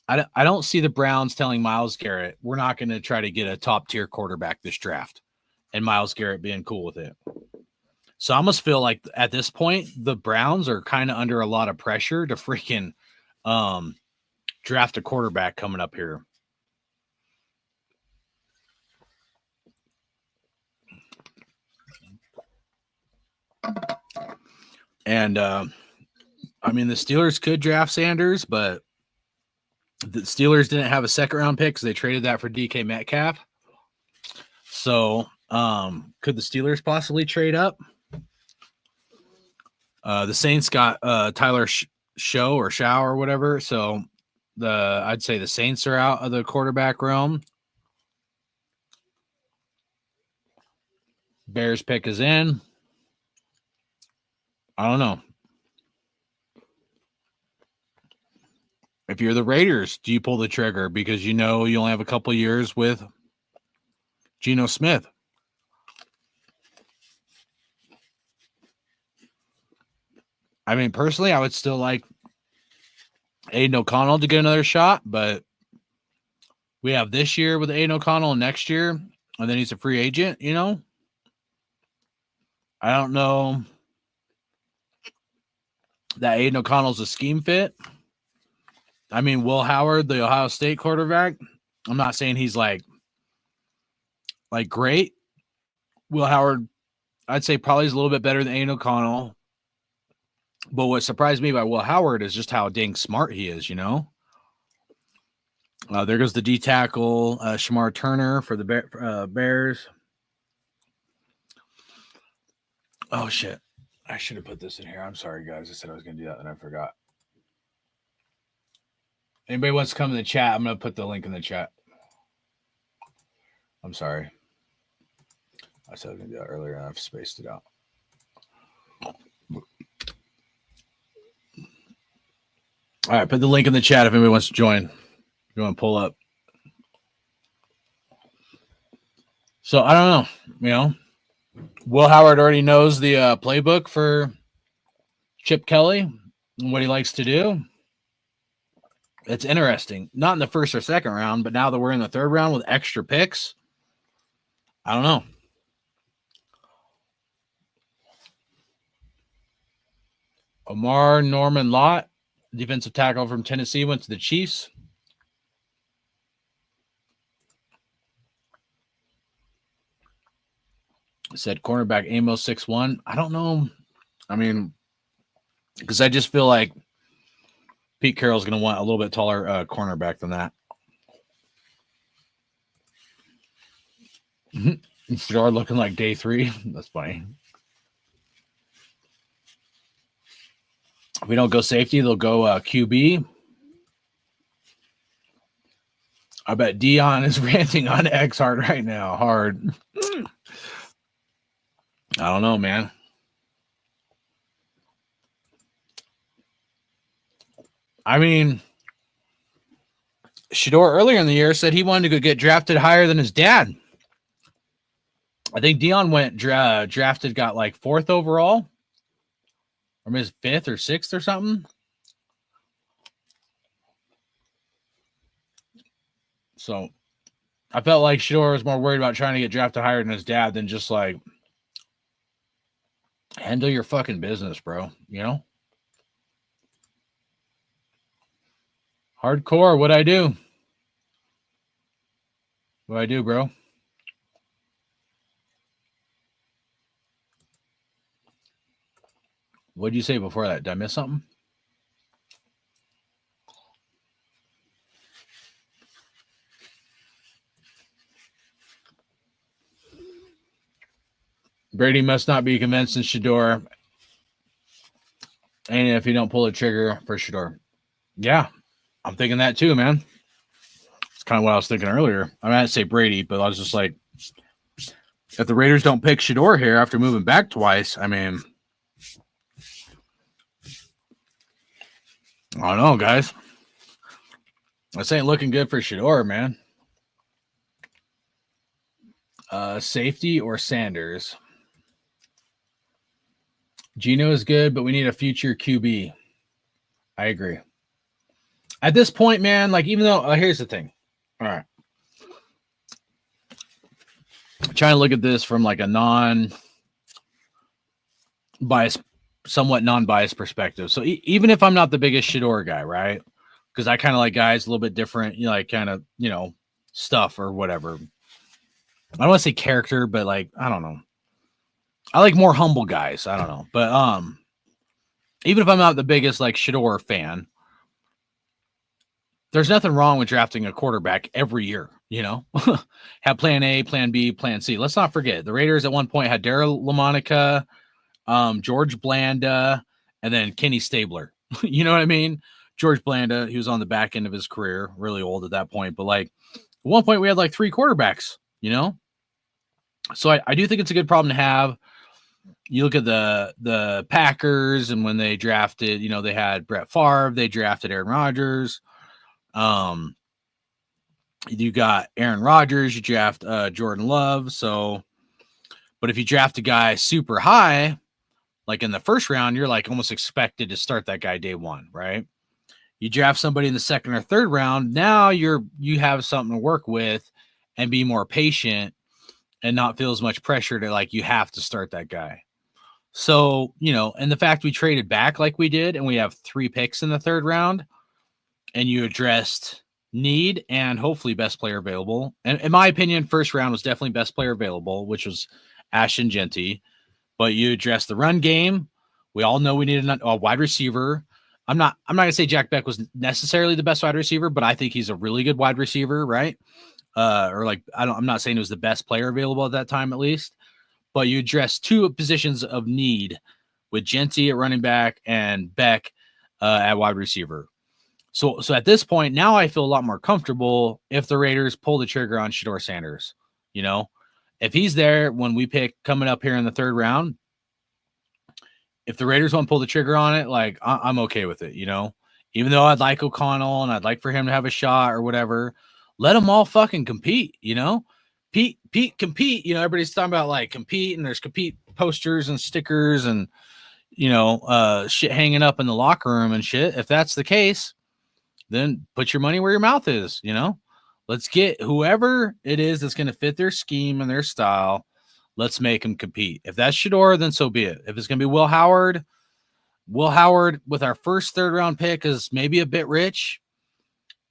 I don't see the Browns telling Myles Garrett, we're not going to try to get a top tier quarterback this draft, and Myles Garrett being cool with it. So I almost feel like at this point, the Browns are kind of under a lot of pressure to freaking draft a quarterback coming up here. And I mean, the Steelers could draft Sanders, but the Steelers didn't have a 2nd round pick because they traded that for DK Metcalf. So could the Steelers possibly trade up? The Saints got Tyler Show or whatever. So I'd say the Saints are out of the quarterback realm. Bears pick is in. I don't know. If you're the Raiders, do you pull the trigger because you only have a couple years with Geno Smith? I mean, personally, I would still like Aiden O'Connell to get another shot, but we have this year with Aiden O'Connell and next year, and then he's a free agent, I don't know that Aiden O'Connell's a scheme fit. I mean, Will Howard, the Ohio State quarterback, I'm not saying he's great. Will Howard, I'd say probably is a little bit better than Aiden O'Connell. But what surprised me by Will Howard is just how dang smart he is, There goes the D tackle, Shamar Turner for the Bears. Oh, shit. I should have put this in here. I'm sorry, guys. I said I was going to do that, and I forgot. Anybody wants to come in the chat, I'm going to put the link in the chat. I'm sorry. I said I was going to do that earlier, and I've spaced it out. All right, put the link in the chat if anybody wants to join. If you want to pull up. So I don't know. You know, Will Howard already knows the playbook for Chip Kelly and what he likes to do. It's interesting. Not in the first or second round, but now that we're in the third round with extra picks, I don't know. Omar Norman Lott, defensive tackle from Tennessee, went to the Chiefs. Said cornerback Amos 6'1". I don't know. I mean, because I just feel like Pete Carroll's going to want a little bit taller cornerback than that. Shedeur looking like day 3. That's funny. If we don't go safety, they'll go QB. I bet Dion is ranting on X hard right now. Hard. I don't know, man. I mean, Shedeur earlier in the year said he wanted to go get drafted higher than his dad. I think Dion went drafted, got like 4th overall, or maybe 5th or 6th or something. So I felt like Shedeur was more worried about trying to get drafted higher than his dad than just like handle your fucking business, bro. You know? Hardcore, what'd I do? What'd I do, bro? What'd you say before that? Did I miss something? Brady must not be convinced in Shedeur. And if you don't pull the trigger for Shedeur. Yeah, I'm thinking that too, man. It's kind of what I was thinking earlier. I mean, I didn't say Brady, but I was just like, if the Raiders don't pick Shedeur here after moving back twice, I mean, I don't know, guys. This ain't looking good for Shedeur, man. Safety or Sanders? Geno is good, but we need a future QB. I agree. At this point, man, like, even though, here's the thing. All right. I'm trying to look at this from like a non-biased, somewhat non-biased perspective. So even if I'm not the biggest Shedeur guy, right? Because I kind of like guys a little bit different, you know, like kind of, you know, stuff or whatever. I don't want to say character, but like, I don't know. I like more humble guys. I don't know. But even if I'm not the biggest like Shedeur fan, there's nothing wrong with drafting a quarterback every year, you know? Have plan A, plan B, plan C. Let's not forget, the Raiders at one point had Darryl LaMonica, George Blanda, and then Kenny Stabler. You know what I mean? George Blanda, he was on the back end of his career, really old at that point. But like at one point we had like 3 quarterbacks, you know? So I do think it's a good problem to have. You look at the Packers, and when they drafted, you know, they had Brett Favre, they drafted Aaron Rodgers. You got Aaron Rodgers, you draft Jordan Love. So, but if you draft a guy super high, like in the first round, you're like almost expected to start that guy day 1, right? You draft somebody in the second or third round, now you have something to work with and be more patient and not feel as much pressure to like you have to start that guy. So, you know, and the fact we traded back like we did, and we have 3 picks in the third round, and you addressed need and hopefully best player available. And in my opinion, first round was definitely best player available, which was Ashton Jeanty. But you addressed the run game. We all know we needed a wide receiver. I'm not gonna say Jack Beck was necessarily the best wide receiver, but I think he's a really good wide receiver, right? Or like I'm not saying he was the best player available at that time, at least. But you addressed 2 positions of need with Jeanty at running back and Beck at wide receiver. So at this point, now I feel a lot more comfortable if the Raiders pull the trigger on Shedeur Sanders. You know, if he's there when we pick coming up here in the third round, if the Raiders won't pull the trigger on it, like I'm okay with it. You know, Even though I'd like O'Connell and I'd like for him to have a shot or whatever, let them all fucking compete, you know? Pete, compete. You know, everybody's talking about like compete, and there's compete posters and stickers and, you know, shit hanging up in the locker room and shit. If that's the case, then put your money where your mouth is, you know? Let's get whoever it is that's going to fit their scheme and their style. Let's make them compete. If that's Shedeur, then so be it. If it's going to be Will Howard with our first third round pick is maybe a bit rich.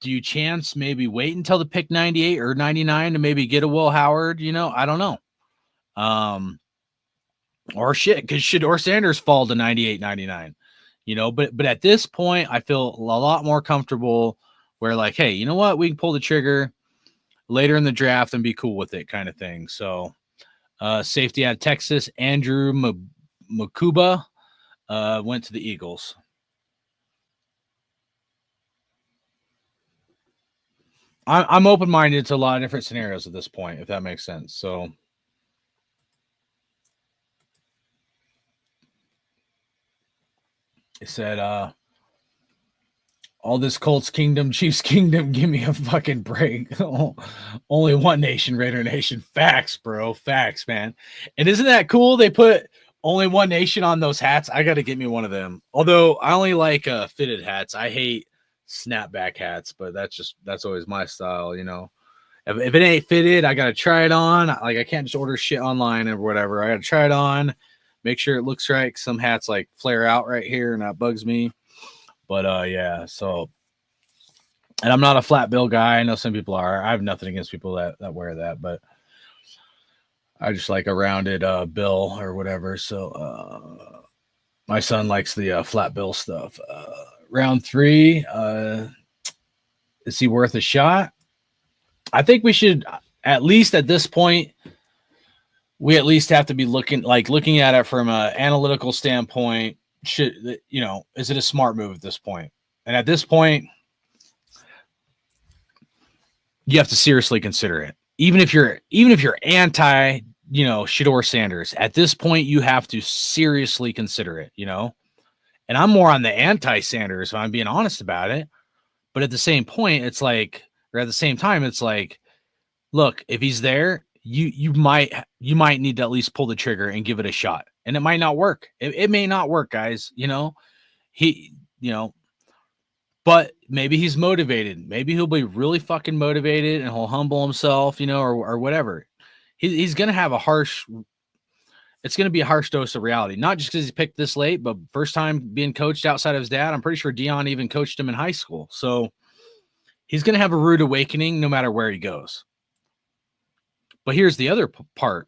Do you chance maybe wait until the pick 98 or 99 to maybe get a Will Howard? You know, I don't know. Or shit, because Shedeur Sanders fall to 98, 99. You know, but at this point, I feel a lot more comfortable where like, hey, you know what? We can pull the trigger later in the draft and be cool with it kind of thing. So safety out of Texas, Andrew Makuba went to the Eagles. I'm open-minded to a lot of different scenarios at this point, if that makes sense. So it said, all this Colts kingdom, Chiefs kingdom, give me a fucking break. Only one nation, Raider Nation. Facts, bro. Facts, man. And isn't that cool? They put only one nation on those hats. I got to get me one of them. Although I only like fitted hats. I hate snapback hats, but that's always my style, you know. If it ain't fitted, I got to try it on. Like, I can't just order shit online or whatever. I got to try it on, make sure it looks right. Some hats like flare out right here, and that bugs me. But yeah, so, and I'm not a flat bill guy. I know some people are. I have nothing against people that wear that, but I just like a rounded bill or whatever. So my son likes the flat bill stuff. Round 3, is he worth a shot? I think we should, at least at this point, we at least have to be looking at it from an analytical standpoint. Should, you know, is it a smart move at this point? And at this point, you have to seriously consider it. Even if you're anti, you know, Shedeur Sanders, at this point you have to seriously consider it, you know. And I'm more on the anti-Sanders, if I'm being honest about it. But at the same point, it's like, or at the same time, it's like, look, if he's there, you might need to at least pull the trigger and give it a shot. And it might not work. It may not work, guys. You know, but maybe he's motivated. Maybe he'll be really fucking motivated and he'll humble himself, you know, or whatever. He's going to have it's going to be a harsh dose of reality. Not just because he's picked this late, but first time being coached outside of his dad. I'm pretty sure Deion even coached him in high school. So he's going to have a rude awakening no matter where he goes. But here's the other part.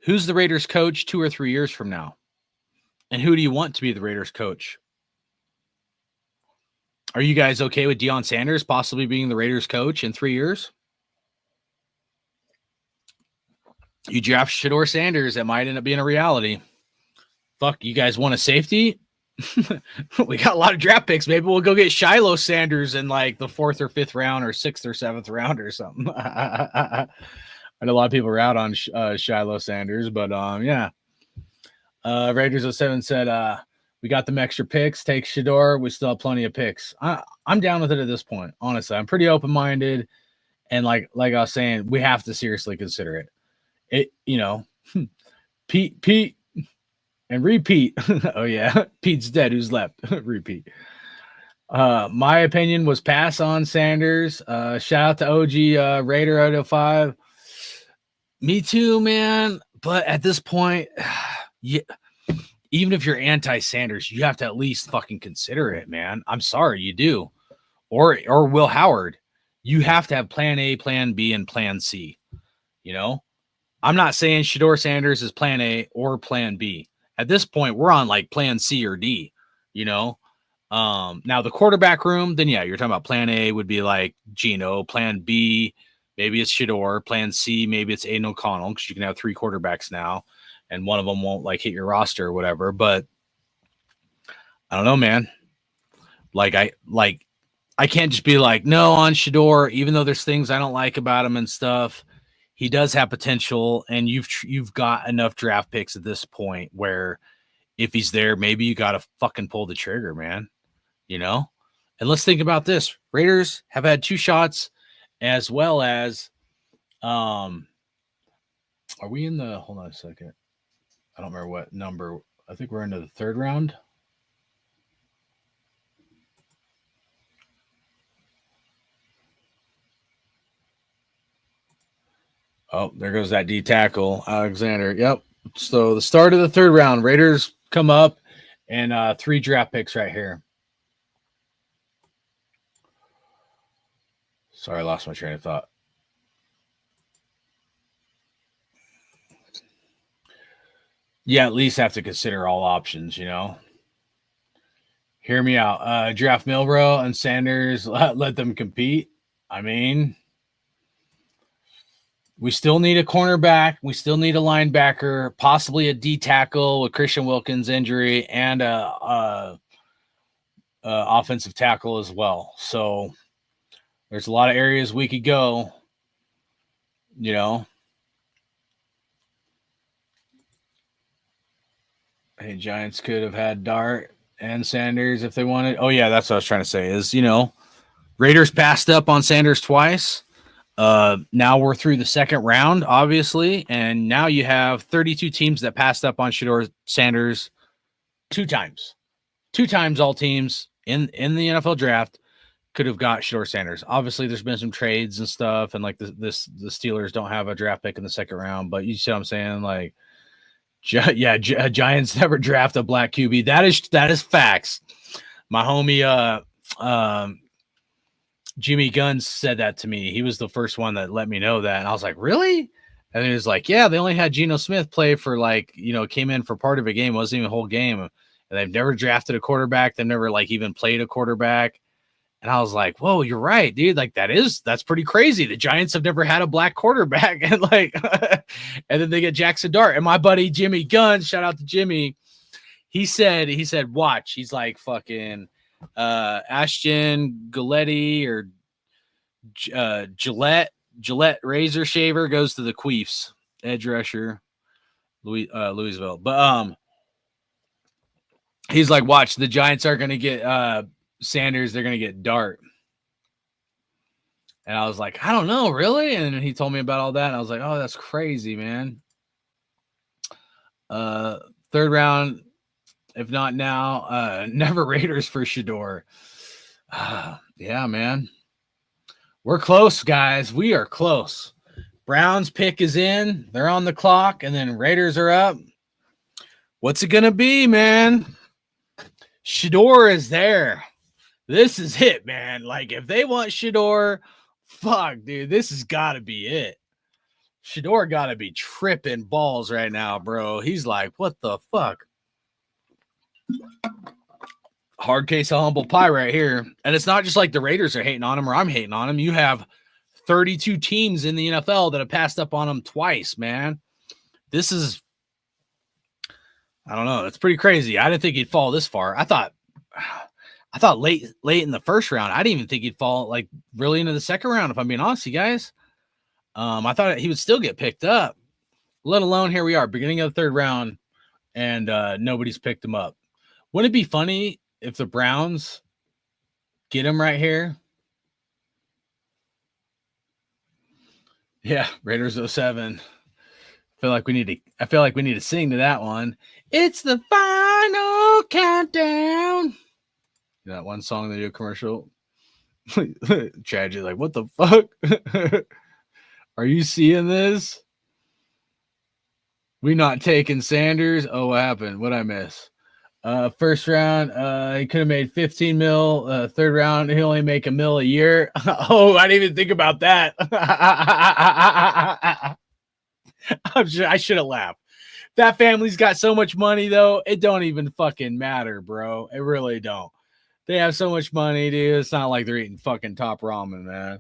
Who's the Raiders coach 2 or 3 years from now? And who do you want to be the Raiders coach? Are you guys okay with Deion Sanders possibly being the Raiders coach in 3 years? You draft Shedeur Sanders, that might end up being a reality. Fuck, you guys want a safety? We got a lot of draft picks. Maybe we'll go get Shiloh Sanders in like the 4th or 5th round or 6th or 7th round or something. I know a lot of people are out on Shiloh Sanders, but yeah. Raiders 07 said, we got them extra picks. Take Shedeur. We still have plenty of picks. I'm down with it at this point. Honestly, I'm pretty open-minded. And like I was saying, we have to seriously consider it. You know, Pete and repeat. Oh yeah. Pete's dead. Who's left? Repeat. My opinion was pass on Sanders. Shout out to OG Raider 805. Me too, man. But at this point, yeah, even if you're anti-Sanders, you have to at least fucking consider it, man. I'm sorry, you do. Or Will Howard. You have to have plan A, plan B, and plan C. You know? I'm not saying Shedeur Sanders is plan A or plan B. At this point, we're on like plan C or D, you know? Now the quarterback room, then yeah, you're talking about plan A would be like Geno, plan B, maybe it's Shedeur, plan C, maybe it's Aiden O'Connell, because you can have 3 quarterbacks now, and one of them won't like hit your roster or whatever. But I don't know, man. I can't just be like, no, on Shedeur, even though there's things I don't like about him and stuff. He does have potential, and you've got enough draft picks at this point where if he's there, maybe you got to fucking pull the trigger, man. You know? And let's think about this. Raiders have had 2 shots, as well as are we in the, hold on a second. I don't remember what number. I think we're into the 3rd round. Oh, there goes that D tackle, Alexander. Yep. So the start of the 3rd round, Raiders come up, and 3 draft picks right here. Sorry, I lost my train of thought. Yeah, at least have to consider all options, you know. Hear me out. Draft Milroe and Sanders, let them compete. I mean, we still need a cornerback. We still need a linebacker, possibly a D tackle with Christian Wilkins' injury, and a offensive tackle as well. So there's a lot of areas we could go, you know. Hey, Giants could have had Dart and Sanders if they wanted. Oh, yeah, that's what I was trying to say is, you know, Raiders passed up on Sanders twice. Now we're through the 2nd round, obviously, and now you have 32 teams that passed up on Shedeur Sanders 2 times. 2 times all teams in the NFL draft could have got Shedeur Sanders. Obviously, there's been some trades and stuff, and like the Steelers don't have a draft pick in the 2nd round, but you see what I'm saying? Like, Giants never draft a black QB. That is facts. My homie, Jimmy Guns said that to me. He was the first one that let me know that. And I was like, really? And he was like, yeah, they only had Geno Smith play for like, you know, came in for part of a game, wasn't even a whole game. And they've never drafted a quarterback. They've never like even played a quarterback. And I was like, whoa, you're right, dude. Like that's pretty crazy. The Giants have never had a black quarterback. And like, and then they get Jackson Dart. And my buddy, Jimmy Guns, shout out to Jimmy. He said, watch, he's like fucking, Ashton Galetti or Gillette razor shaver goes to the Queefs, edge rusher, Louisville. But he's like, watch, the Giants are going to get Sanders, they're going to get Dart. And I was like, I don't know, really? And he told me about all that, and I was like, oh, that's crazy, man. 3rd round, if not now, never Raiders for Shedeur. Yeah, man. We're close, guys. We are close. Browns pick is in. They're on the clock, and then Raiders are up. What's it going to be, man? Shedeur is there. This is it, man. Like, if they want Shedeur, fuck, dude, this has got to be it. Shedeur got to be tripping balls right now, bro. He's like, what the fuck? Hard case of humble pie right here. And it's not just like the Raiders are hating on him or I'm hating on him. You have 32 teams in the NFL that have passed up on him twice, man. This is, I don't know. It's pretty crazy. I didn't think he'd fall this far. I thought late in the 1st round. I didn't even think he'd fall like really into the 2nd round, if I'm being honest, you guys. I thought he would still get picked up, let alone here we are, beginning of the 3rd round, and nobody's picked him up. Wouldn't it be funny if the Browns get him right here? Yeah, Raiders 07. I feel like we need to sing to that one. It's the final countdown. That one song they do a commercial. Tragedy, like, what the fuck? Are you seeing this? We not taking Sanders. Oh, what happened? What'd I miss? 1st round, he could have made 15 mil. 3rd round, he only make $1 million a year. Oh, I didn't even think about that. I should have laughed. That family's got so much money, though. It don't even fucking matter, bro. It really don't. They have so much money, dude. It's not like they're eating fucking top ramen, man.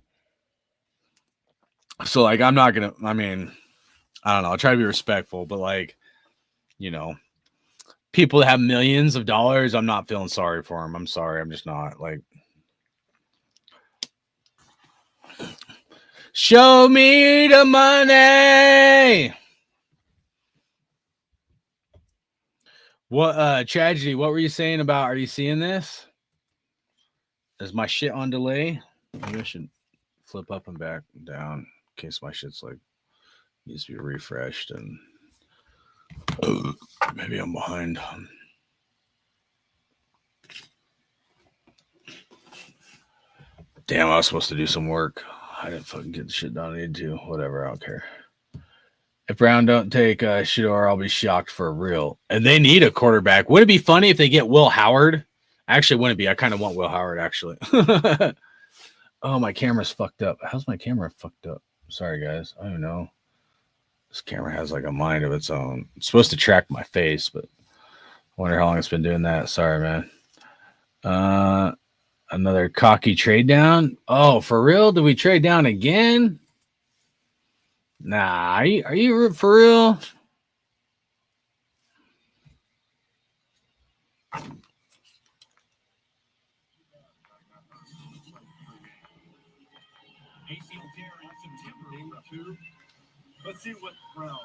So, like, I'm not going to, I mean, I don't know. I'll try to be respectful, but, like, you know, people that have millions of dollars, I'm not feeling sorry for them. I'm sorry. I'm just not. Like, show me the money. What tragedy? What were you saying about? Are you seeing this? Is my shit on delay? Maybe I should flip up and back down in case my shit's like needs to be refreshed and maybe I'm behind. Damn, I was supposed to do some work. I didn't fucking get the shit done I need to. Whatever, I don't care. If Brown don't take Shador, I'll be shocked for real. And they need a quarterback. Would it be funny if they get Will Howard? Actually, wouldn't it be? I kind of want Will Howard, actually. Oh, my camera's fucked up. How's my camera fucked up? Sorry, guys. I don't know. This camera has like a mind of its own. It's supposed to track my face, but I wonder how long it's been doing that. Sorry, man. Another cocky trade down. Oh, for real? Did we trade down again? Nah, are you for real? Let's see what Brown.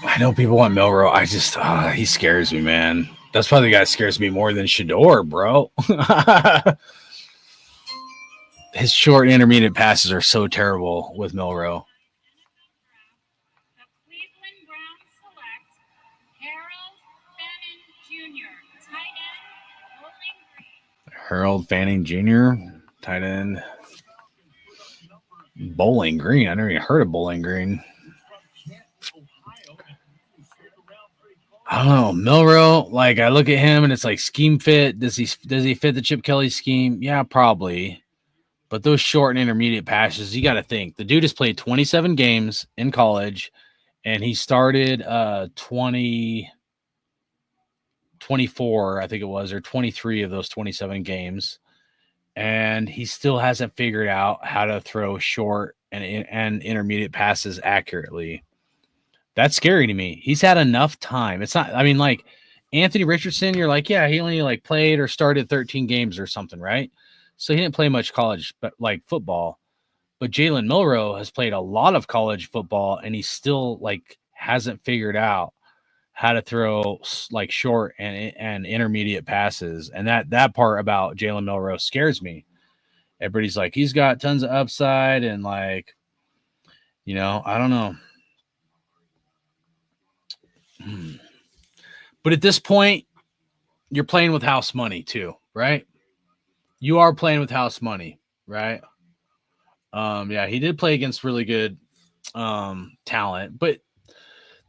I know people want Milroe. I just, he scares me, man. That's probably the guy that scares me more than Shador, bro. His short and intermediate passes are so terrible with Milroe. The Cleveland Browns select Harold Fanning Jr., tight end, Harold Fanning Jr., tight end. Bowling Green. I never even heard of Bowling Green. I don't know. Milroe, like I look at him and it's like scheme fit. Does he fit the Chip Kelly scheme? Yeah, probably. But those short and intermediate passes, you got to think. The dude has played 27 games in college, and he started 24, I think it was, or 23 of those 27 games. And he still hasn't figured out how to throw short and intermediate passes accurately. That's scary to me. He's had enough time. It's not, I mean, like Anthony Richardson, you're like, yeah, he only like played or started 13 games or something, right? So he didn't play much college, but like football. But Jalen Milroe has played a lot of college football, and he still like hasn't figured out how to throw like short and intermediate passes. And that part about Jalen Milroe scares me. Everybody's like, he's got tons of upside, and like, you know, I don't know. But at this point, you're playing with house money too, right? You are playing with house money, right? Yeah, he did play against really good talent, but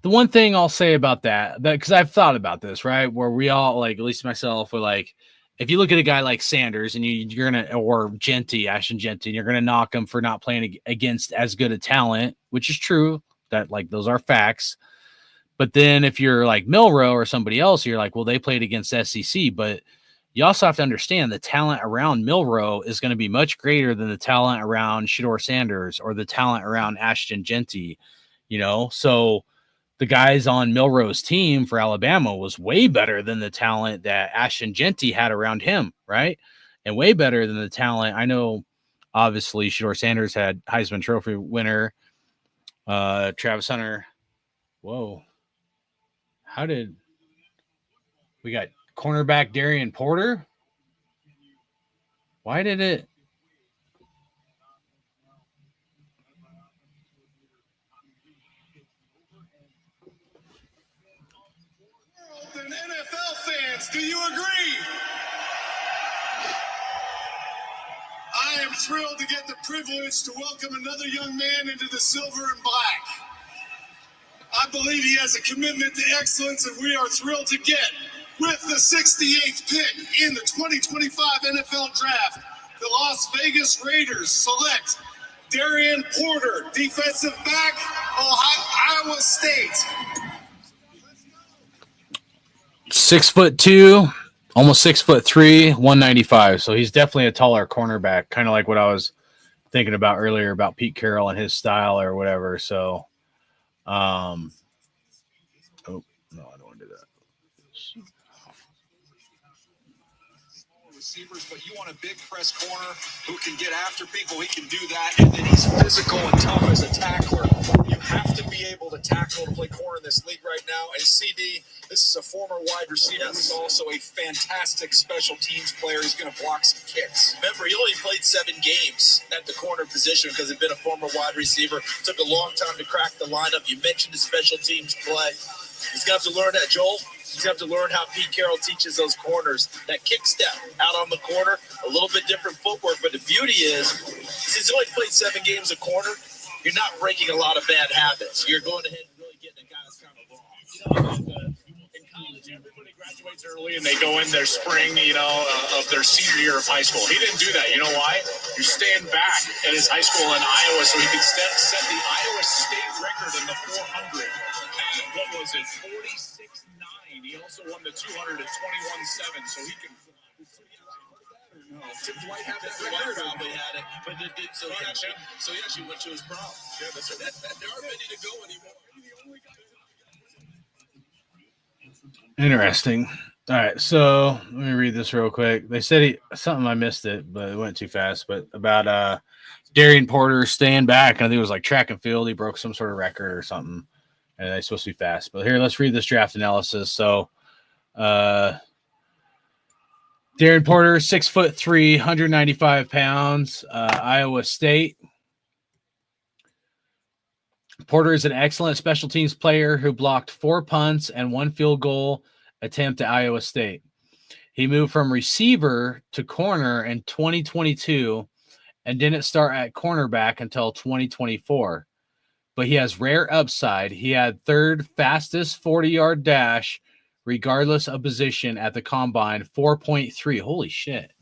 the one thing I'll say about that because I've thought about this, right? Where we all, like, at least myself, were like, if you look at a guy like Sanders and you're gonna, or Genty, Ashton Genty, and you're gonna knock him for not playing against as good a talent, which is true. That, like, those are facts. But then if you're like Milroe or somebody else, you're like, well, they played against SEC, but you also have to understand the talent around Milroe is going to be much greater than the talent around Shador Sanders or the talent around Ashton Genty, you know? So the guys on Milroe's team for Alabama was way better than the talent that Ashton Genty had around him, right? And way better than the talent. I know, obviously, Shador Sanders had Heisman Trophy winner, Travis Hunter. Whoa. How did we got cornerback Darian Porter? Why did it? And NFL fans, do you agree? I am thrilled to get the privilege to welcome another young man into the silver and black. I believe he has a commitment to excellence, and we are thrilled to get, with the 68th pick in the 2025 NFL Draft, the Las Vegas Raiders select Darian Porter, defensive back, Iowa State. 6'2", almost 6'3", 195. So he's definitely a taller cornerback, kind of like what I was thinking about earlier about Pete Carroll and his style or whatever. So, oh no, I don't want to do that. receivers, but you want a big press corner who can get after people. He can do that, and then he's physical and tough as a tackler. You have to be able to tackle to play corner in this league right now. And CD, this is a former wide receiver who's also a fantastic special teams player. He's going to block some kicks. Remember, he only played 7 games at the corner position because he'd been a former wide receiver. Took a long time to crack the lineup. You mentioned the special teams play. He's going to have to learn that, Joel. He's going to have to learn how Pete Carroll teaches those corners. That kick step out on the corner, a little bit different footwork. But the beauty is, since he's only played 7 games a corner, you're not breaking a lot of bad habits. You're going ahead and really getting a guy that's kind of long. In college, everybody graduates early and they go in their spring, of their senior year of high school. He didn't do that. You know why? You're staying back at his high school in Iowa so he can set the Iowa State record in the 400. What was it? 46.9. He also won the 200 at 21.7, so he can. No. Tim Dwight had that record. Probably had it, but so he actually went to his prom. Yeah, that's right. They aren't ready to go anymore. Interesting. All right, so let me read this real quick. They said something, I missed it, but it went too fast. But about Darian Porter staying back, and I think it was like track and field. He broke some sort of record or something, and they're supposed to be fast. But here, let's read this draft analysis. So, Darren Porter, 6'3", 195 pounds, Iowa State. Porter is an excellent special teams player who blocked 4 punts and 1 field goal attempt at Iowa State. He moved from receiver to corner in 2022 and didn't start at cornerback until 2024. But he has rare upside. He had 3rd fastest 40-yard dash regardless of position at the combine, 4.3. Holy shit.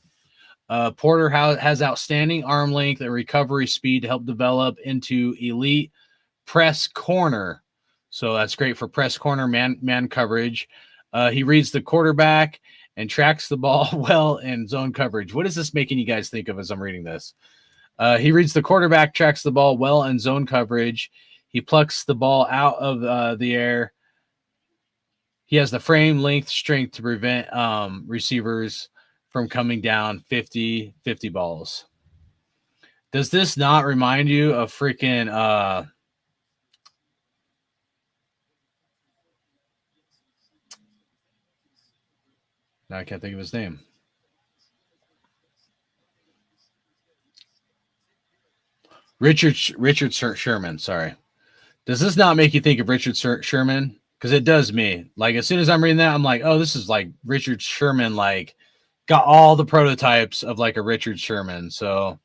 Porter has outstanding arm length and recovery speed to help develop into elite press corner. So that's great for press corner man coverage. He reads the quarterback and tracks the ball well in zone coverage. What is this making you guys think of as I'm reading this? He reads the quarterback, tracks the ball well in zone coverage. He plucks the ball out of the air. He has the frame, length, strength to prevent receivers from coming down 50 balls. Does this not remind you of freaking now I can't think of his name. Richard Sherman, sorry. Does this not make you think of Richard Sherman? Because it does me. Like, as soon as I'm reading that, I'm like, oh, this is like Richard Sherman, like, got all the prototypes of like a Richard Sherman. So,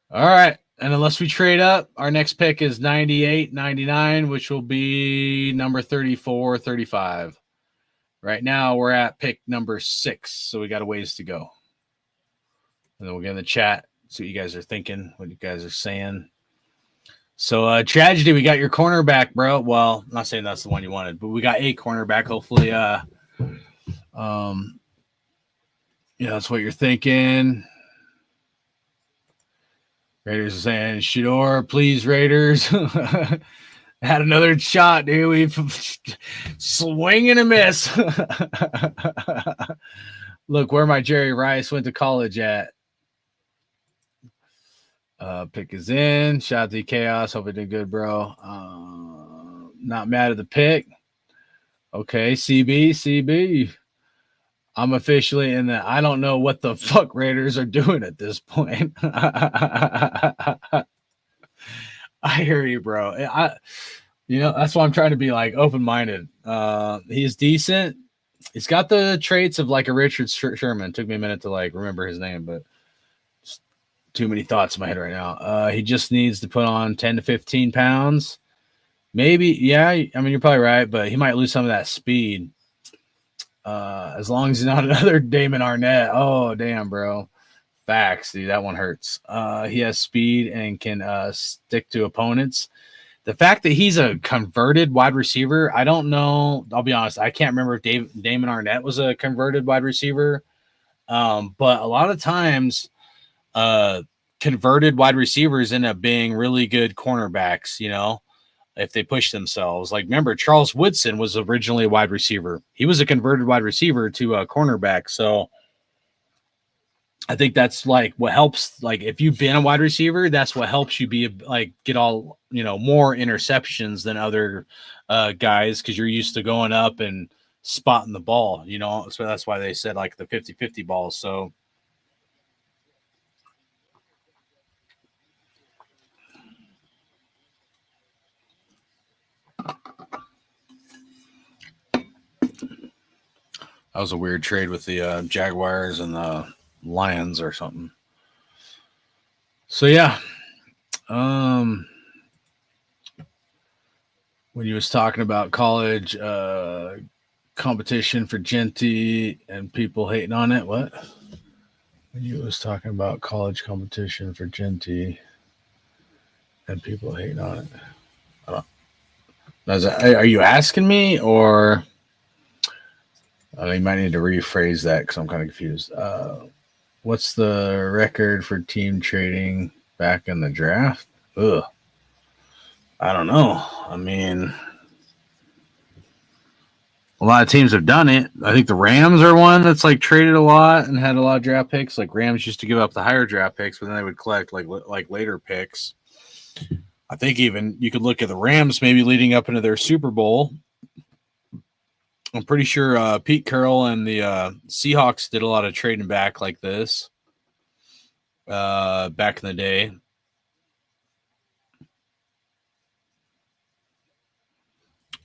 all right. And unless we trade up, our next pick is 98, 99, which will be number 34, 35. Right now, we're at pick number 6, so we got a ways to go. And then we'll get in the chat, see what you guys are thinking, what you guys are saying. So, Tragedy, we got your cornerback, bro. Well, I'm not saying that's the one you wanted, but we got a cornerback. Hopefully, that's what you're thinking. Raiders are saying, Shedeur, please, Raiders. Had another shot, dude. We've swing and a miss. Look where my Jerry Rice went to college at. Pick is in. Shout out to Chaos. Hope it did good, bro. Not mad at the pick. Okay, CB. I'm officially in the I don't know what the fuck Raiders are doing at this point. I hear you, bro. That's why I'm trying to be like open-minded. He's decent. He's got the traits of like a Richard Sherman. Took me a minute to like remember his name, but just too many thoughts in my head right now. He just needs to put on 10 to 15 pounds. Maybe, yeah. I mean, you're probably right, but he might lose some of that speed. As long as he's not another Damon Arnett. Oh, damn, bro. Facts, dude. That one hurts. He has speed and can stick to opponents. The fact that he's a converted wide receiver, I don't know. I'll be honest. I can't remember if Damon Arnett was a converted wide receiver. But a lot of times, converted wide receivers end up being really good cornerbacks, if they push themselves. Like, remember, Charles Woodson was originally a wide receiver. He was a converted wide receiver to a cornerback. So I think that's like what helps. Like, if you've been a wide receiver, that's what helps you be like get all, more interceptions than other guys, because you're used to going up and spotting the ball, So that's why they said like the 50-50 balls. So that was a weird trade with the Jaguars and the Lions or something. So yeah, when you was talking about college competition for Genty and people hating on it, what? When you was talking about college competition for Genty and people hating on it, are you asking me, or you might need to rephrase that because I'm kind of confused. What's the record for team trading back in the draft? Ugh. I don't know. I mean, a lot of teams have done it. I think the Rams are one that's like traded a lot and had a lot of draft picks. Like, Rams used to give up the higher draft picks, but then they would collect like later picks. I think even you could look at the Rams maybe leading up into their Super Bowl. I'm pretty sure Pete Carroll and the Seahawks did a lot of trading back like this back in the day.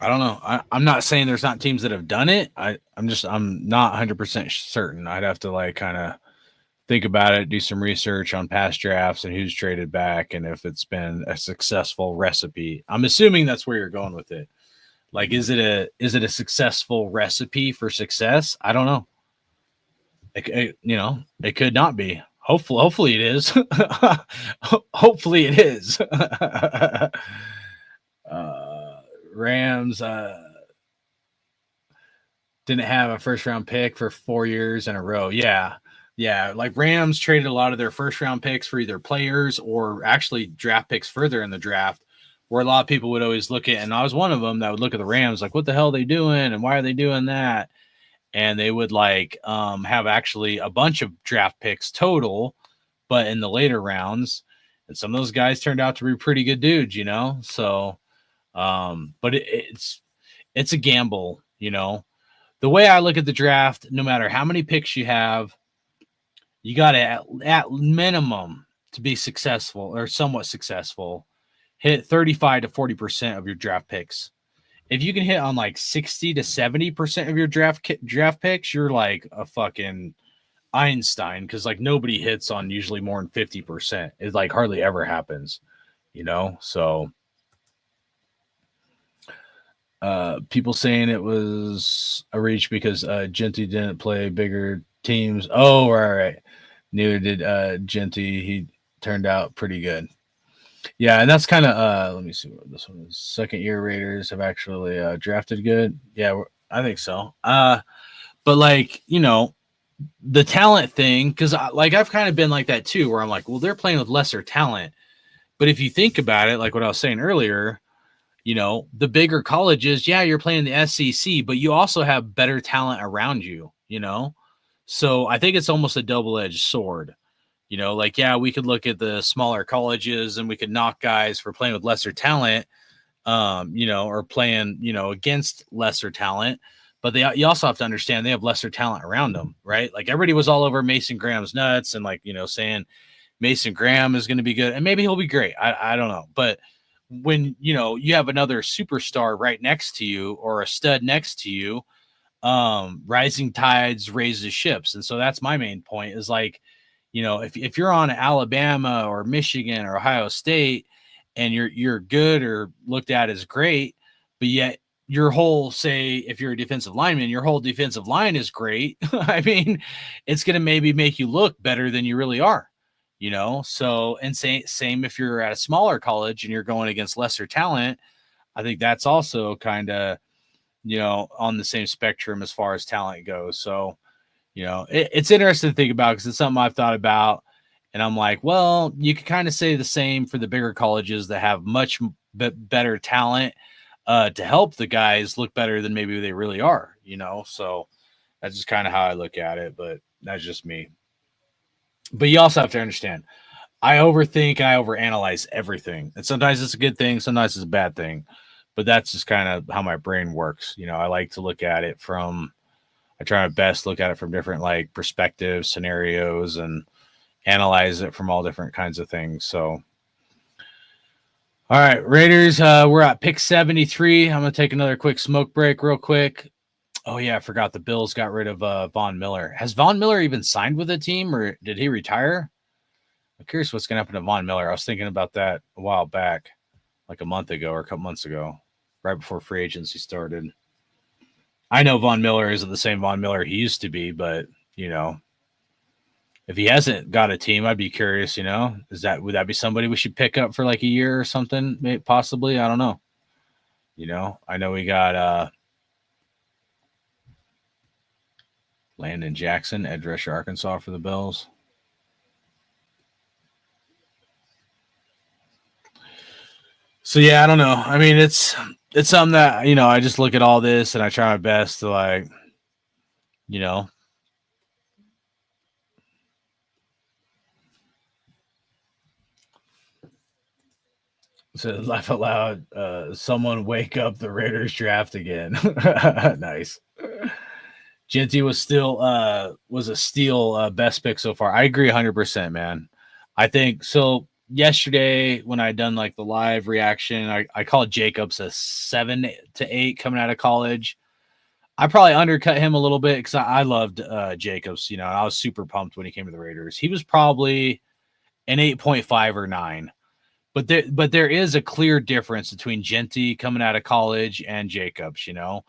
I don't know. I'm not saying there's not teams that have done it. I'm not 100% certain. I'd have to like kind of think about it, do some research on past drafts and who's traded back and if it's been a successful recipe. I'm assuming that's where you're going with it. Like, is it a successful recipe for success? I don't know. It could not be. Hopefully it is. Hopefully it is. Rams didn't have a first round pick for 4 years in a row. Yeah. Like, Rams traded a lot of their first round picks for either players or actually draft picks further in the draft, where a lot of people would always look at, and I was one of them that would look at the Rams like, what the hell are they doing? And why are they doing that? And they would like have actually a bunch of draft picks total, but in the later rounds. And some of those guys turned out to be pretty good dudes, So, but it's a gamble, The way I look at the draft, no matter how many picks you have, you got to at minimum, to be successful or somewhat successful, hit 35 to 40% of your draft picks. If you can hit on like 60 to 70% of your draft picks, you're like a fucking Einstein, because like nobody hits on usually more than 50%. It like hardly ever happens, So people saying it was a reach because Genty didn't play bigger teams. Oh, right. Neither did Genty. He turned out pretty good. Yeah, and that's kind of let me see what this one is. Second year Raiders have actually drafted good. Yeah, I think so. But like, the talent thing, because I've kind of been like that too, where I'm like, well, they're playing with lesser talent. But if you think about it, like what I was saying earlier, the bigger colleges, yeah, you're playing the SEC, but you also have better talent around you, So I think it's almost a double-edged sword. Like, yeah, we could look at the smaller colleges and we could knock guys for playing with lesser talent, or playing, against lesser talent. But you also have to understand they have lesser talent around them, right? Like, everybody was all over Mason Graham's nuts and like, saying Mason Graham is going to be good and maybe he'll be great. I don't know. But when, you have another superstar right next to you or a stud next to you, rising tides raises ships. And so that's my main point is like, if you're on Alabama or Michigan or Ohio State and you're good or looked at as great, but yet your whole, say, if you're a defensive lineman, your whole defensive line is great. I mean, it's going to maybe make you look better than you really are, So, and same if you're at a smaller college and you're going against lesser talent, I think that's also kind of, on the same spectrum as far as talent goes. So, it's interesting to think about because it's something I've thought about. And I'm like, well, you could kind of say the same for the bigger colleges that have much better talent to help the guys look better than maybe they really are, you know? So that's just kind of how I look at it, but that's just me. But you also have to understand, I overthink and I overanalyze everything. And sometimes it's a good thing, sometimes it's a bad thing. But that's just kind of how my brain works. You know, I like to look at it I try my best to look at it from different like perspectives, scenarios, and analyze it from all different kinds of things. So, all right, Raiders, we're at pick 73. I'm going to take another quick smoke break real quick. Oh, yeah, I forgot the Bills got rid of Von Miller. Has Von Miller even signed with a team, or did he retire? I'm curious what's going to happen to Von Miller. I was thinking about that a while back, like a month ago or a couple months ago, right before free agency started. I know Von Miller isn't the same Von Miller he used to be, but, you know, if he hasn't got a team, I'd be curious, you know, would that be somebody we should pick up for like a year or something? Maybe, possibly. I don't know. You know, I know we got Landon Jackson, edge rusher, Arkansas for the Bills. So, yeah, I don't know. I mean, it's something that, you know, I just look at all this and I try my best to, like, you know, so laugh out loud. Someone wake up the Raiders draft again. Nice. Genty was still was a steal best pick so far. I agree 100%, man. I think so. Yesterday, when I done like the live reaction, I called Jacobs a 7 to 8 coming out of college. I probably undercut him a little bit because I loved Jacobs. You know, I was super pumped when he came to the Raiders. He was probably an 8.5 or 9. But there is a clear difference between Genty coming out of college and Jacobs, you know?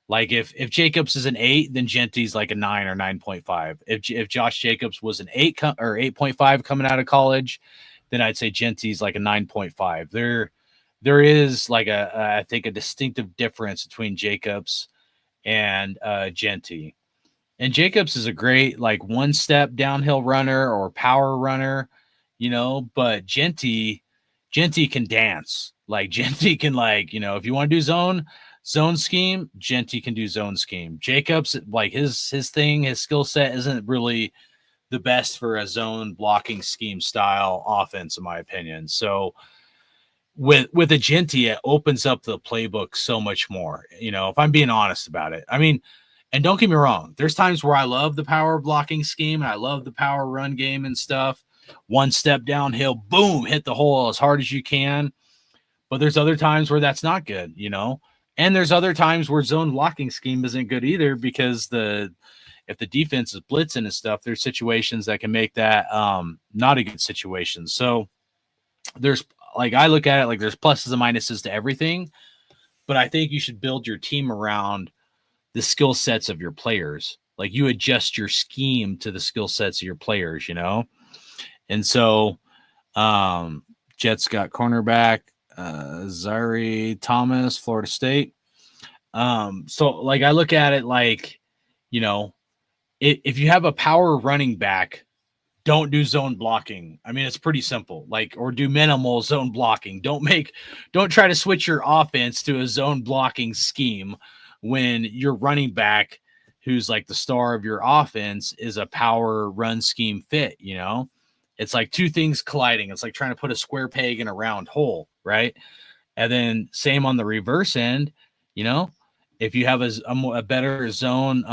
Like if Jacobs is an 8, then Genty's like a 9 or 9.5. If Josh Jacobs was an 8 or 8.5 coming out of college, then I'd say Genty's like a 9.5. There is like I think a distinctive difference between Jacobs and Genty. And Jacobs is a great like one-step downhill runner or power runner, you know, but Genty can dance. Like Genty can, like, you know, if you want to do zone scheme, Genty can do zone scheme. Jacobs, like his thing, his skill set isn't really the best for a zone blocking scheme style offense, in my opinion. So with a Genty, it opens up the playbook so much more, you know, if I'm being honest about it. I mean, and don't get me wrong, there's times where I love the power blocking scheme and I love the power run game and stuff. One step downhill, boom, hit the hole as hard as you can. But there's other times where that's not good, you know? And there's other times where zone blocking scheme isn't good either, because if the defense is blitzing and stuff, there's situations that can make that not a good situation. So there's, like, I look at it like there's pluses and minuses to everything, but I think you should build your team around the skill sets of your players. Like you adjust your scheme to the skill sets of your players, you know? And so Jets got cornerback Zari Thomas, Florida State. So like I look at it like, you know, if you have a power running back, don't do zone blocking. I mean, it's pretty simple. Like, or do minimal zone blocking. Don't try to switch your offense to a zone blocking scheme when your running back, who's like the star of your offense, is a power run scheme fit, you know? It's like two things colliding. It's like trying to put a square peg in a round hole, right? And then same on the reverse end, you know, if you have a better zone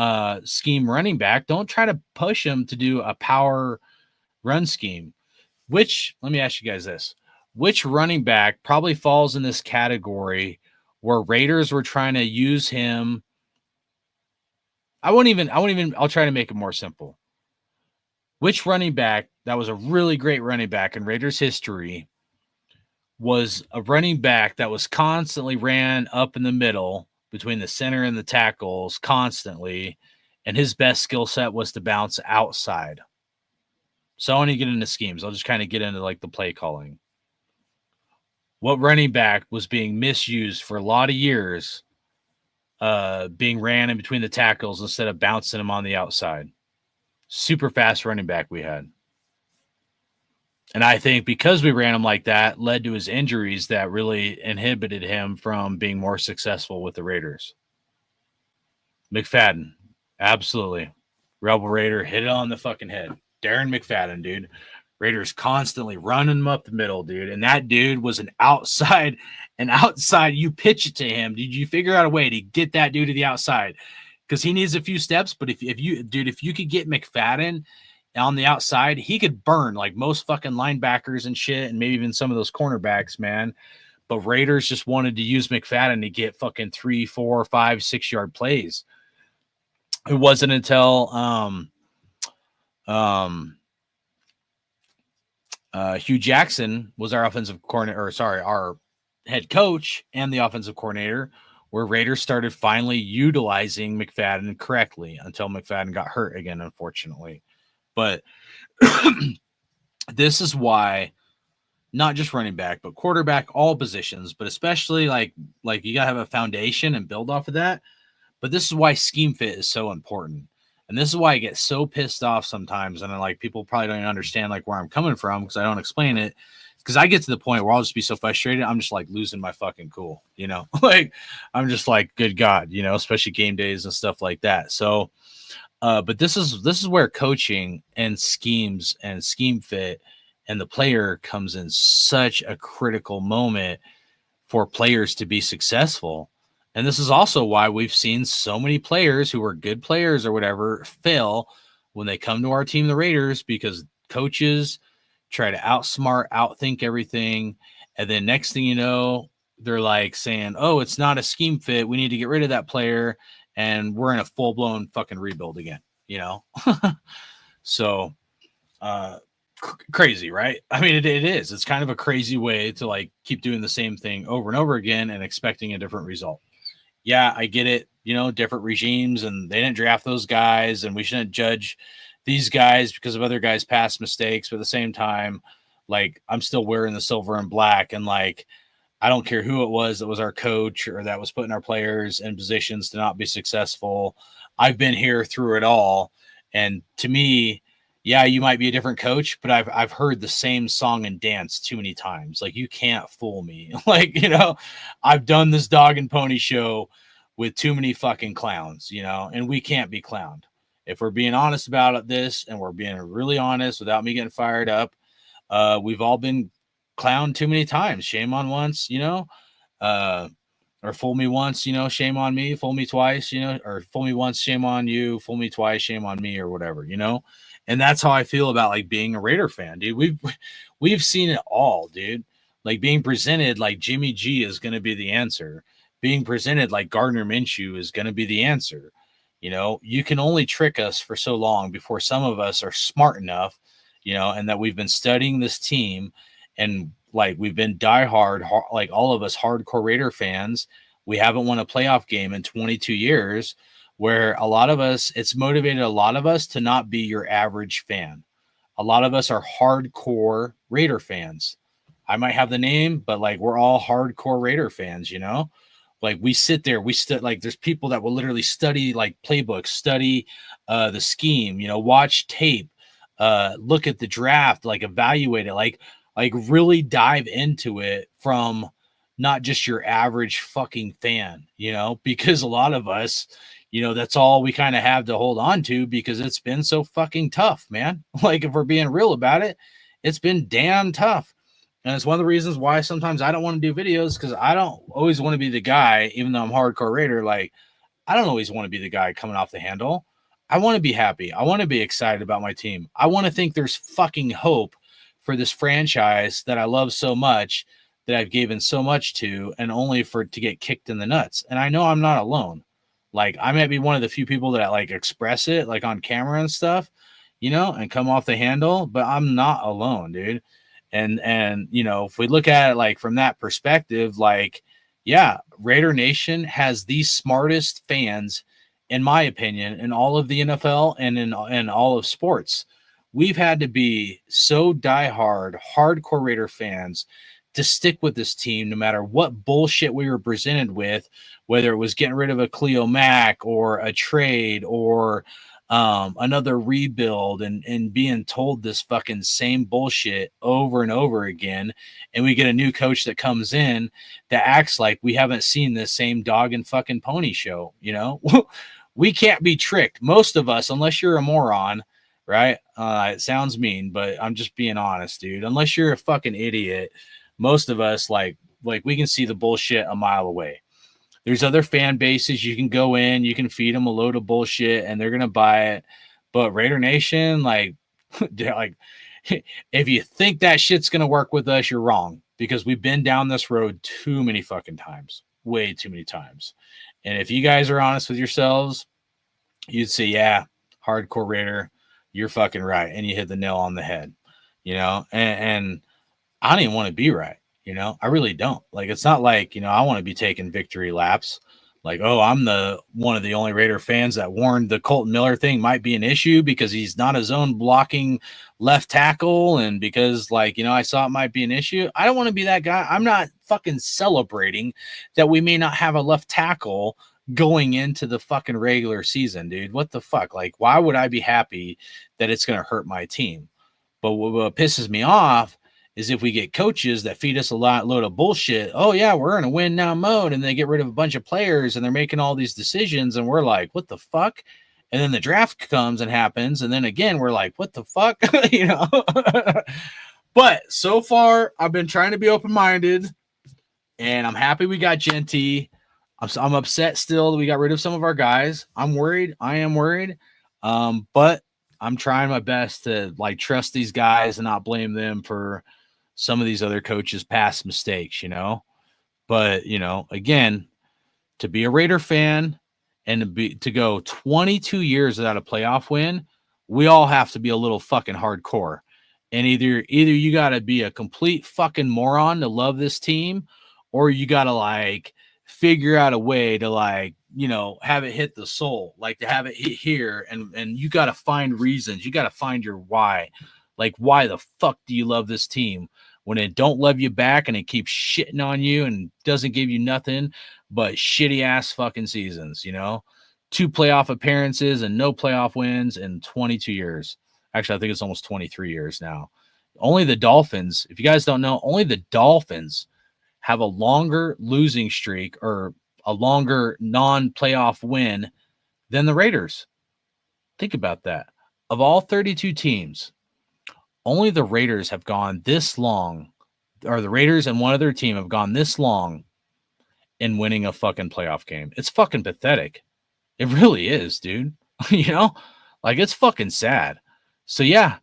scheme running back, don't try to push him to do a power run scheme. Which, let me ask you guys this. Which running back probably falls in this category where Raiders were trying to use him? I'll try to make it more simple. Which running back that was a really great running back in Raiders history was a running back that was constantly ran up in the middle between the center and the tackles constantly, and his best skill set was to bounce outside? So I want to get into schemes. I'll just kind of get into like the play calling. What running back was being misused for a lot of years, being ran in between the tackles instead of bouncing him on the outside? Super fast running back we had. And I think because we ran him like that led to his injuries that really inhibited him from being more successful with the Raiders. McFadden, absolutely. Rebel Raider hit it on the fucking head. Darren McFadden, dude. Raiders constantly running him up the middle, dude. And that dude was an outside. You pitch it to him. Did you figure out a way to get that dude to the outside? Because he needs a few steps. But if you could get McFadden on the outside, he could burn like most fucking linebackers and shit, and maybe even some of those cornerbacks, man. But Raiders just wanted to use McFadden to get fucking 3, 4, 5, 6 yard plays. It wasn't until Hugh Jackson was our offensive coordinator, our head coach and the offensive coordinator, where Raiders started finally utilizing McFadden correctly until McFadden got hurt again, unfortunately. But this is why not just running back, but quarterback, all positions, but especially like you got to have a foundation and build off of that. But this is why scheme fit is so important. And this is why I get so pissed off sometimes. And like people probably don't understand like where I'm coming from because I don't explain it. Because I get to the point where I'll just be so frustrated. I'm just like losing my fucking cool, you know, like I'm just like, good God, you know, especially game days and stuff like that. So, but this is where coaching and schemes and scheme fit and the player comes in such a critical moment for players to be successful. And this is also why we've seen so many players who are good players or whatever fail when they come to our team, the Raiders, because coaches try to outsmart, outthink everything. And then next thing you know, they're like saying, oh, it's not a scheme fit. We need to get rid of that player. And we're in a full blown fucking rebuild again, you know? So, crazy, right? I mean, it is. It's kind of a crazy way to like keep doing the same thing over and over again and expecting a different result. Yeah, I get it. You know, different regimes and they didn't draft those guys and we shouldn't judge these guys because of other guys' past mistakes. But at the same time, like I'm still wearing the silver and black and like, I don't care who it was that was our coach or that was putting our players in positions to not be successful. I've been here through it all. And to me, yeah, you might be a different coach, but I've heard the same song and dance too many times. Like you can't fool me. Like, you know, I've done this dog and pony show with too many fucking clowns, you know, and we can't be clowned. If we're being honest about this and we're being really honest without me getting fired up, we've all been clowned too many times. Shame on once, you know, or fool me once, you know, shame on me, fool me twice, you know, or fool me once, shame on you, fool me twice, shame on me, or whatever, you know. And that's how I feel about like being a Raider fan, dude. We've seen it all, dude. Like being presented like Jimmy G is going to be the answer. Being presented like Gardner Minshew is going to be the answer. You know, you can only trick us for so long before some of us are smart enough, you know, and that we've been studying this team and like we've been diehard, like all of us hardcore Raider fans. We haven't won a playoff game in 22 years. Where a lot of us, it's motivated a lot of us to not be your average fan. A lot of us are hardcore Raider fans. I might have the name, but like we're all hardcore Raider fans, you know? Like we sit there, like there's people that will literally study like playbooks, study the scheme, you know, watch tape, look at the draft, like evaluate it, like really dive into it from not just your average fucking fan, you know, because a lot of us, you know, that's all we kind of have to hold on to because it's been so fucking tough, man. Like if we're being real about it, it's been damn tough. And it's one of the reasons why sometimes I don't want to do videos because I don't always want to be the guy, even though I'm hardcore Raider, like I don't always want to be the guy coming off the handle. I want to be happy. I want to be excited about my team. I want to think there's fucking hope for this franchise that I love so much, that I've given so much to, and only for it to get kicked in the nuts. And I know I'm not alone. Like I might be one of the few people that like express it like on camera and stuff, you know, and come off the handle, but I'm not alone, dude. And, you know, if we look at it like from that perspective, like, yeah, Raider Nation has the smartest fans, in my opinion, in all of the NFL and in all of sports. We've had to be so diehard, hardcore Raider fans to stick with this team no matter what bullshit we were presented with, whether it was getting rid of a Khalil Mack or a trade or another rebuild and being told this fucking same bullshit over and over again. And we get a new coach that comes in that acts like we haven't seen this same dog and fucking pony show, you know? We can't be tricked. Most of us, unless you're a moron, right? It sounds mean, but I'm just being honest, dude. Unless you're a fucking idiot, most of us like we can see the bullshit a mile away. There's other fan bases you can go in, you can feed them a load of bullshit and they're going to buy it. But Raider Nation, like, like if you think that shit's going to work with us, you're wrong, because we've been down this road too many fucking times, way too many times. And if you guys are honest with yourselves, you'd say, yeah, hardcore Raider, you're fucking right. And you hit the nail on the head, you know, and I don't even want to be right. You know, I really don't. Like, it's not like, you know, I want to be taking victory laps. Like, oh, I'm one of the only Raider fans that warned the Colton Miller thing might be an issue because he's not his own blocking left tackle. And because, like, you know, I saw it might be an issue. I don't want to be that guy. I'm not fucking celebrating that we may not have a left tackle going into the fucking regular season, dude. What the fuck? Like, why would I be happy that it's going to hurt my team? But what pisses me off is if we get coaches that feed us a load of bullshit. Oh yeah, we're in a win now mode, and they get rid of a bunch of players and they're making all these decisions, and we're like, what the fuck? And then the draft comes and happens, and then again we're like, what the fuck? You know. But so far I've been trying to be open-minded, and I'm happy we got Genty. I'm upset still that we got rid of some of our guys. I'm worried. I am worried. But I'm trying my best to like trust these guys and not blame them for some of these other coaches' past mistakes, you know. But, you know, again, to be a Raider fan and to go 22 years without a playoff win, we all have to be a little fucking hardcore. And either you got to be a complete fucking moron to love this team, or you got to like figure out a way to like, you know, have it hit the soul, like to have it hit here. And you got to find reasons. You got to find your why. Like, why the fuck do you love this team when it don't love you back and it keeps shitting on you and doesn't give you nothing but shitty ass fucking seasons, you know? 2 playoff appearances and no playoff wins in 22 years. Actually, I think it's almost 23 years now. Only the Dolphins, if you guys don't know, only the Dolphins have a longer losing streak or a longer non-playoff win than the Raiders. Think about that. Of all 32 teams, only the Raiders have gone this long, or the Raiders and one other team have gone this long in winning a fucking playoff game. It's fucking pathetic. It really is, dude. You know, like, it's fucking sad. So yeah,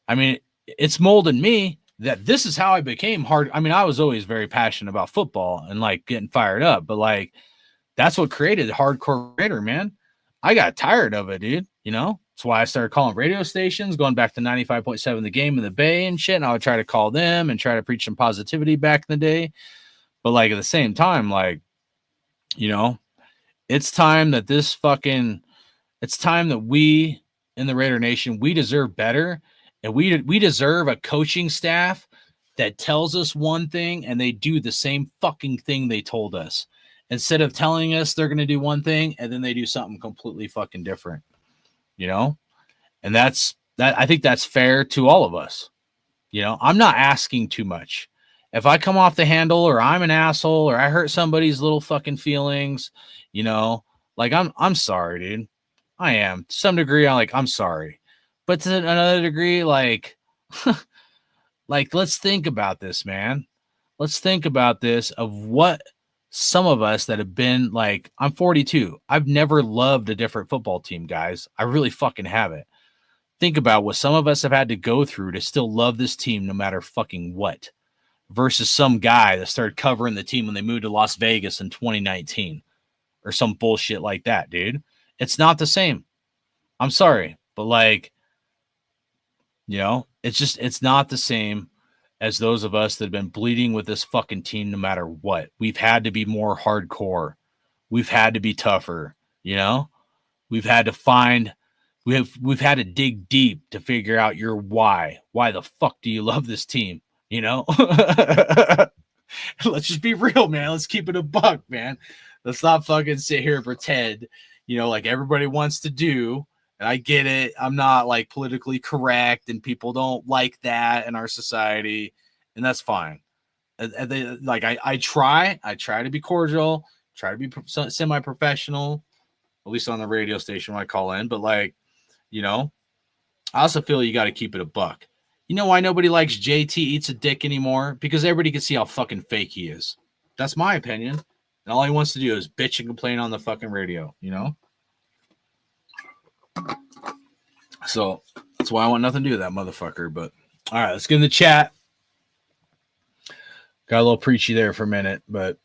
I mean, it's molded me that this is how I became hard. I mean, I was always very passionate about football and like getting fired up, but like, that's what created hardcore Raider, man. I got tired of it, dude. You know, that's why I started calling radio stations, going back to 95.7 The Game in the Bay and shit. And I would try to call them and try to preach some positivity back in the day. But like, at the same time, like, you know, it's time that it's time that we in the Raider Nation, we deserve better. And we deserve a coaching staff that tells us one thing and they do the same fucking thing they told us, instead of telling us they're going to do one thing and then they do something completely fucking different, you know? And I think that's fair to all of us. You know, I'm not asking too much. If I come off the handle or I'm an asshole or I hurt somebody's little fucking feelings, you know, like I'm sorry, dude. I am. To some degree, I'm sorry. But to another degree, like, like, let's think about this, man. Let's think about this of what some of us that have been like, I'm 42. I've never loved a different football team, guys. I really fucking haven't. Think about what some of us have had to go through to still love this team no matter fucking what, versus some guy that started covering the team when they moved to Las Vegas in 2019 or some bullshit like that, dude. It's not the same. I'm sorry, but like, you know, it's not the same as those of us that have been bleeding with this fucking team no matter what. We've had to be more hardcore. We've had to be tougher, you know? We've had to dig deep to figure out your why. Why the fuck do you love this team, you know? Let's just be real, man. Let's keep it a buck, man. Let's not fucking sit here and pretend, you know, like everybody wants to do, And I get it. I'm not like politically correct, and people don't like that in our society, and that's fine. And they, like I try to be cordial, try to be semi-professional, at least on the radio station when I call in. But like, you know, I also feel you got to keep it a buck. You know why nobody likes JT Eats a Dick anymore? Because everybody can see how fucking fake he is. That's my opinion. And all he wants to do is bitch and complain on the fucking radio, you know? So that's why I want nothing to do with that motherfucker. But all right, let's get in the chat. Got a little preachy there for a minute, but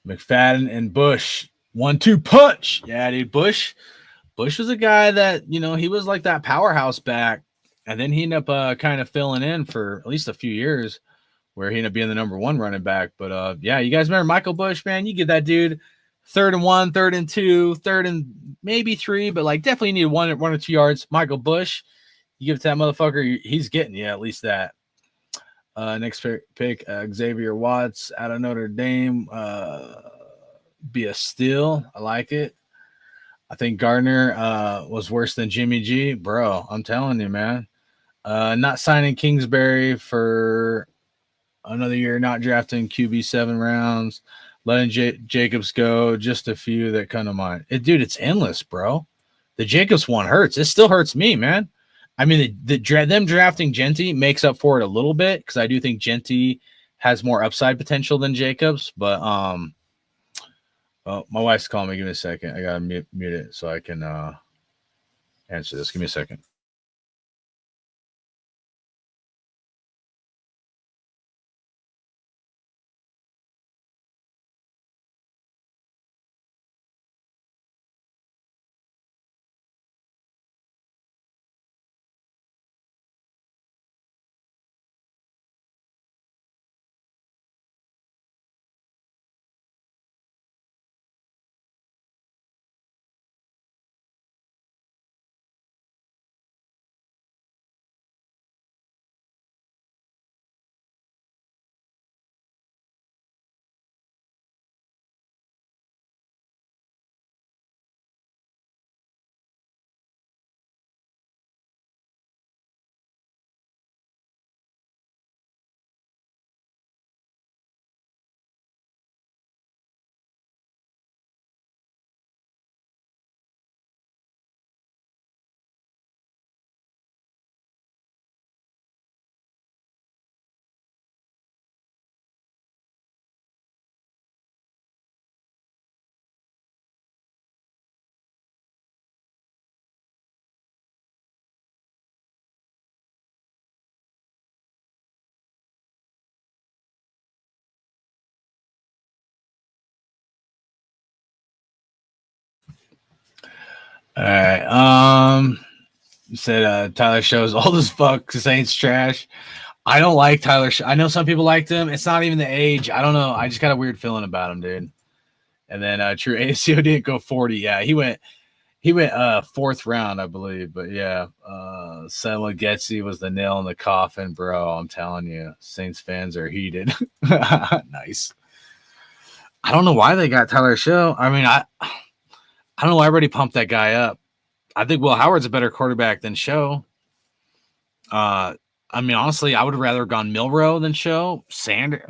McFadden and Bush 1-2 punch. Yeah, dude, Bush was a guy that, you know, he was like that powerhouse back, and then he ended up kind of filling in for at least a few years where he ended up being the number one running back. But yeah, you guys remember Michael Bush, man? You give that dude 3rd and 1, 3rd and 2, 3rd and maybe 3, but like definitely needed 1 or 2 yards. Michael Bush, you give it to that motherfucker, he's getting you at least that. Next pick, Xavier Watts out of Notre Dame. Be a steal. I like it. I think Gardner was worse than Jimmy G. Bro, I'm telling you, man. Not signing Kingsbury for another year, not drafting QB 7 rounds, letting Jacobs go, just a few that come to mind. Dude, it's endless, bro. The Jacobs one hurts. It still hurts me, man. I mean, them drafting Genty makes up for it a little bit because I do think Genty has more upside potential than Jacobs. But oh, my wife's calling me. Give me a second. I gotta mute it so I can answer this. Give me a second. All right. You said Tyler Show's old as fuck. Saints trash. I don't like Tyler. I know some people liked him. It's not even the age. I don't know. I just got a weird feeling about him, dude. And then True ACO didn't go 40. Yeah, he went 4th round, I believe. But yeah, Selma Getsy was the nail in the coffin, bro. I'm telling you, Saints fans are heated. Nice. I don't know why they got Tyler Show. I mean, I don't know why everybody pumped that guy up. I think Will Howard's a better quarterback than Show. I mean, honestly, I would have rather gone Milrow than Show. Sander.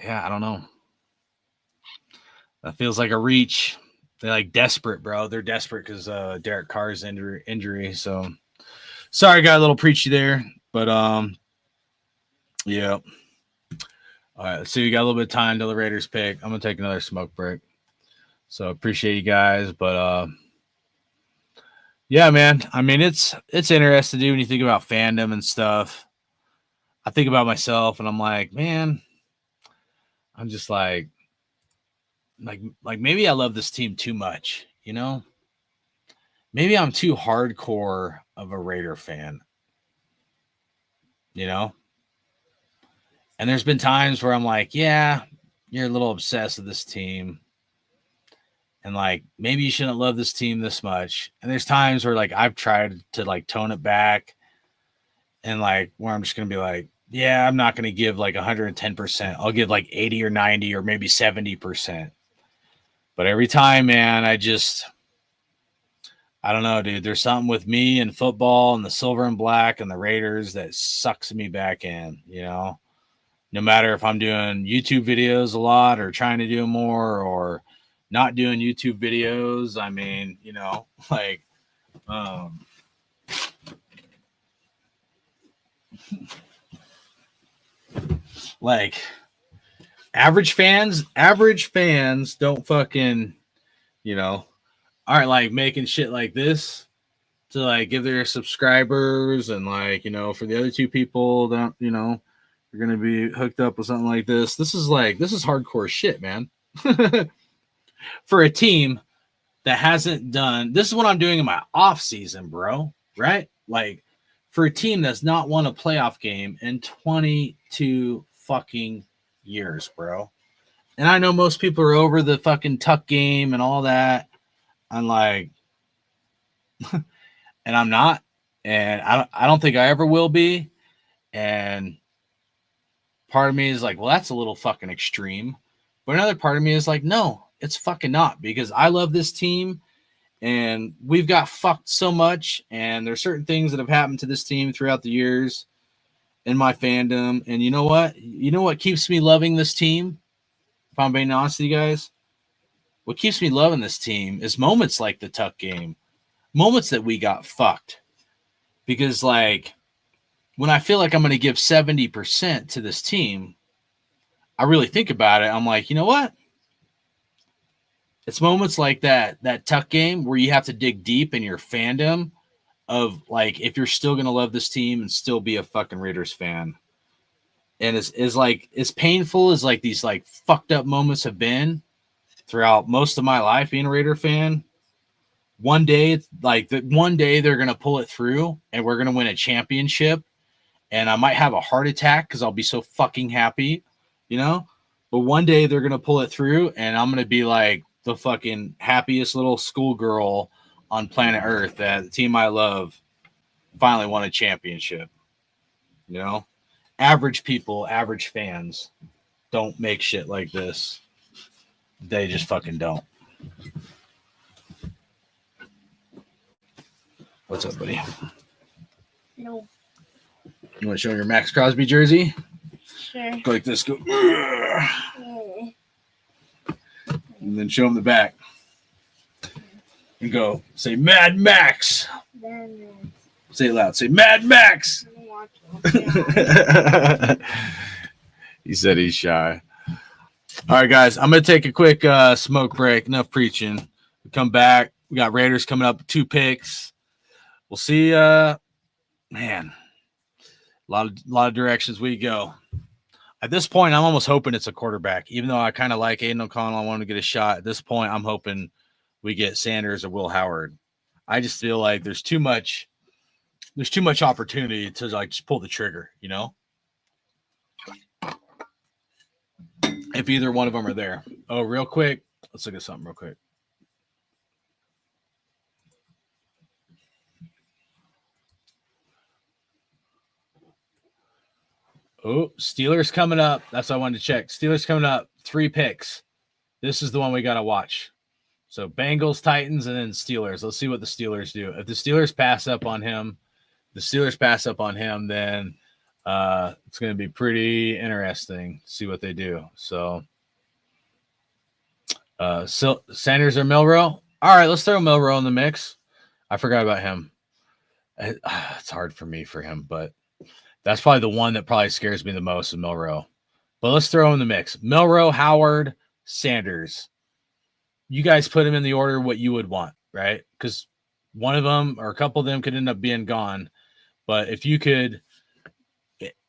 Yeah, I don't know. That feels like a reach. They're like desperate, bro. They're desperate because Derek Carr's injury. So sorry, got a little preachy there. But yeah. All right, let's see. We got a little bit of time till the Raiders pick. I'm gonna take another smoke break. So appreciate you guys, but yeah, man. I mean, it's interesting to do when you think about fandom and stuff. I think about myself, and I'm like, man, I'm just like maybe I love this team too much, you know? Maybe I'm too hardcore of a Raider fan, you know? And there's been times where I'm like, yeah, you're a little obsessed with this team. And like, maybe you shouldn't love this team this much. And there's times where like I've tried to like tone it back and like where I'm just going to be like, yeah, I'm not going to give like 110%. I'll give like 80 or 90 or maybe 70%. But every time, man, I don't know, dude. There's something with me and football and the silver and black and the Raiders that sucks me back in, you know? No matter if I'm doing YouTube videos a lot or trying to do more or not doing YouTube videos. I mean, you know, like average fans don't fucking, you know, aren't like making shit like this to like give their subscribers and like, you know, for the other two people that, you know, are going to be hooked up with something like this. This is hardcore shit, man. For a team that hasn't done, this is what I'm doing in my off season, bro. Right? Like for a team that's not won a playoff game in 22 fucking years, bro. And I know most people are over the fucking Tuck game and all that. I'm like, and I'm not, and I don't think I ever will be. And part of me is like, well, that's a little fucking extreme. But another part of me is like, no, it's fucking not, because I love this team and we've got fucked so much. And there's certain things that have happened to this team throughout the years in my fandom. And you know what? You know what keeps me loving this team? If I'm being honest with you guys, what keeps me loving this team is moments like the Tuck game, moments that we got fucked. Because like when I feel like I'm going to give 70% to this team, I really think about it. I'm like, you know what? It's moments like that Tuck game where you have to dig deep in your fandom of like, if you're still going to love this team and still be a fucking Raiders fan. And is like, as painful as like these like fucked up moments have been throughout most of my life being a Raider fan, one day they're going to pull it through and we're going to win a championship. And I might have a heart attack because I'll be so fucking happy, you know? But one day they're going to pull it through and I'm going to be like the fucking happiest little schoolgirl on planet Earth that the team I love finally won a championship. You know? Average people, average fans don't make shit like this. They just fucking don't. What's up, buddy? No. You want to show your Max Crosby jersey? Sure. Go like this. Go. And then show him the back. And go. Say, Mad Max. Say it loud. Say, Mad Max. He said he's shy. All right, guys. I'm going to take a quick smoke break. Enough preaching. We come back. We got Raiders coming up with 2 picks. We'll see. Man. A lot of directions we go. At this point, I'm almost hoping it's a quarterback. Even though I kind of like Aiden O'Connell, I want to get a shot. At this point, I'm hoping we get Sanders or Will Howard. I just feel like there's too much opportunity to like just pull the trigger, you know? If either one of them are there. Oh, real quick. Let's look at something real quick. Oh, Steelers coming up. That's what I wanted to check. Steelers coming up. 3 picks. This is the one we got to watch. So Bengals, Titans, and then Steelers. Let's see what the Steelers do. If the Steelers pass up on him, then it's going to be pretty interesting to see what they do. So Sanders or Milroe? All right, let's throw Milroe in the mix. I forgot about him. It's hard for me for him, but that's probably the one that probably scares me the most is Milroe. But let's throw in the mix. Milroe, Howard, Sanders. You guys put them in the order what you would want, right? Because one of them or a couple of them could end up being gone. But if you could,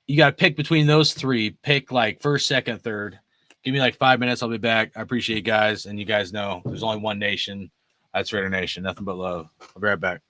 you got to pick between those 3. Pick like first, second, third. Give me like 5 minutes. I'll be back. I appreciate you guys. And you guys know there's only one nation. That's Raider Nation. Nothing but love. I'll be right back.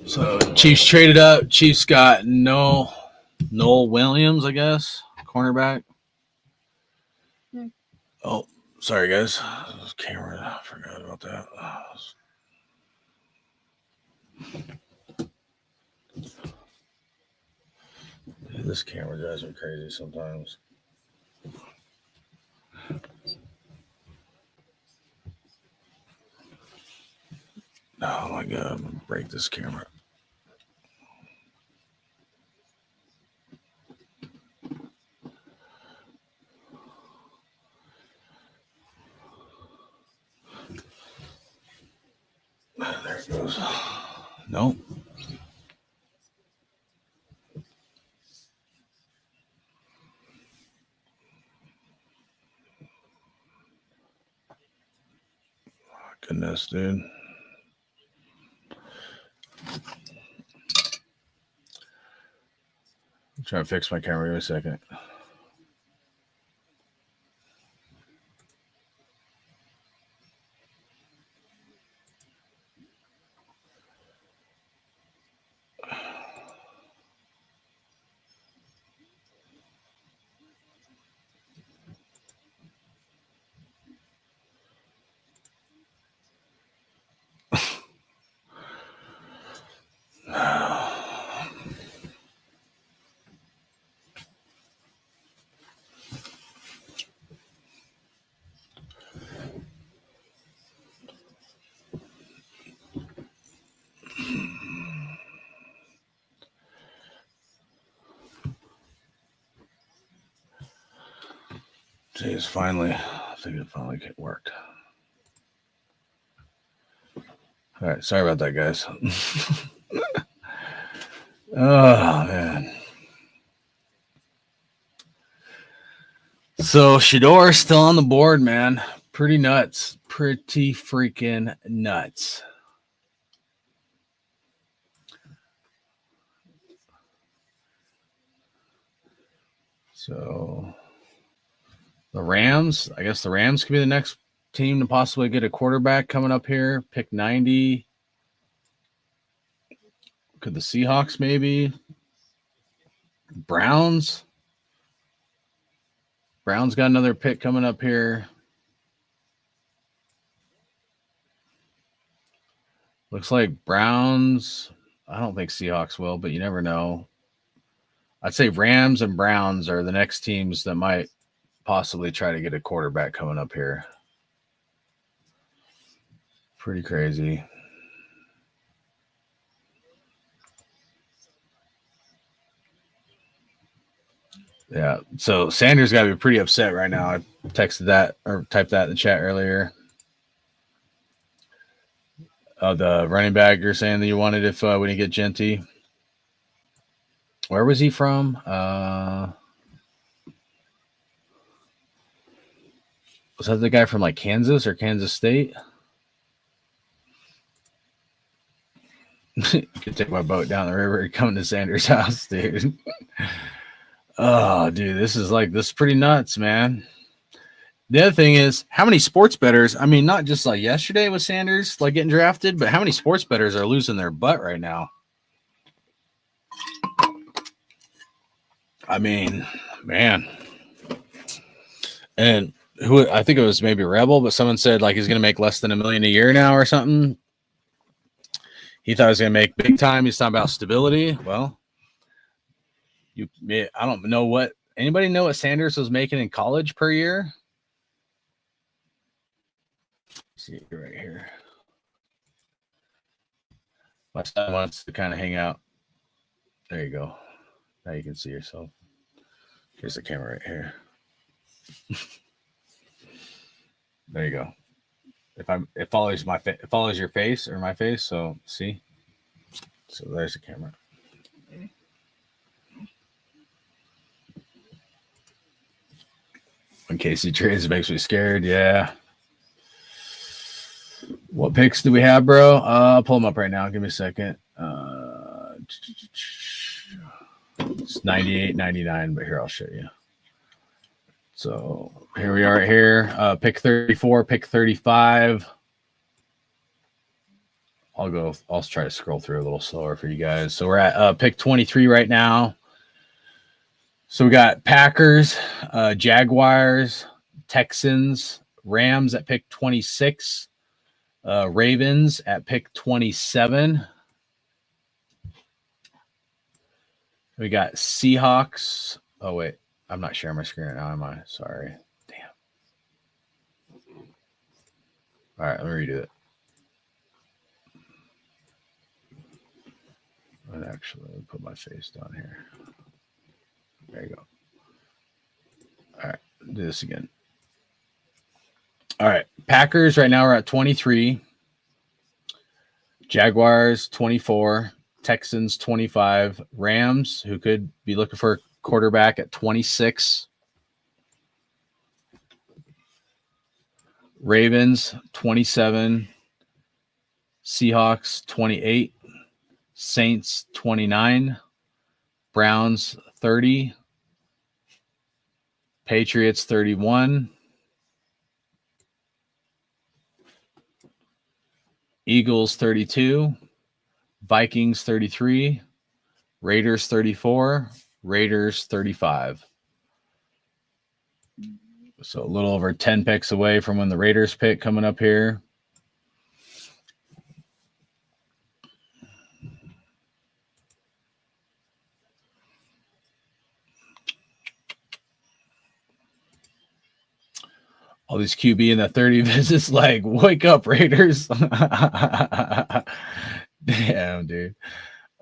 So Chiefs traded up. Chiefs got Noel Williams, I guess, cornerback. Oh, sorry guys. Camera, I forgot about that. This camera drives me crazy sometimes. Oh my god, I'm gonna break this camera. There it goes. Nope. Goodness, dude. I'm trying to fix my camera. Give me a second. Jeez, finally. I think it finally worked. All right, sorry about that, guys. Oh, man. So Shedeur still on the board, man. Pretty nuts. Pretty freaking nuts. So the Rams, I guess the Rams could be the next team to possibly get a quarterback coming up here. Pick 90. Could the Seahawks maybe? Browns got another pick coming up here. Looks like Browns. I don't think Seahawks will, but you never know. I'd say Rams and Browns are the next teams that might possibly try to get a quarterback coming up here. Pretty crazy. Yeah. So Sanders got to be pretty upset right now. I texted that or typed that in the chat earlier. The running back you're saying that you wanted if we didn't get Genty. Where was he from? Was that the guy from like Kansas or Kansas State? You could take my boat down the river and come to Sanders' house, dude. Oh, dude, this is pretty nuts, man. The other thing is, how many sports bettors? I mean, not just like yesterday with Sanders like getting drafted, but how many sports bettors are losing their butt right now? I mean, man. And who I think it was maybe Rebel, but someone said like he's going to make less than $1 million a year now or something. He thought he was going to make big time. He's talking about stability. Well, I don't know what anybody know what Sanders was making in college per year. Let's see right here. My son wants to kind of hang out. There you go. Now you can see yourself. Here's the camera right here. There you go. It follows your face or my face. So see. So there's the camera. When Casey trades, it makes me scared. Yeah. What picks do we have, bro? I'll pull them up right now. Give me a second. It's 98, 99, but here I'll show you. So here we are right here. Pick 34, pick 35. I'll try to scroll through a little slower for you guys. So we're at pick 23 right now. So we got Packers, Jaguars, Texans, Rams at pick 26, Ravens at pick 27. We got Seahawks. Oh, wait. I'm not sharing my screen right now, am I? Sorry. Damn. All right, let me redo it. And actually, let me put my face down here. There you go. All right, do this again. All right, Packers right now we're at 23. Jaguars 24. Texans 25. Rams, who could be looking for a quarterback, at 26. Ravens 27. Seahawks 28. Saints 29. Browns 30. Patriots 31. Eagles 32. Vikings 33. Raiders 34. Raiders 35. So a little over 10 picks away from when the Raiders pick coming up here. All these QB in the 30 visits, like, wake up, Raiders. Damn, dude.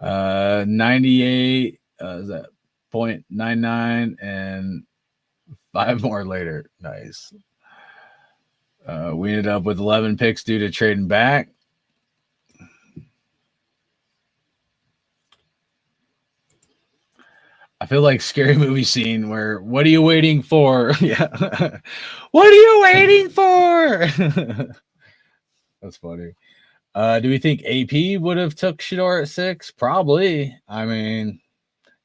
98, is that 0.99 and 5 more later. Nice. We ended up with 11 picks due to trading back. I feel like scary movie scene where, what are you waiting for? Yeah. What are you waiting for? That's funny. Do we think AP would have took Shedeur at 6? Probably. I mean,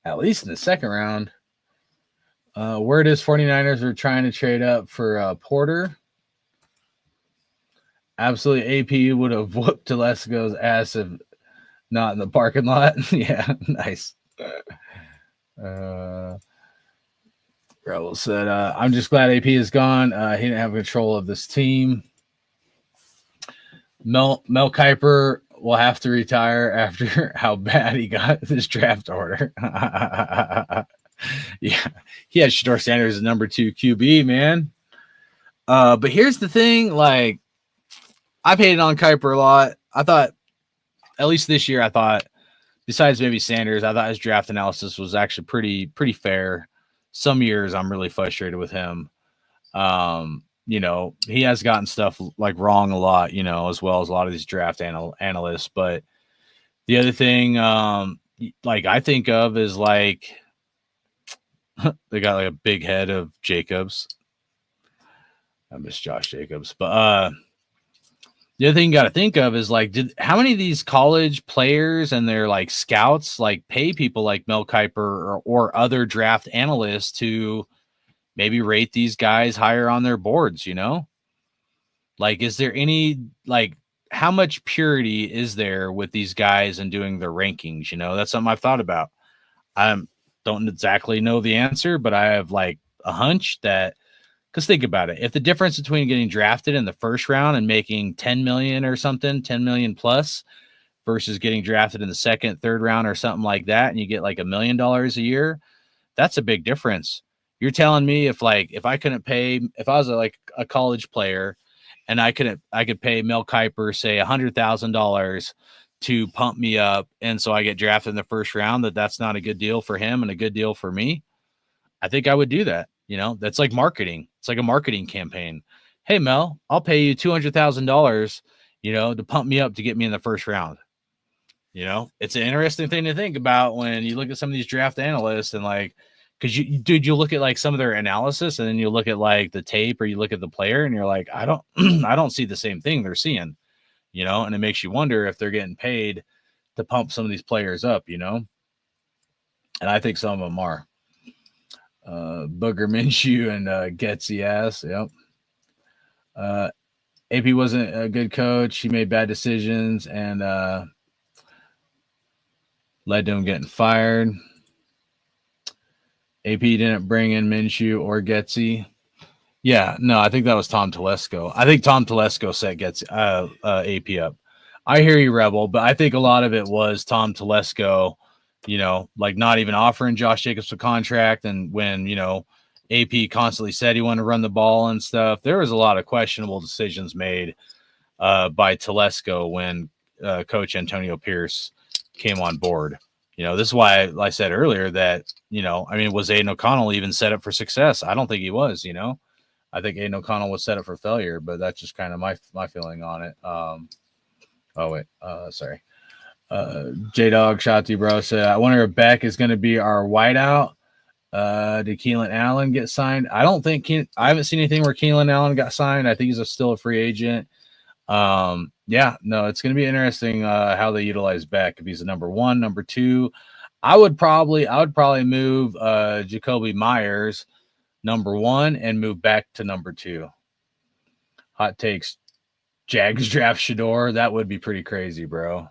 at least in the second round. Word is 49ers are trying to trade up for Porter. Absolutely, AP would have whooped Telesco's ass if not in the parking lot. Yeah, nice. Rebel said, I'm just glad AP is gone. He didn't have control of this team. Mel Kiper will have to retire after how bad he got this draft order. Yeah, he had Shedeur Sanders as number 2 QB, man. But here's the thing, like, I've hated on Kiper a lot. I thought, at least this year, besides maybe Sanders, I thought his draft analysis was actually pretty fair. Some years I'm really frustrated with him. You know, he has gotten stuff like wrong a lot, you know, as well as a lot of these draft analysts. But the other thing, like I think of is like they got like a big head of Jacobs. I miss Josh Jacobs, but The other thing you got to think of is like, how many of these college players and their like scouts like pay people like Mel Kiper or other draft analysts to maybe rate these guys higher on their boards, you know? Like, is there any, like, how much purity is there with these guys and doing their rankings? You know, that's something I've thought about. I don't exactly know the answer, but I have like a hunch that, because think about it. If the difference between getting drafted in the first round and making 10 million or something, 10 million plus versus getting drafted in the second, third round or something like that, and you get like $1 million a year, that's a big difference. You're telling me if I was like a college player and I could pay Mel Kiper, say $100,000 to pump me up, and so I get drafted in the first round, that's not a good deal for him and a good deal for me. I think I would do that. You know, that's like marketing. It's like a marketing campaign. Hey, Mel, I'll pay you $200,000, you know, to pump me up to get me in the first round. You know, it's an interesting thing to think about when you look at some of these draft analysts and like, because you look at like some of their analysis and then you look at like the tape or you look at the player and you're like, I don't see the same thing they're seeing, you know, and it makes you wonder if they're getting paid to pump some of these players up, you know, and I think some of them are. Booger Minshew and Getsy ass. Yep. AP wasn't a good coach. He made bad decisions and led to him getting fired. AP didn't bring in Minshew or Getsy. Yeah, no, I think that was Tom Telesco. I think Tom Telesco set AP up. I hear you, Rebel, but I think a lot of it was Tom Telesco, you know, like not even offering Josh Jacobs a contract. And when, you know, AP constantly said he wanted to run the ball and stuff, there was a lot of questionable decisions made by Telesco when Coach Antonio Pierce came on board. You know, this is why I said earlier that, you know, I mean, was Aiden O'Connell even set up for success? I don't think he was, you know. I think Aiden O'Connell was set up for failure, but that's just kind of my feeling on it. Sorry. J-Dog, shout out to you, bro. Said, I wonder if Beck is going to be our whiteout. Did Keelan Allen get signed? I don't think I haven't seen anything where Keelan Allen got signed. I think he's still a free agent. Yeah, no, it's going to be interesting how they utilize Beck. If he's a number one, number two, I would probably move Jacoby Myers number one and move back to number two. Hot takes. Jags draft Shador. That would be pretty crazy, bro.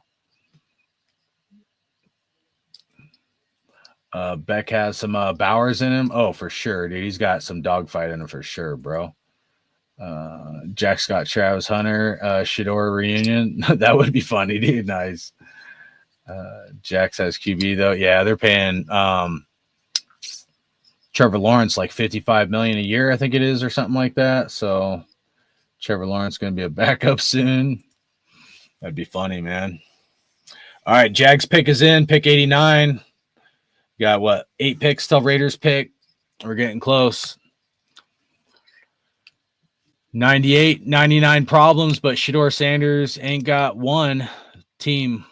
Beck has some Bowers in him. Oh, for sure, dude. He's got some dogfight in him for sure, bro. Jack Scott, Travis Hunter, Shador reunion. That would be funny, dude. Nice. Jax has QB though. Yeah, they're paying Trevor Lawrence like $55 million a year, I think it is, or something like that. So Trevor Lawrence going to be a backup soon. That'd be funny, man. All right, Jags pick is in, pick 89. Got what, 8 picks till Raiders pick. We're getting close. 98, 99 problems, but Shador Sanders ain't got one team.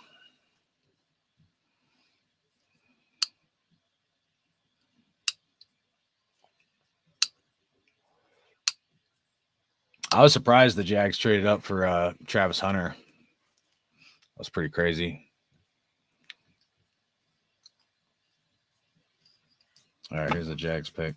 I was surprised the Jags traded up for Travis Hunter. That was pretty crazy. All right, here's the Jags pick.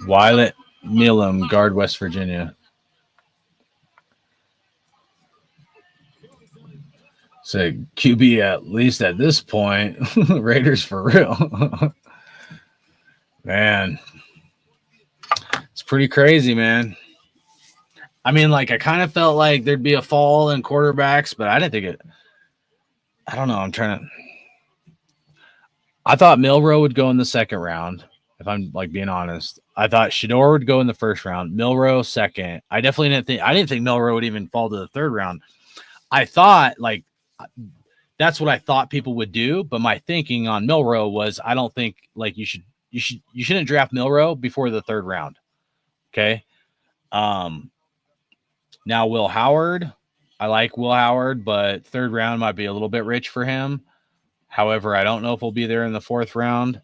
Wyatt Milum, guard, West Virginia. So QB at least at this point. Raiders for real. Man. It's pretty crazy, man. I mean, like, I kind of felt like there'd be a fall in quarterbacks, but I didn't think it. I don't know. I thought Milroe would go in the second round, if I'm like being honest. I thought Shador would go in the first round, Milroe second. I didn't think Milroe would even fall to the third round. I thought like that's what I thought people would do, but my thinking on Milroe was I don't think like you shouldn't draft Milroe before the third round. Okay. Now Will Howard, I like Will Howard, but third round might be a little bit rich for him. However, I don't know if we'll be there in the fourth round.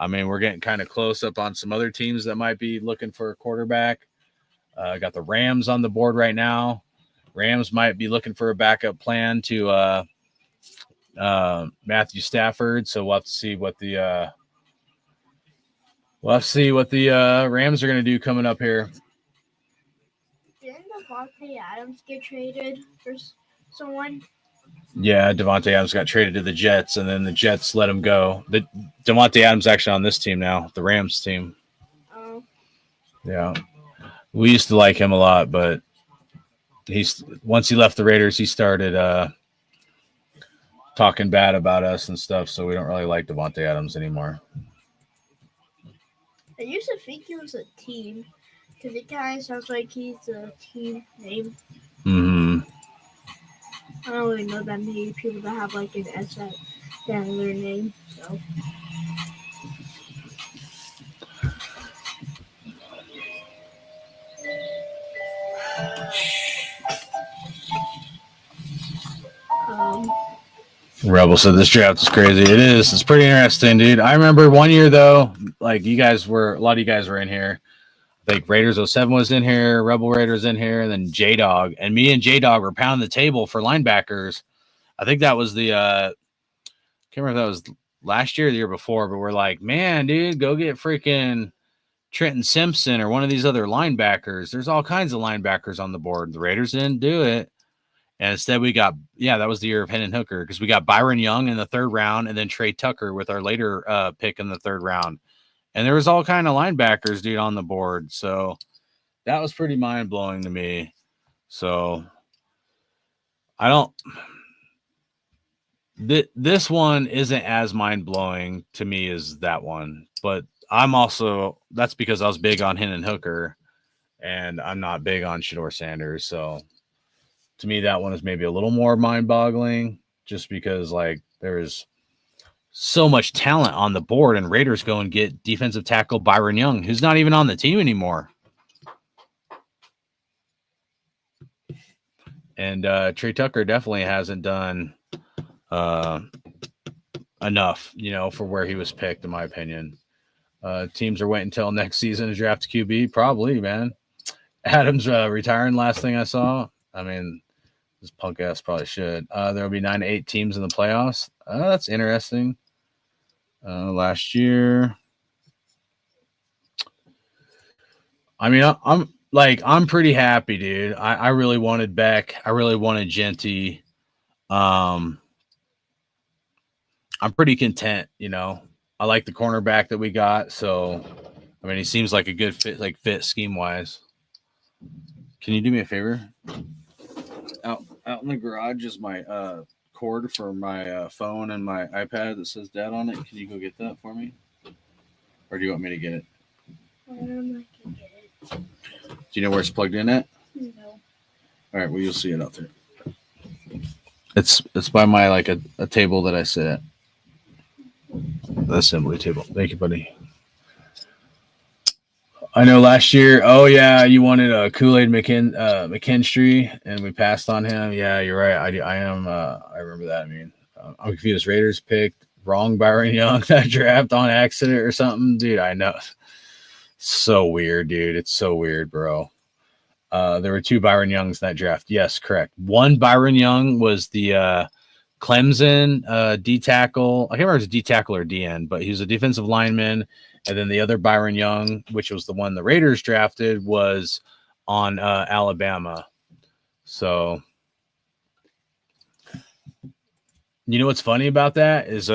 I mean, we're getting kind of close up on some other teams that might be looking for a quarterback. Got the Rams on the board right now. Rams might be looking for a backup plan to Matthew Stafford. So we'll have to see what the Rams are going to do coming up here. Didn't Davante Adams get traded for someone? Yeah, Davante Adams got traded to the Jets, and then the Jets let him go. The Davante Adams actually on this team now, the Rams team. Oh. Yeah, we used to like him a lot, but once he left the Raiders, he started talking bad about us and stuff. So we don't really like Davante Adams anymore. I used to think he was a team because it kind of sounds like he's a team name. Mm-hmm. I don't really know that many people that have like an S at the end of their name. So. Rebel said this draft is crazy. It is. It's pretty interesting, dude. I remember one year though, like a lot of you guys were in here. I think Raiders 07 was in here, Rebel Raiders in here, and then J-Dog. And me and J-Dog were pounding the table for linebackers. I think that was the can't remember if that was last year or the year before, but we're like, man, dude, go get freaking Trenton Simpson or one of these other linebackers. There's all kinds of linebackers on the board. The Raiders didn't do it. And instead we got, that was the year of Hendon Hooker because we got Byron Young in the 3rd round and then Trey Tucker with our later pick in the 3rd round. And there was all kind of linebackers, dude, on the board. So that was pretty mind-blowing to me. So this one isn't as mind-blowing to me as that one. But that's because I was big on Hendon Hooker and I'm not big on Shedeur Sanders. So to me, that one is maybe a little more mind-boggling just because, like, there is so much talent on the board, and Raiders go and get defensive tackle Byron Young, who's not even on the team anymore. And Trey Tucker definitely hasn't done enough, for where he was picked, in my opinion. Teams are waiting until next season to draft QB. Probably, man. Adams retiring, last thing I saw. I mean, this punk ass probably should. There will be 9 to 8 teams in the playoffs. That's interesting. Last year, I mean, I'm pretty happy, dude. I really wanted Beck. I really wanted Genty. I'm pretty content, I like the cornerback that we got. So, I mean, he seems like a good fit scheme wise. Can you do me a favor? Out in the garage is my cord for my phone and my iPad that says Dad on it. Can you go get that for me? Or do you want me to get it? I can get it. Do you know where it's plugged in at? No. All right, well, you'll see it out there. It's by my a table that I sit at. The assembly table. Thank you, buddy. I know last year, you wanted a Kool-Aid McKinstry, and we passed on him. Yeah, you're right. I am. I remember that. I mean, I'm confused. Raiders picked wrong Byron Young that draft on accident or something. Dude, I know. So weird, dude. It's so weird, bro. There were 2 Byron Youngs in that draft. Yes, correct. One Byron Young was the Clemson D tackle. I can't remember if it was D tackle or DN, but he was a defensive lineman. And then the other Byron Young, which was the one the Raiders drafted, was on Alabama. So, you know what's funny about that is,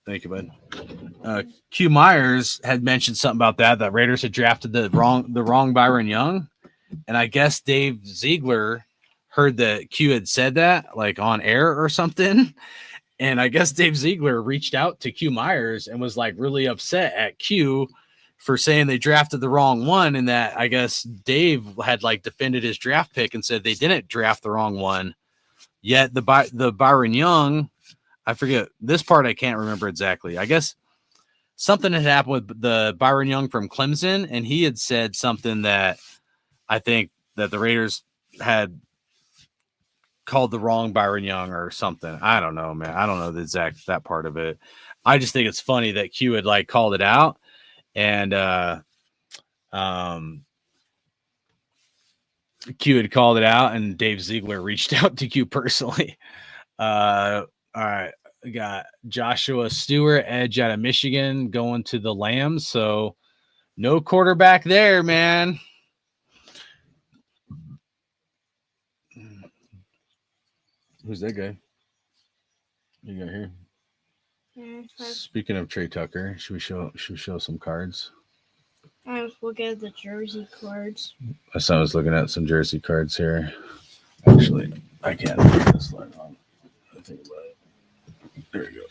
thank you, bud. Q Myers had mentioned something about that Raiders had drafted the wrong Byron Young, and I guess Dave Ziegler heard that Q had said that on air or something. And I guess Dave Ziegler reached out to Q Myers and was really upset at Q for saying they drafted the wrong one. And that I guess Dave had defended his draft pick and said they didn't draft the wrong one. Yet the Byron Young, I forget this part. I can't remember exactly. I guess something had happened with the Byron Young from Clemson. And he had said something that I think that the Raiders had called the wrong Byron Young or something. I don't know, man. I don't know that part of it. I just think it's funny that Q had like called it out, and Q had called it out, and Dave Ziegler reached out to Q personally. All right, we got Joshua Stewart, edge out of Michigan, going to the Lambs. So no quarterback there, man. Who's that guy? You got here. Speaking of Trey Tucker, should we show some cards? I was looking at the jersey cards. I was looking at some jersey cards here. Actually, I can't put this light on. I think about it. There we go.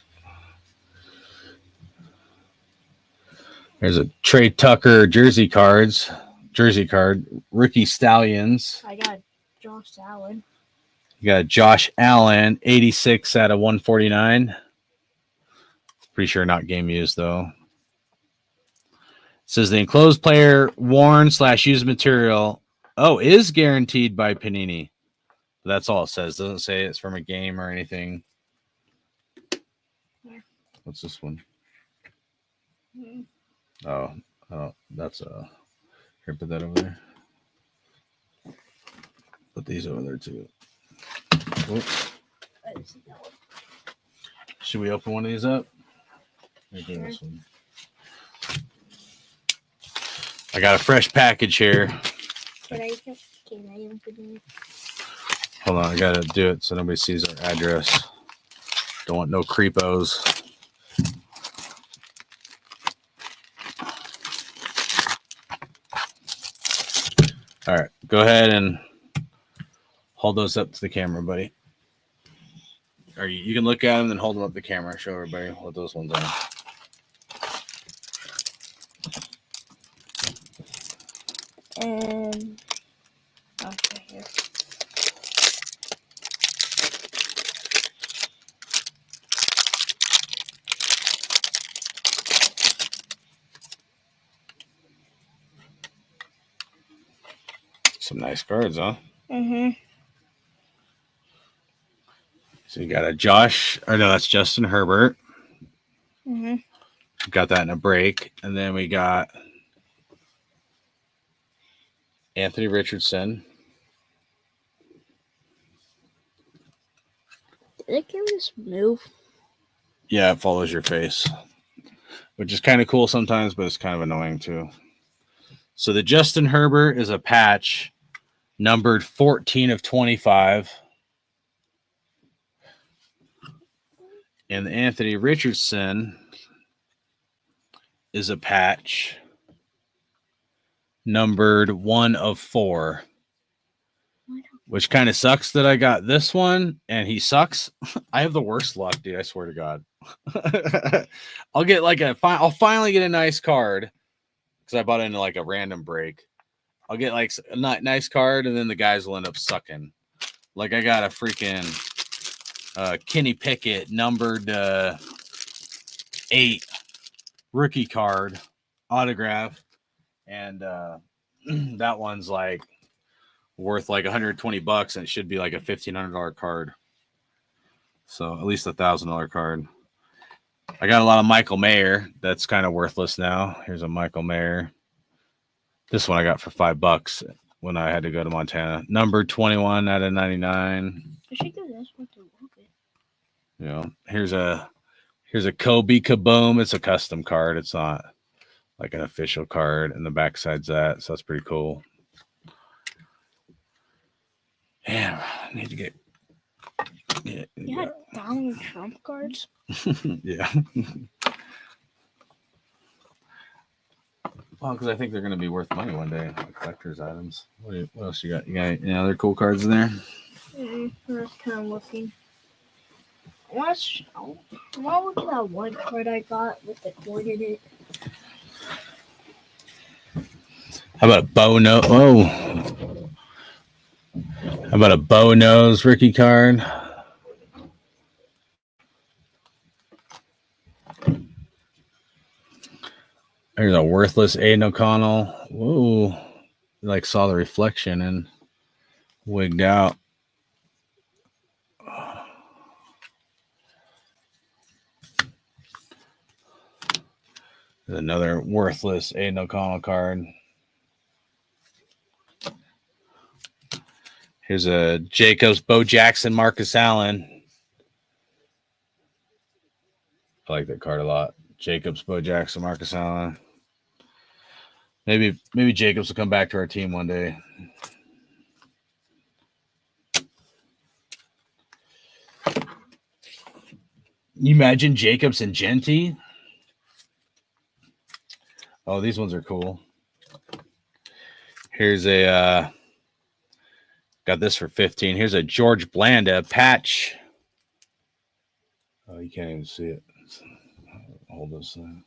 There's a Trey Tucker jersey card, rookie Stallions. I got Josh Allen. You got Josh Allen, 86 out of 149. Pretty sure not game used, though. It says the enclosed player worn/used material, is guaranteed by Panini. That's all it says. Doesn't say it's from a game or anything. What's this one? Oh, that's here, put that over there. Put these over there too. Whoops. Should we open one of these up? Sure. This one. I got a fresh package here. Hold on, I gotta do it so nobody sees our address. Don't want no creepos. All right, go ahead and hold those up to the camera, buddy. Or you can look at them and hold them up to the camera. Show everybody what those ones are. And okay, here. Some nice cards, huh? Mm-hmm. So you got a that's Justin Herbert. Mm-hmm. Got that in a break. And then we got Anthony Richardson. Did it just move? Yeah, it follows your face, which is kind of cool sometimes, but it's kind of annoying too. So the Justin Herbert is a patch numbered 14 of 25. And the Anthony Richardson is a patch numbered 1 of 4, which kind of sucks that I got this one and he sucks. I have the worst luck, dude. I swear to God. I'll get like I'll finally get a nice card because I bought it into like a random break. I'll get like a nice card and then the guys will end up sucking. Like I got a freaking Kenny Pickett numbered 8 rookie card autograph, and that one's like worth like $120 and it should be like a $1,500 card, so at least $1,000 card. I got a lot of Michael Mayer that's kind of worthless now. Here's a Michael Mayer. This one I got for $5 when I had to go to Montana, numbered 21 out of 99. I should give this one to Logan. You know, here's a Kobe Kaboom. It's a custom card. It's not like an official card, and the backside's that, so that's pretty cool. Damn, I need to get. You had Donald Trump cards? Yeah. Well, because I think they're going to be worth money one day, like collector's items. What else you got? You got any other cool cards in there? I'm just kind of looking. What was that one card I got with the cord in it? How about a bow nose? Oh, how about a bow nose rookie card? There's a worthless Aiden O'Connell. Whoa, like saw the reflection and wigged out. There's another worthless Aiden O'Connell card. Here's a Jacobs, Bo Jackson, Marcus Allen. I like that card a lot. Jacobs, Bo Jackson, Marcus Allen. Maybe Jacobs will come back to our team one day. You imagine Jacobs and Genty? Oh, these ones are cool. Here's a got this for 15. Here's a George Blanda patch. Oh, you can't even see it. Hold this thing.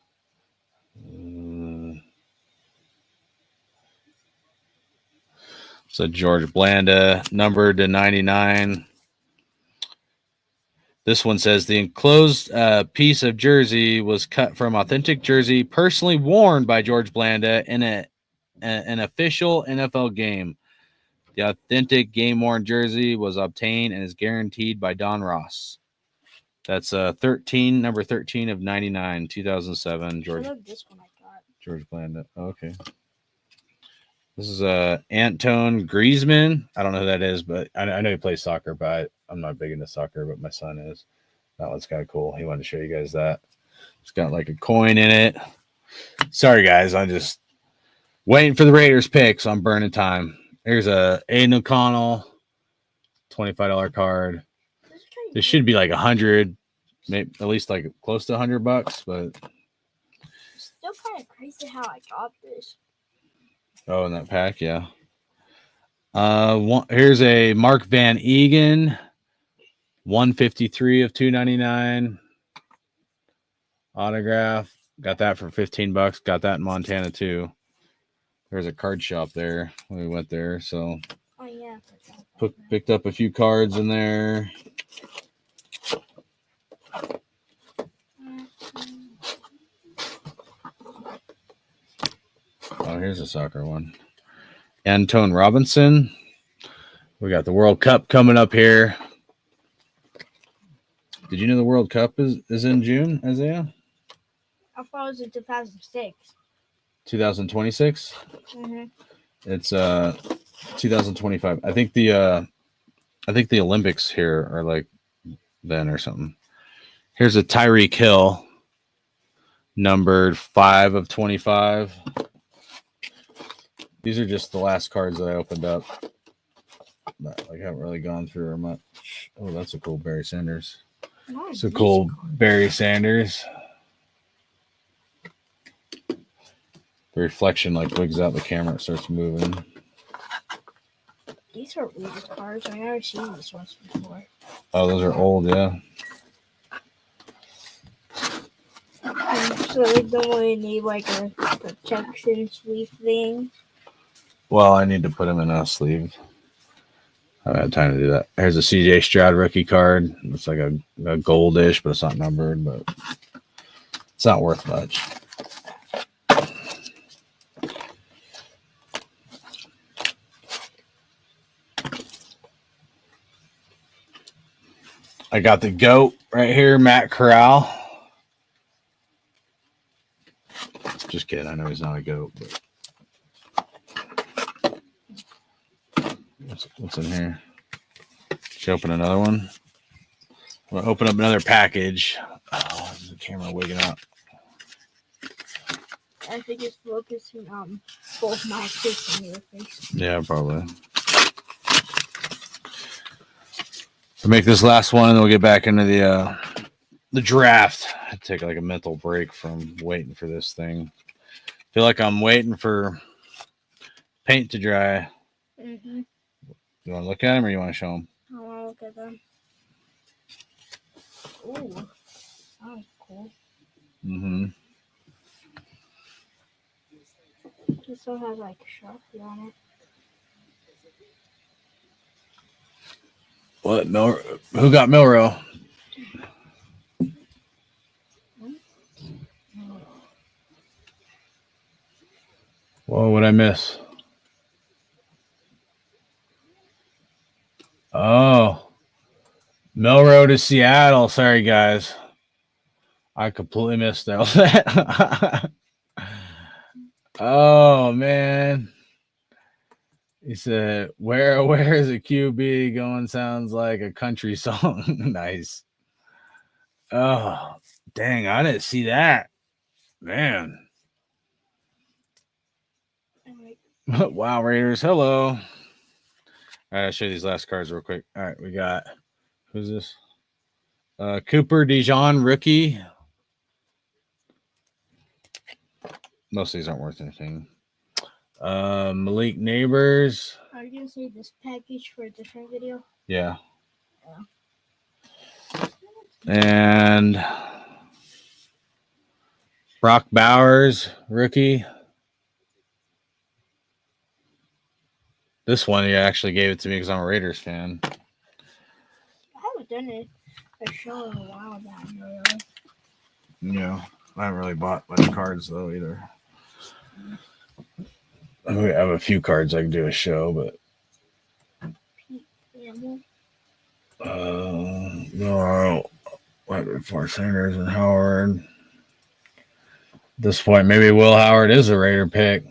So George Blanda, numbered to 99. This one says the enclosed piece of jersey was cut from authentic jersey personally worn by George Blanda in an official NFL game. The authentic game-worn jersey was obtained and is guaranteed by Don Ross. That's number 13 of 99, 2007. George. I love this one I got. George Blanda. Oh, okay. This is Antoine Griezmann. I don't know who that is, but I know he plays soccer, but I'm not big into soccer, but my son is. That one's kind of cool. He wanted to show you guys that. It's got like a coin in it. Sorry, guys. I'm just waiting for the Raiders pick, so I'm burning time. Here's a Aiden O'Connell $25 card. This should be like 100, maybe at least like close to $100, but Still kind of crazy how I got this. oh, in that pack, yeah. Here's a Mark Van Egan, 153 of 299 autograph. Got that for $15. Got that in Montana too. There's a card shop there when we went there, so Oh yeah. picked up a few cards in there. Oh, here's a soccer one. Antonio Robinson. We got the World Cup coming up here. Did you know the World Cup is in June, Isaiah? I thought it was in 2006. 2026? Mm-hmm. It's 2025. I think the Olympics here are like then or something. Here's a Tyreek Hill, numbered 5 of 25. These are just the last cards that I opened up. But I haven't really gone through her much. Oh, that's a cool Barry Sanders. It's a cool Barry Sanders. The reflection like wigs out the camera, it starts moving. These are weird cards. I've never seen these ones before. Oh, those are old, yeah. So they don't really need like a protection sleeve thing. Well, I need to put them in a sleeve. I haven't had time to do that. Here's a CJ Stroud rookie card. It's like a goldish, but it's not numbered, but it's not worth much. I got the GOAT right here, Matt Corral. Just kidding. I know he's not a GOAT, but what's in here? Should I open another one? I'm gonna open up another package. Oh, the camera wigging up. I think it's focusing on both my face and your face. Yeah, probably. To make this last one, and then we'll get back into the draft. I take like a mental break from waiting for this thing. Feel like I'm waiting for paint to dry. Mm-hmm. You want to look at them or you want to show them? I want to look at them. Ooh, that was cool. Mm-hmm. This one has like a Sharpie on it. What? Who got Milrow? Whoa, what'd I miss? Oh. Milrow to Seattle. Sorry, guys. I completely missed that. Oh man. He said, where is a QB going? Sounds like a country song. Nice. Oh, dang, I didn't see that. Man. Wow, Raiders. Hello. All right, I'll show you these last cards real quick. All right, we got who's this? Cooper DeJean, rookie. Most of these aren't worth anything. Malik Neighbors. Are you gonna say this package for a different video? Yeah. And Brock Bowers, rookie. This one, you actually gave it to me because I'm a Raiders fan. I haven't done a show in a while now, really. Yeah, I haven't really bought much cards though either. I have a few cards I can do a show, but no, right before Sanders and Howard. At this point, maybe Will Howard is a Raider pick.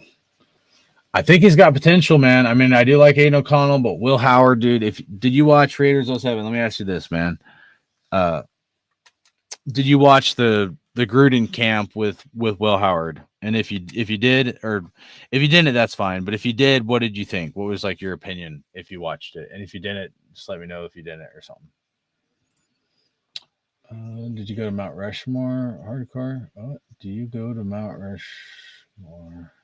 I think he's got potential, man. I mean, I do like Aiden O'Connell, but Will Howard, dude, did you watch Raiders 07? Let me ask you this, man. Did you watch the Gruden camp with Will Howard? And if you did, or if you didn't, that's fine. But if you did, what did you think? What was like your opinion if you watched it? And if you didn't, just let me know if you didn't or something. Did you go to Mount Rushmore hardcore? Oh, do you go to Mount Rushmore?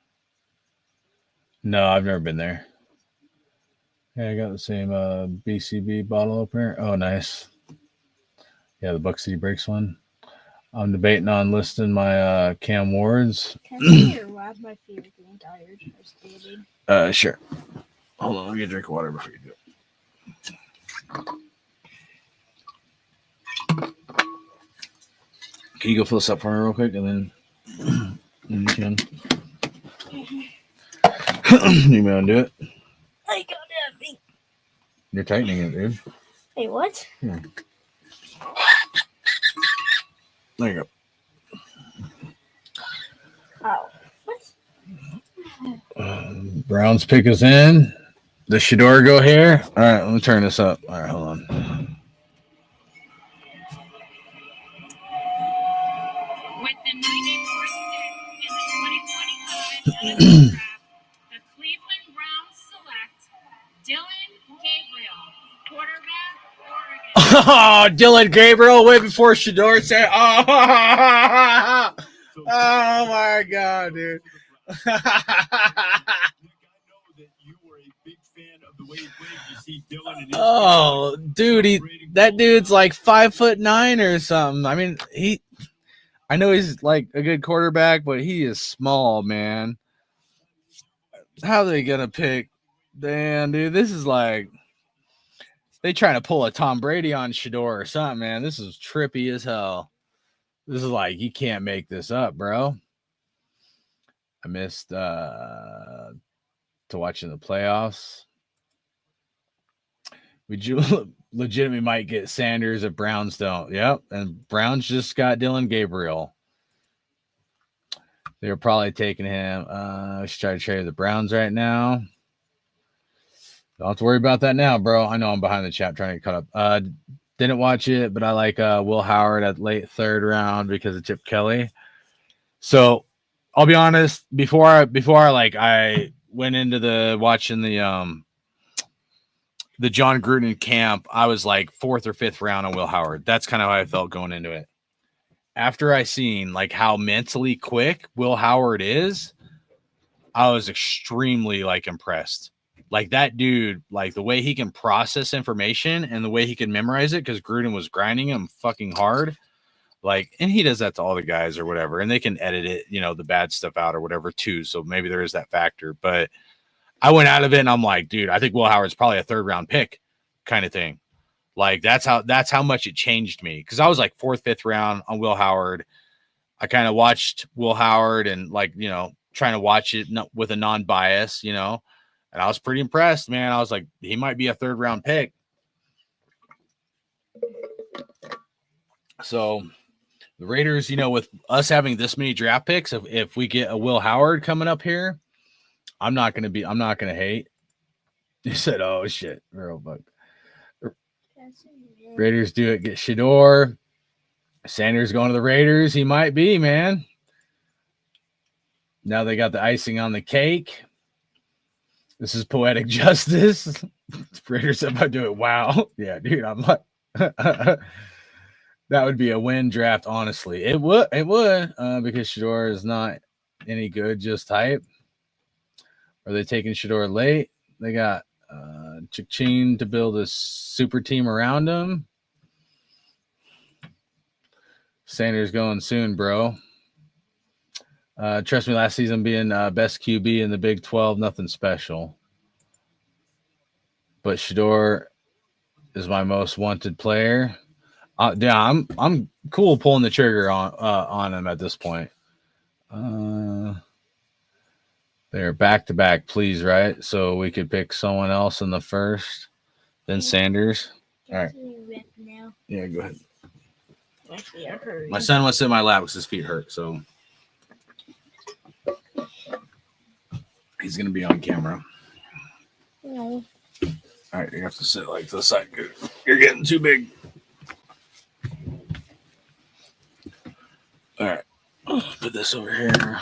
No, I've never been there. Yeah, I got the same BCB bottle opener. Oh, nice. Yeah, the Buck City Breaks one. I'm debating on listing my Cam Wards. Can I say your what's my favorite thing, tired or stated? Sure. Hold on, let me get a drink of water before you do it. Can you go fill this up for me real quick, and then you can. You may undo it. I got it. You're tightening it, dude. Hey, what? Here. There you go. Oh, what? Browns pick us in. The Shador go here. All right, let me turn this up. All right, hold on. With the 94th pick in the 2025 NFL Draft, the Cleveland Browns select Dylan Gabriel, quarterback, Oregon. Oh, Dylan Gabriel way before Shador said, oh my God, dude. Oh, dude, that dude's like 5'9" or something. I mean, I know he's like a good quarterback, but he is small, man. How are they gonna pick? Damn, dude, this is like they trying to pull a Tom Brady on Shador or something, man. This is trippy as hell. This is like you can't make this up, bro. I missed to watching the playoffs. We legitimately might get Sanders if Browns don't. Yep, and Browns just got Dylan Gabriel. They're probably taking him. I should try to trade the Browns right now. Don't have to worry about that now, bro. I know I'm behind the chat trying to get caught up. Didn't watch it, but I like Will Howard at late third round because of Chip Kelly. So I'll be honest. Before I went into the watching the John Gruden camp, I was like 4th or 5th round on Will Howard. That's kind of how I felt going into it. After I seen like how mentally quick Will Howard is, I was extremely like impressed. Like that dude, like the way he can process information and the way he can memorize it, because Gruden was grinding him fucking hard. Like, and he does that to all the guys or whatever, and they can edit it, the bad stuff out or whatever too. So maybe there is that factor. But I went out of it and I'm like, dude, I think Will Howard's probably a 3rd round pick kind of thing. Like that's how much it changed me. Cause I was like 4th, 5th round on Will Howard. I kind of watched Will Howard and trying to watch it with a non-bias, and I was pretty impressed, man. I was like, he might be a 3rd round pick. So The Raiders, with us having this many draft picks, if we get a Will Howard coming up here, I'm not going to hate. He said, oh, shit. Real bug. Raiders do it. Get Shedeur. Sanders going to the Raiders. He might be, man. Now they got the icing on the cake. This is poetic justice. Raiders if I do it. Wow. Yeah, dude. I'm like, that would be a win draft, honestly. It would, because Shedeur is not any good, just hype. Are they taking Shedeur late? They got Chikchin to build a super team around him. Sanders going soon, bro. Trust me, last season being best QB in the Big 12, nothing special. But Shedeur is my most wanted player. Yeah, I'm cool pulling the trigger on him at this point. They're back-to-back, please, right? So we could pick someone else in the first, then Sanders. All right. Yeah, go ahead. My son wants to sit in my lap because his feet hurt, so he's going to be on camera. No. All right, you have to sit like this side. You're getting too big. All right. Put this over here.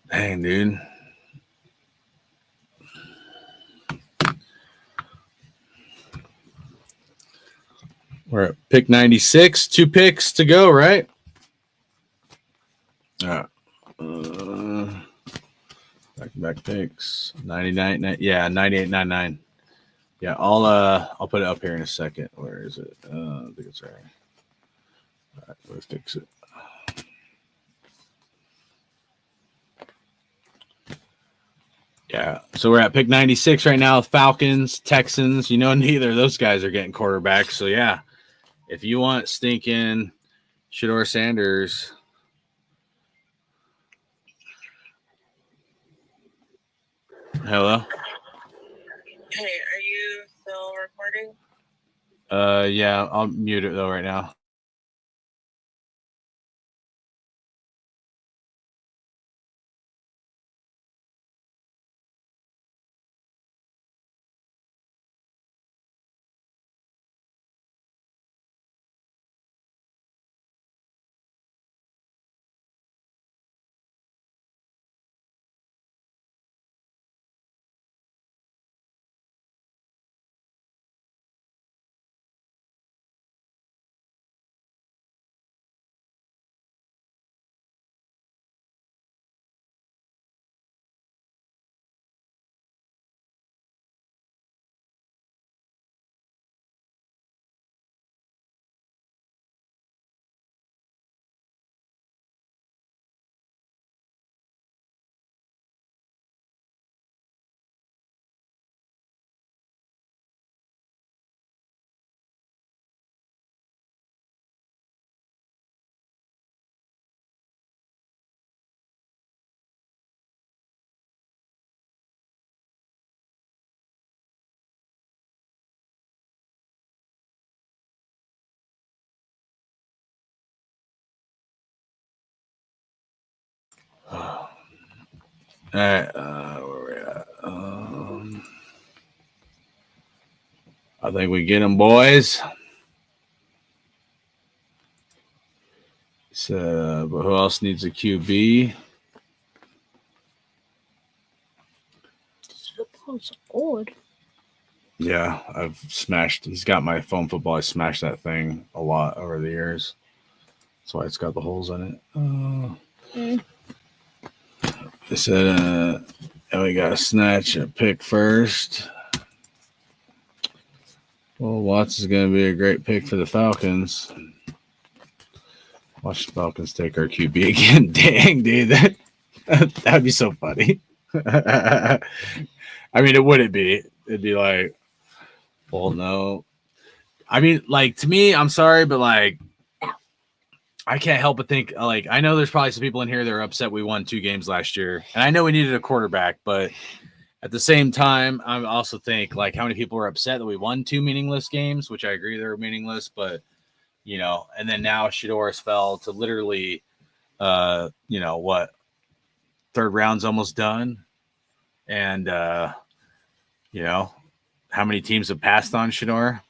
Dang, dude. We're at pick 96. 2 picks to go, right? All right. Back picks. 99. Yeah, 98.99. Yeah, I'll put it up here in a second. Where is it? I think it's right. All right, let's fix it. Yeah, so we're at pick 96 right now. Falcons, Texans. Neither of those guys are getting quarterbacks. So, yeah, if you want stinking Shedeur Sanders, hello? Hey, are you still recording? Yeah, I'll mute it, though, right now. All right, where we at? I think we get them, boys. So, but who else needs a QB? Old. Yeah, I've smashed. He's got my foam football. I smashed that thing a lot over the years. That's why it's got the holes in it. They said, and we got to snatch a pick first. Well, Watts is going to be a great pick for the Falcons. Watch the Falcons take our QB again. Dang, dude. That'd be so funny. I mean, it wouldn't be. It'd be like, well, no. I mean, like, to me, I'm sorry, but, like, I can't help but think, like, I know there's probably some people in here that are upset we won 2 games last year. And I know we needed a quarterback, but at the same time, I also think, like, how many people are upset that we won 2 meaningless games, which I agree they're meaningless, but you know, and then now Shedor's fell to literally, you know, what, third round's almost done. And, you know, how many teams have passed on Shedor?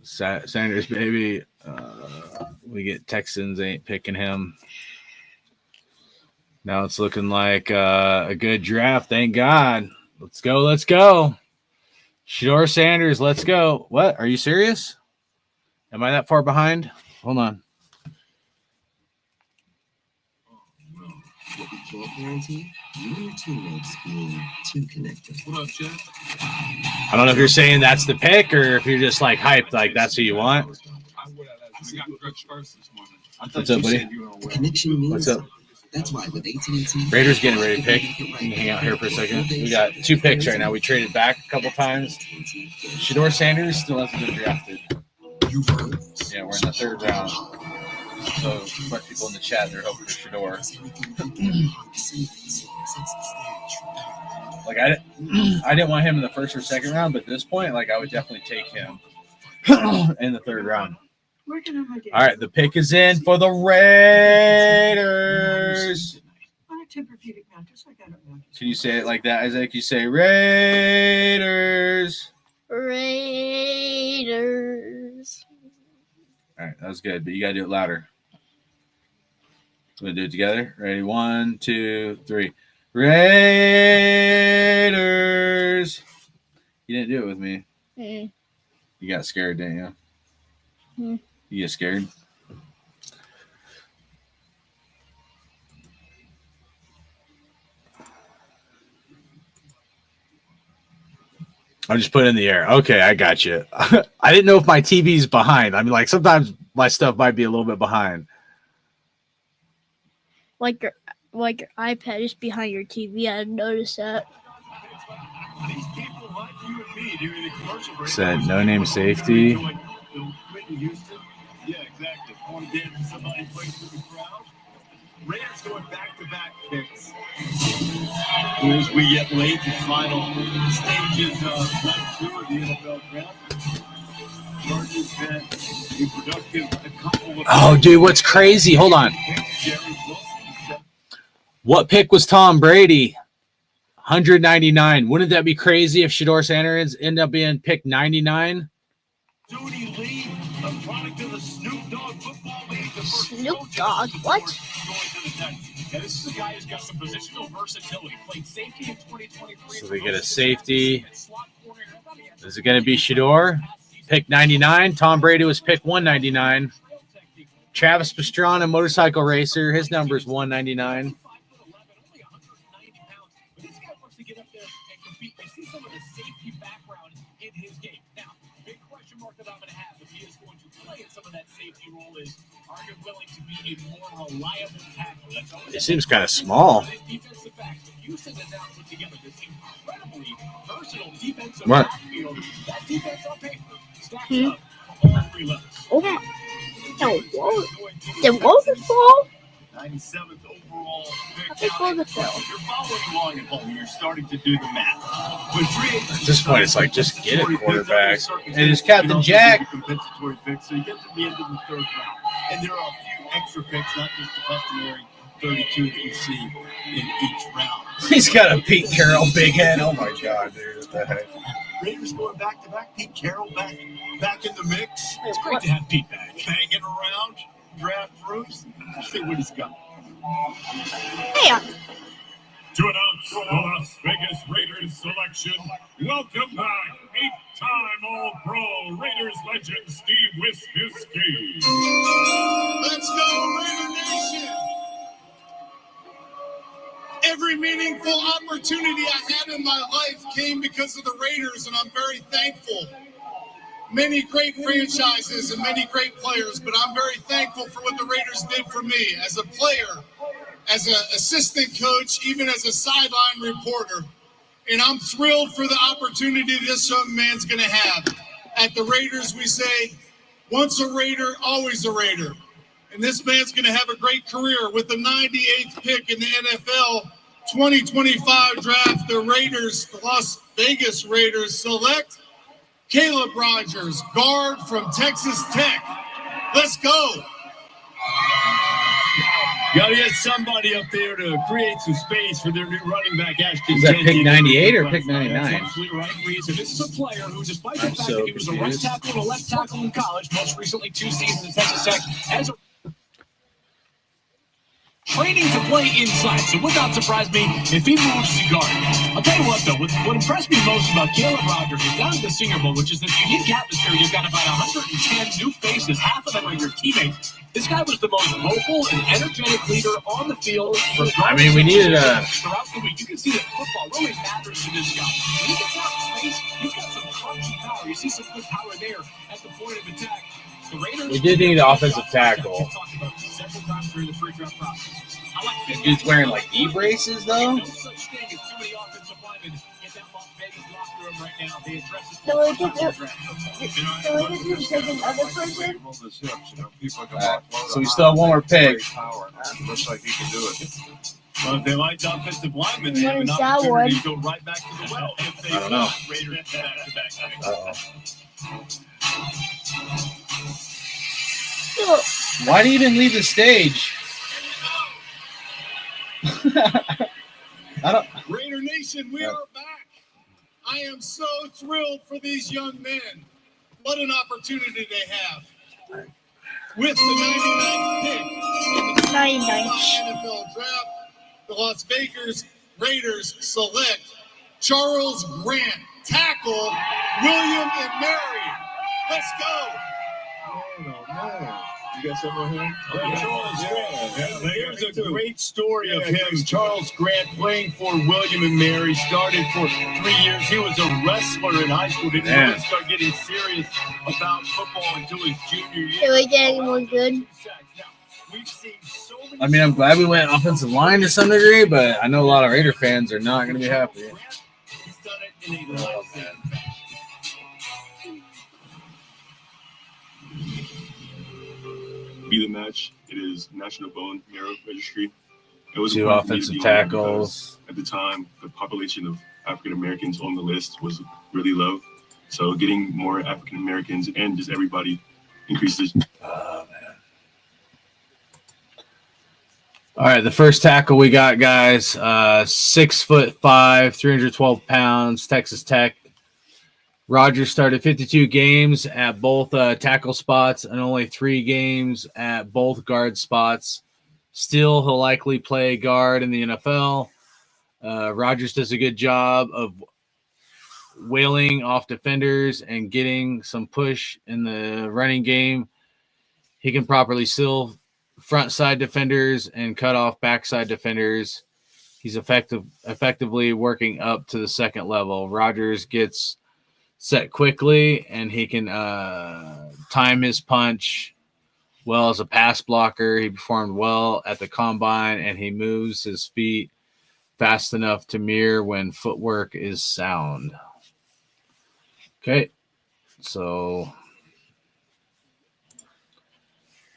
Sanders, baby. We get Texans ain't picking him. Now it's looking like a good draft. Thank God. Let's go. Let's go. Shedor Sanders, let's go. What? Are you serious? Am I that far behind? Hold on. Your parenting, you and your teammates being too connected. What up, Jeff? I don't know if you're saying that's the pick or if you're just like hyped, like that's who you want. I got Gretsch first this morning. What's up, buddy? The connection means What's up? That's why with AT&T, Raiders getting ready to pick. You can hang out here for a second. We got 2 picks right now. We traded back a couple times. Shedor Sanders still hasn't been drafted. Yeah, we're in the 3rd round. So a bunch of people in the chat, they're hoping for Shedor. Like I didn't want him in the 1st or 2nd round, but at this point, like I would definitely take him in the 3rd round. All right, the pick is in for the Raiders. Can you say it like that, Isaac? You say Raiders. Raiders. All right, that was good, but you got to do it louder. We're going to do it together. Ready? 1, 2, 3. Raiders. You didn't do it with me. Mm. You got scared, didn't you? Mm. You get scared? I just put it in the air. Okay, I got you. I didn't know if my TV's behind. I mean, like sometimes my stuff might be a little bit behind. Like your iPad is behind your TV. I noticed that. Said no name safety. Yeah, exactly. Want to get somebody plays for the crowd. Raiders going back-to-back picks. As we get late, the final stages of round 2 of the NFL draft. Chargers had a productive couple of. Oh, dude, what's crazy? Hold on. What pick was Tom Brady? 199. Wouldn't that be crazy if Shedor Sanders ended up being pick 99? Judy Lee, a product of the Snoop Dogg football league. Snoop Dogg? What? Yeah, this is a guy who's got some positional versatility. Played safety in 2023. So we get a safety. Is it going to be Shedor? Pick 99. Tom Brady was pick 199. Travis Pastrana, motorcycle racer. His number is 199. It seems kind of small. What? Hmm? Oh my! The waterfall? 97th overall pick. I think waterfall. You're following along at home. You're starting to do the math. At this point, it's like just get a quarterback. And it's Captain Jack. Compensatory picks, so you get to the end of the 3rd round, and there are a few extra picks, not just the customary 32 that you see in each round. He's got a Pete Carroll big head. Oh my God, dude! What the heck? Raiders going back to back. Pete Carroll back in the mix. It's great to have Pete back. Hanging around draft rooms. Let's see what he's got. Hey, To announce the Las Vegas Raiders selection, welcome back 8-time All-Pro Raiders legend Steve Wisniewski. Let's go, Raider Nation! Every meaningful opportunity I had in my life came because of the Raiders, and I'm very thankful. Many great franchises and many great players, but I'm very thankful for what the Raiders did for me as a player, as an assistant coach, even as a sideline reporter. And I'm thrilled for the opportunity this young man's going to have. At the Raiders, we say, once a Raider, always a Raider. And this man's going to have a great career. With the 98th pick in the NFL 2025 draft, the Las Vegas Raiders select Caleb Rogers, guard from Texas Tech. Let's go. Got to get somebody up there to create some space for their new running back, Ashton. Is that pick 98 or pick 99? That's absolutely right, Reese. And this is a player who, despite the fact that he was a right tackle and a left tackle in college, most recently 2 seasons at Texas Tech, as a training to play inside, so it would not surprise me if he moves to guard. I'll tell you what, though, what impressed me most about Caleb Rogers is down at the Senior Bowl, which is this unique atmosphere. You've got about 110 new faces, half of them are your teammates. This guy was the most vocal and energetic leader on the field. I mean, we needed a... Throughout the week, you can see that football really matters to this guy. When he gets out in space, he's got some crunchy power. You see some good power there at the point of attack. We did need an offensive tackle. He's wearing like knee braces though. So we could take another person. So we still have one more pick. Looks like he can do it. Well, if they like the offensive lineman, they What have an is that opportunity one? to go right back to the well. If they I don't know. Raiders back-to-back. Why do you even leave the stage? I don't. Raider Nation, we are back. I am so thrilled for these young men. What an opportunity they have. With the 99th pick in the 2025 NFL Draft, the Las Vegas Raiders select Charles Grant, tackle, William and Mary. Let's go. You got something on him? Charles Grant. There's a great story of him. Charles Grant playing for William and Mary, started for 3 years. He was a wrestler in high school. Didn't really start getting serious about football until his junior year. Can we get anyone good? I mean, I'm glad we went offensive line to some degree, but I know a lot of Raider fans are not going to be happy. He's done it in a lifetime. Be the match. It is National Bone Marrow Registry. It was 2 offensive tackles. At the time, the population of African Americans on the list was really low. So getting more African Americans and just everybody increases. Oh, man. All right, the first tackle we got, guys. 6'5", 312 pounds, Texas Tech. Rogers started 52 games at both tackle spots and only 3 games at both guard spots. Still, he'll likely play guard in the NFL. Rogers does a good job of wailing off defenders and getting some push in the running game. He can properly seal front side defenders and cut off backside defenders. He's effectively working up to the second level. Rogers gets set quickly, and he can time his punch well as a pass blocker. He performed well at the combine, and he moves his feet fast enough to mirror when footwork is sound. Okay, so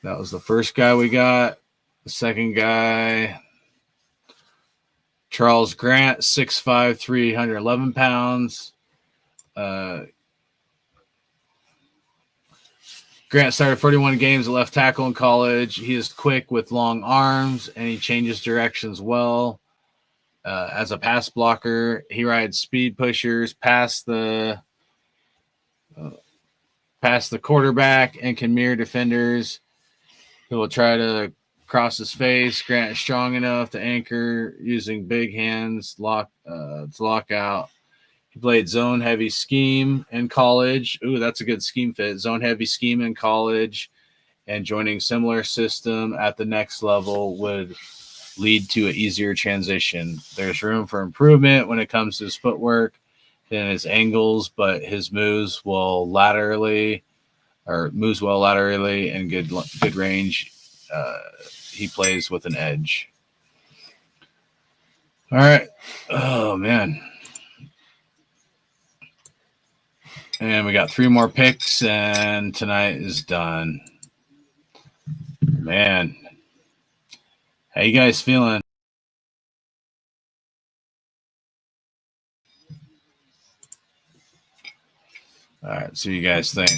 that was the first guy we got. The second guy, Charles Grant, 6'5", 311 pounds. Grant started 41 games at left tackle in college. He is quick with long arms, and he changes directions well. As a pass blocker, he rides speed pushers past the quarterback and can mirror defenders. He will try to cross his face. Grant is strong enough to anchor using big hands to lock out. He played zone-heavy scheme in college. Ooh, that's a good scheme fit. Zone-heavy scheme in college, and joining similar system at the next level would lead to an easier transition. There's room for improvement when it comes to his footwork and his angles, but his moves well laterally and good range. He plays with an edge. All right. Oh, man. And we got 3 more picks, and tonight is done. Man. How you guys feeling? All right, so you guys think.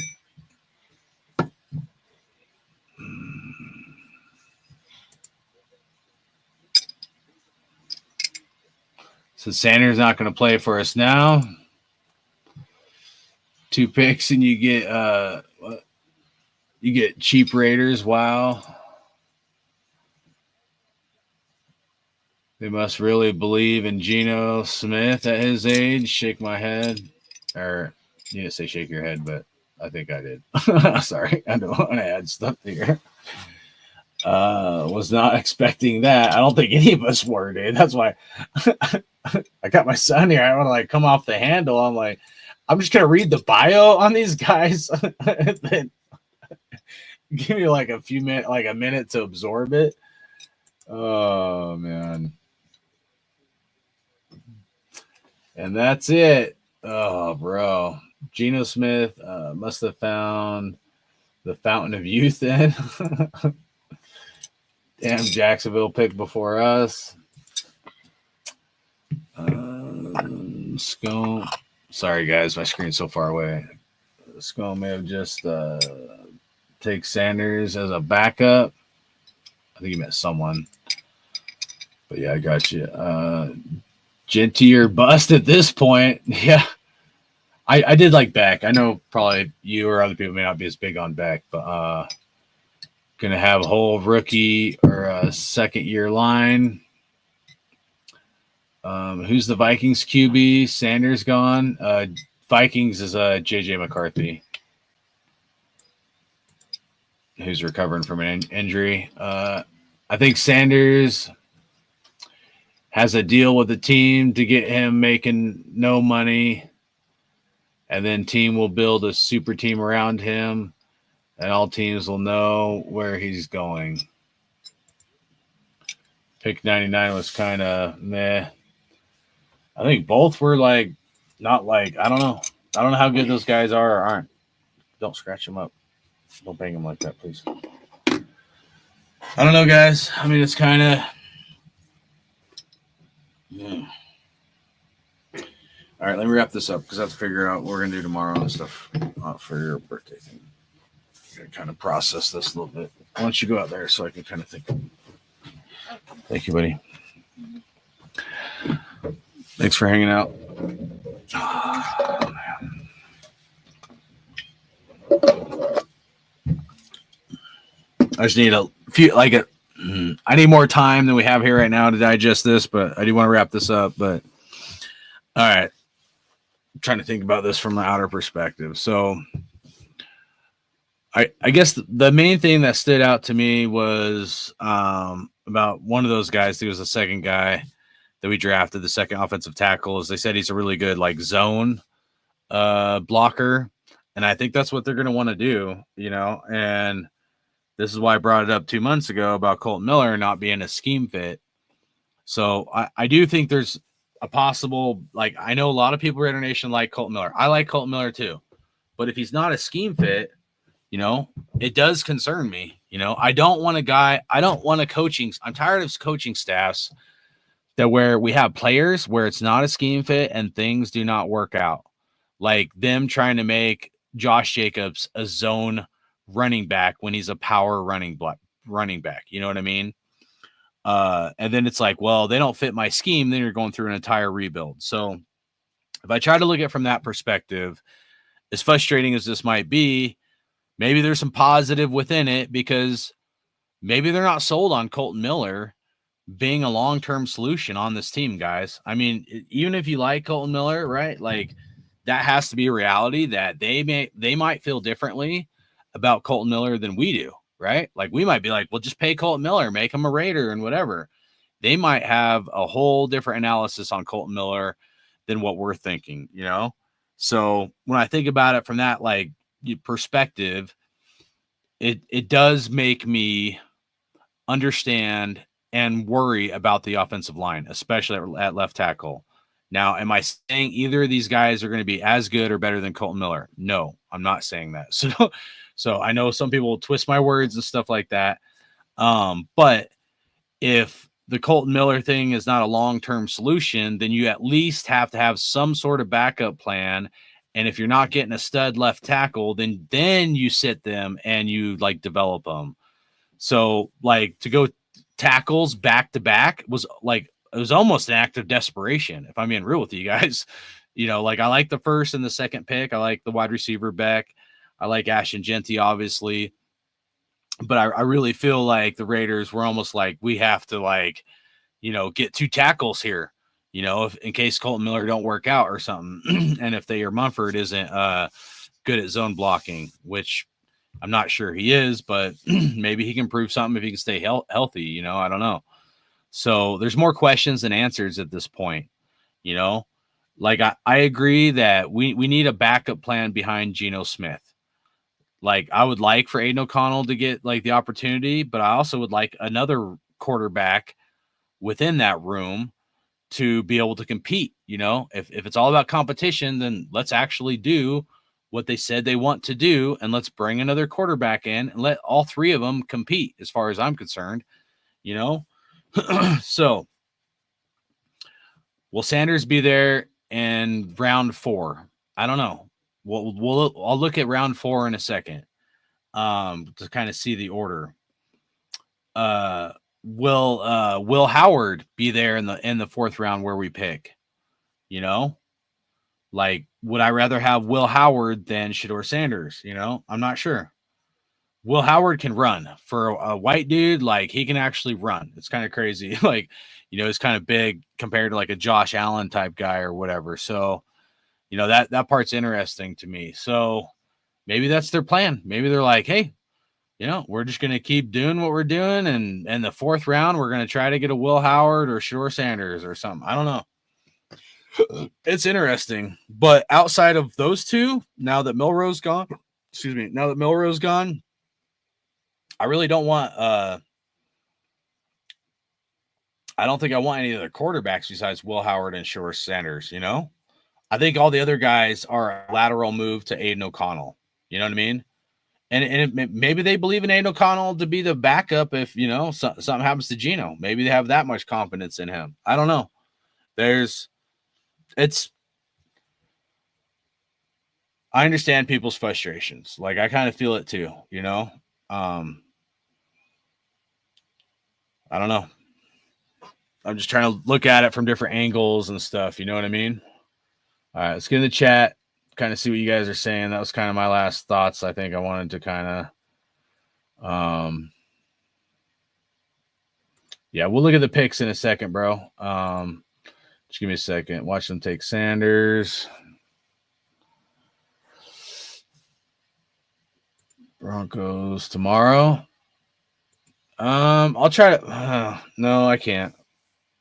So Sanders not going to play for us now. 2 picks and you get cheap Raiders. Wow. They must really believe in Geno Smith at his age. Shake my head. Or you didn't say shake your head, but I think I did. Sorry. I don't want to add stuff here. Was not expecting that. I don't think any of us were, dude. That's why I got my son here. I want to like come off the handle. I'm like, I'm just gonna read the bio on these guys. Then give me like a minute to absorb it. Oh man. And that's it. Oh, bro. Geno Smith must have found the fountain of youth then. Damn, Jacksonville picked before us. Scone. Sorry, guys. My screen's so far away. Scone may have just take Sanders as a backup. I think he meant someone. But yeah, I got you. Genty or bust at this point. Yeah. I did like Beck. I know probably you or other people may not be as big on Beck, but going to have a whole rookie or a second-year line. Who's the Vikings QB? Sanders gone. Vikings is J.J. McCarthy, who's recovering from an injury. I think Sanders has a deal with the team to get him making no money, and then team will build a super team around him, and all teams will know where he's going. Pick 99 was kind of meh. I think both were like, not like, I don't know. I don't know how good those guys are or aren't. Don't scratch them up. Don't bang them like that, please. I don't know, guys. I mean, it's kind of. Yeah. All right, let me wrap this up because I have to figure out what we're going to do tomorrow and stuff for your birthday thing. I'm going to kind of process this a little bit. Why don't you go out there so I can kind of think. Thank you, buddy. Thanks for hanging out. Oh, man. I just need a few, I need more time than we have here right now to digest this, but I do want to wrap this up. But all right, I'm trying to think about this from the outer perspective. So I guess the main thing that stood out to me was about one of those guys. He was the second guy that we drafted, the second offensive tackle. Is they said he's a really good zone blocker, and I think that's what they're going to want to do, and this is why I brought it up 2 months ago about Colton Miller not being a scheme fit. So I do think there's a possible, I know a lot of people at Raider Nation like Colton Miller. I like Colton Miller too. But if he's not a scheme fit, it does concern me. I don't want a coaching. I'm tired of coaching staffs that where we have players where it's not a scheme fit and things do not work out. Like them trying to make Josh Jacobs a zone running back when he's a power running back. You know what I mean? And then it's like, well, they don't fit my scheme. Then you're going through an entire rebuild. So if I try to look at it from that perspective, as frustrating as this might be, maybe there's some positive within it because maybe they're not sold on Colton Miller being a long-term solution on this team, guys. I mean, even if you like Colton Miller, right? That has to be a reality that they might feel differently about Colton Miller than we do, right? We might be like, well, just pay Colton Miller, make him a Raider and whatever. They might have a whole different analysis on Colton Miller than what we're thinking, So when I think about it from that perspective, it does make me understand and worry about the offensive line, especially at left tackle. Now, am I saying either of these guys are going to be as good or better than Colton Miller? No, I'm not saying that. So I know some people will twist my words and stuff like that. But if the Colton Miller thing is not a long-term solution, then you at least have to have some sort of backup plan And if you're not getting a stud left tackle, then you sit them and you like develop them. So like to go tackles back to back was like, it was almost an act of desperation. If I'm being real with you guys, you know, like I like the first and the second pick. I like the wide receiver Beck. I like Ashton Genty, obviously. But I really feel like the Raiders were almost like, we have to like, you know, get 2 tackles here, you know, if in case Colton Miller don't work out or something. And if Mumford isn't good at zone blocking, which I'm not sure he is, but maybe he can prove something if he can stay healthy, you know, I don't know. So there's more questions than answers at this point, you know, like I agree that we need a backup plan behind Geno Smith. Like I would like for Aiden O'Connell to get like the opportunity, but I also would like another quarterback within that room to be able to compete. You know, if it's all about competition, then let's actually do what they said they want to do. And let's bring another quarterback in and let all 3 of them compete as far as I'm concerned, you know? So will Sanders be there in round 4? I don't know. I'll look at round 4 in a second to kind of see the order. Will Howard be there in the 4th round where we pick? You know, like would I rather have Will Howard than Shedeur Sanders? You know, I'm not sure. Will Howard can run for a white dude. Like he can actually run. It's kind of crazy. Like, you know, he's kind of big compared to like a Josh Allen type guy or whatever. So, you know, that part's interesting to me. So maybe that's their plan. Maybe they're like, hey, you know, we're just going to keep doing what we're doing. And in the 4th round, we're going to try to get a Will Howard or Shedeur Sanders or something. I don't know. It's interesting. But outside of those 2, now that Milroe's gone, I really don't want I don't think I want any other quarterbacks besides Will Howard and Shedeur Sanders, you know? I think all the other guys are a lateral move to Aiden O'Connell. You know what I mean? And maybe they believe in Aiden O'Connell to be the backup if, you know, something happens to Geno. Maybe they have that much confidence in him. I don't know. I understand people's frustrations. Like, I kind of feel it too, you know? I don't know. I'm just trying to look at it from different angles and stuff. You know what I mean? All right, let's get in the chat, kind of see what you guys are saying. That was kind of my last thoughts. I think I wanted to kind of, yeah, we'll look at the picks in a second, bro. Just give me a second. Watch them take Sanders. Broncos tomorrow. I'll try to, no, I can't.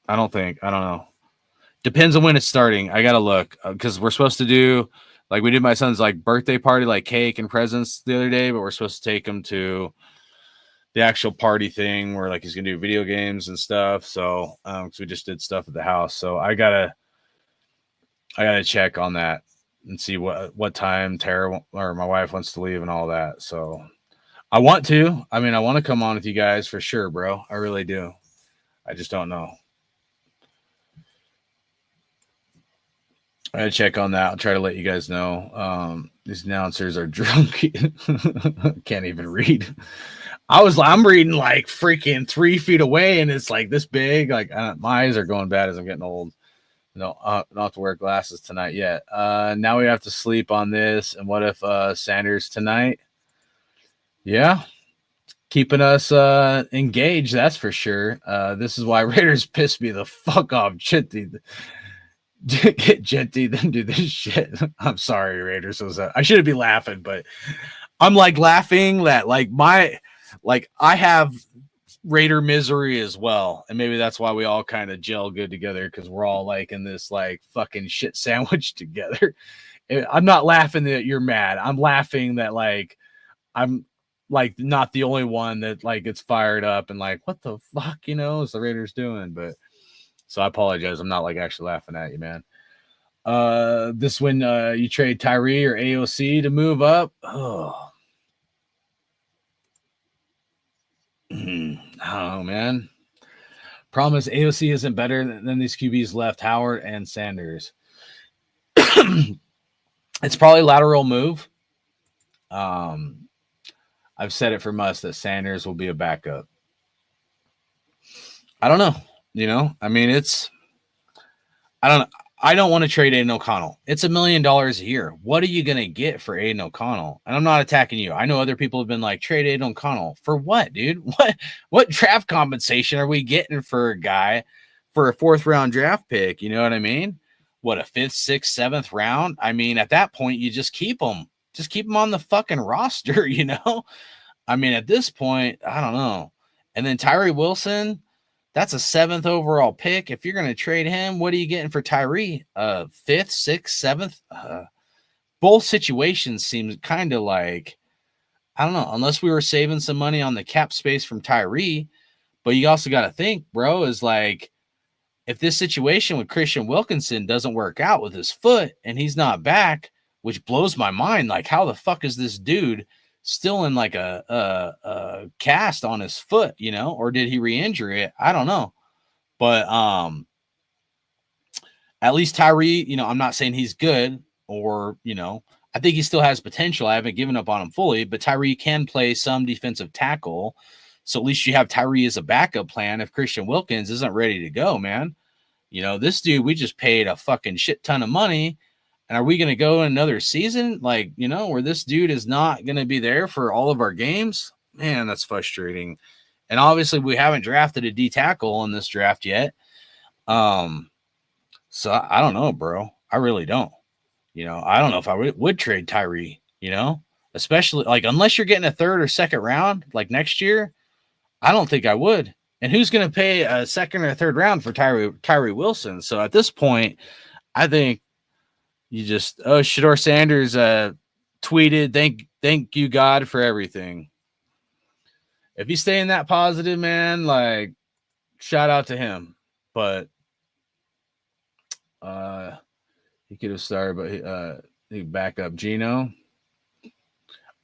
I don't know. Depends on when it's starting. I got to look because we're supposed to do, like we did my son's like birthday party, like cake and presents the other day, but we're supposed to take him to the actual party thing where like he's going to do video games and stuff. So, cause we just did stuff at the house. So I gotta check on that and see what time Tara or my wife wants to leave and all that. So I want to come on with you guys for sure, bro. I really do. I just don't know. I gotta check on that. I'll try to let you guys know. These announcers are drunk. Can't even read. I'm reading like freaking 3 feet away, and it's like this big. Like my eyes are going bad as I'm getting old. No, I don't have to wear glasses tonight yet. Now we have to sleep on this. And what if Sanders tonight? Yeah, keeping us engaged. That's for sure. This is why Raiders piss me the fuck off. Get Genty, then do this shit. I'm sorry, Raiders. I shouldn't be laughing, but I'm like laughing that I have Raider misery as well, and maybe that's why we all kind of gel good together because we're all like in this like fucking shit sandwich together. I'm not laughing that you're mad. I'm laughing that like I'm like not the only one that like gets fired up and like what the fuck, you know, is the Raiders doing? But so I apologize. I'm not like actually laughing at you, man. This when you trade Tyree or AOC to move up. Oh. I don't know, man. Problem is AOC isn't better than these QBs left, Howard and Sanders. It's probably lateral move. I've said it for months that Sanders will be a backup. I don't know. You know, I mean, I don't want to trade Aiden O'Connell. It's $1 million a year. What are you going to get for Aiden O'Connell? And I'm not attacking you. I know other people have been like, trade Aiden O'Connell. For what, dude? What draft compensation are we getting for a guy for a 4th round draft pick? You know what I mean? What, a 5th, 6th, 7th round? I mean, at that point, you just keep him. Just keep him on the fucking roster, you know? I mean, at this point, I don't know. And then Tyree Wilson, that's a 7th overall pick. If you're going to trade him, what are you getting for Tyree? 5th, 6th, 7th? Both situations seem kind of like, I don't know, unless we were saving some money on the cap space from Tyree. But you also got to think, bro, is like, if this situation with Christian Wilkinson doesn't work out with his foot and he's not back, which blows my mind, like, how the fuck is this dude still in like a cast on his foot, you know, or did he re-injure it? I don't know. But at least Tyree, you know, I'm not saying he's good or, you know, I think he still has potential. I haven't given up on him fully, but Tyree can play some defensive tackle. So at least you have Tyree as a backup plan if Christian Wilkins isn't ready to go, man. You know, this dude, we just paid a fucking shit ton of money. And are we going to go another season, like, you know, where this dude is not going to be there for all of our games? Man, that's frustrating. And obviously we haven't drafted a D tackle in this draft yet. So I don't know, bro. I really don't. You know, I don't know if I would trade Tyree, you know, especially like unless you're getting a 3rd or 2nd round like next year. I don't think I would. And who's going to pay a 2nd or 3rd round for Tyree Wilson? So at this point, I think you just, Shedeur Sanders tweeted, thank you, God, for everything. If he's staying that positive, man, like, shout out to him. But he could have started, but he back up Geno.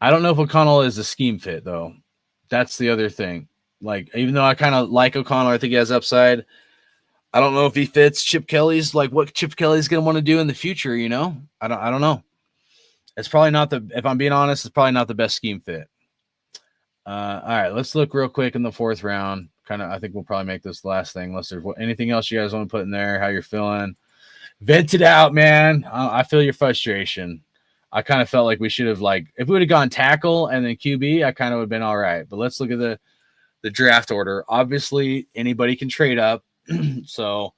I don't know if O'Connell is a scheme fit, though. That's the other thing. Like, even though I kind of like O'Connell, I think he has upside. I don't know if he fits Chip Kelly's, like what Chip Kelly's going to want to do in the future, you know? I don't know. It's probably not if I'm being honest, it's probably not the best scheme fit. All right, let's look real quick in the 4th round. I think we'll probably make this the last thing unless there's anything else you guys want to put in there, how you're feeling. Vent it out, man. I feel your frustration. I kind of felt like we should have, like, if we would have gone tackle and then QB, I kind of would have been all right. But let's look at the draft order. Obviously, anybody can trade up. So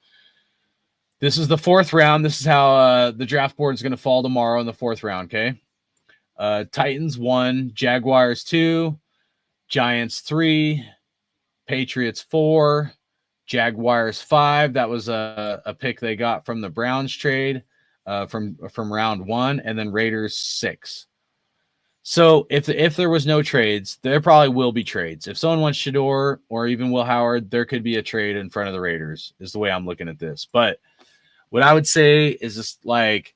this is the 4th round. This is how the draft board is going to fall tomorrow in the 4th round, okay? Titans 1, Jaguars 2, Giants 3, Patriots 4, Jaguars 5. That was a pick they got from the Browns trade from round 1, and then Raiders 6. So if there was no trades, there probably will be trades. If someone wants Shedeur or even Will Howard, there could be a trade in front of the Raiders, is the way I'm looking at this. But what I would say is just like,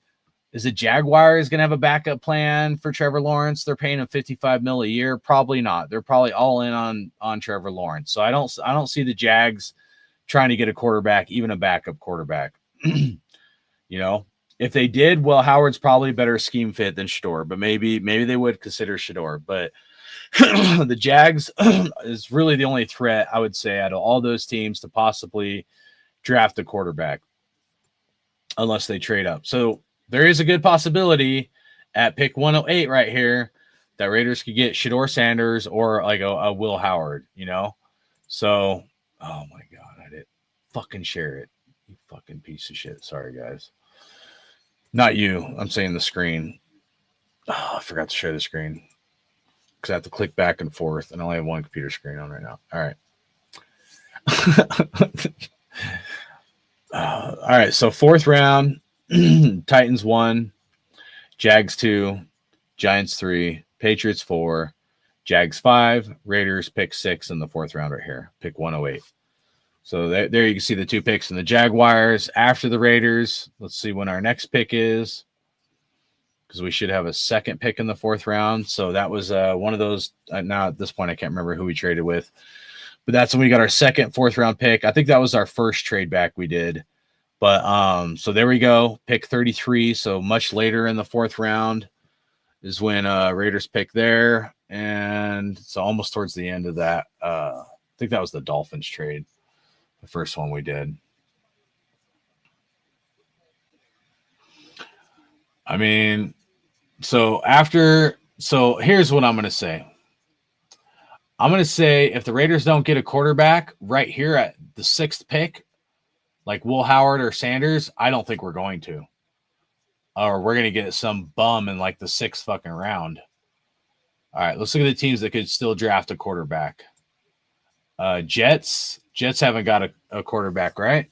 is the Jaguars going to have a backup plan for Trevor Lawrence? They're paying him $55 million a year. Probably not. They're probably all in on Trevor Lawrence. So I don't see the Jags trying to get a quarterback, even a backup quarterback. You know, if they did, well, Howard's probably a better scheme fit than Shedeur, but maybe they would consider Shedeur. But the Jags is really the only threat, I would say, out of all those teams to possibly draft a quarterback unless they trade up. So there is a good possibility at pick 108 right here that Raiders could get Shedeur Sanders or like a Will Howard, you know? So, oh my God, I didn't fucking share it. You fucking piece of shit. Sorry, guys. Not you. I'm saying the screen. Oh, I forgot to share the screen because I have to click back and forth and I only have one computer screen on right now. All right. All right. So 4th round, Titans 1, Jags 2, Giants 3, Patriots 4, Jags 5, Raiders pick 6 in the 4th round right here. Pick 108. So there you can see the 2 picks in the Jaguars after the Raiders. Let's see when our next pick is, because we should have a 2nd pick in the 4th round. So that was one of those. Now at this point, I can't remember who we traded with, but that's when we got our 2nd 4th round pick. I think that was our first trade back we did. But so there we go. Pick 33. So much later in the 4th round is when Raiders pick there. And so almost towards the end of that. I think that was the Dolphins trade. The first one we did. I mean, so here's what I'm going to say. I'm going to say if the Raiders don't get a quarterback right here at the 6th pick, like Will Howard or Sanders, I don't think we're going to. Or we're going to get some bum in like the 6th fucking round. All right, let's look at the teams that could still draft a quarterback. Jets haven't got a quarterback, right?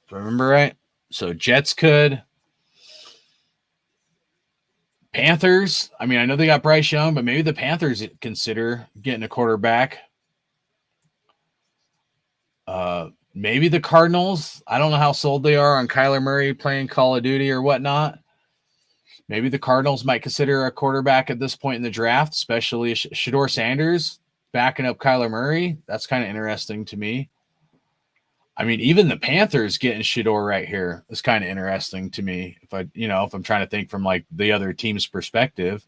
If I remember right. So Jets could. Panthers, I mean, I know they got Bryce Young, but maybe the Panthers consider getting a quarterback. Maybe the Cardinals. I don't know how sold they are on Kyler Murray playing Call of Duty or whatnot. Maybe the Cardinals might consider a quarterback at this point in the draft, especially Shedeur Sanders backing up Kyler Murray. That's kind of interesting to me. I mean, even the Panthers getting Shedeur right here is kind of interesting to me. If I'm trying to think from like the other team's perspective,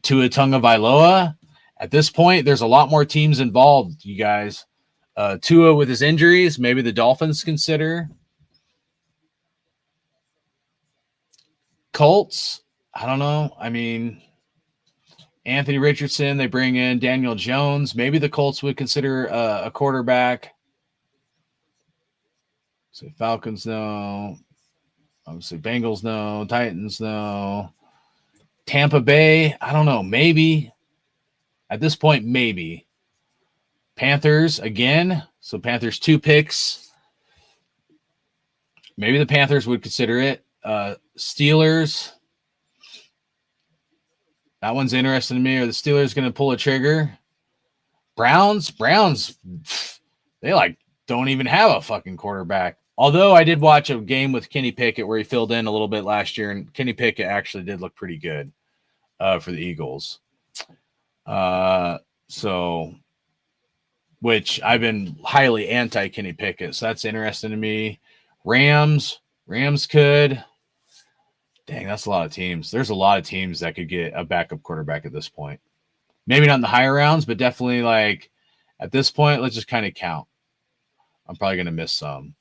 Tua Tagovailoa. At this point, there's a lot more teams involved, you guys. Tua with his injuries, maybe the Dolphins consider. Colts, I don't know. I mean, Anthony Richardson, they bring in Daniel Jones. Maybe the Colts would consider a quarterback. So Falcons, no. Obviously, Bengals, no. Titans, no. Tampa Bay, I don't know. Maybe. At this point, maybe. Panthers, again. So Panthers 2 picks. Maybe the Panthers would consider it. Steelers. That one's interesting to me. Are the Steelers going to pull a trigger? Browns, they like don't even have a fucking quarterback. Although I did watch a game with Kenny Pickett where he filled in a little bit last year, and Kenny Pickett actually did look pretty good for the Eagles. So, which I've been highly anti Kenny Pickett, so that's interesting to me. Rams could. Dang, that's a lot of teams. There's a lot of teams that could get a backup quarterback at this point. Maybe not in the higher rounds, but definitely like at this point, let's just kind of count. I'm probably going to miss some.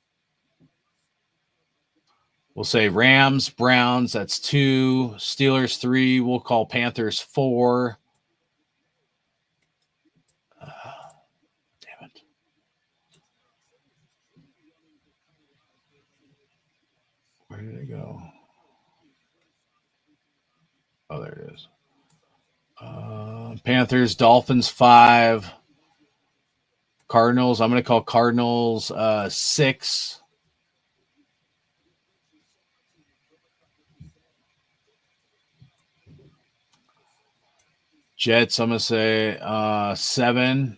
We'll say Rams, Browns, that's 2. Steelers, 3. We'll call Panthers 4. Damn it. Where did it go? Oh, there it is. Panthers, Dolphins, 5. Cardinals, I'm going to call Cardinals 6. Jets, I'm going to say 7.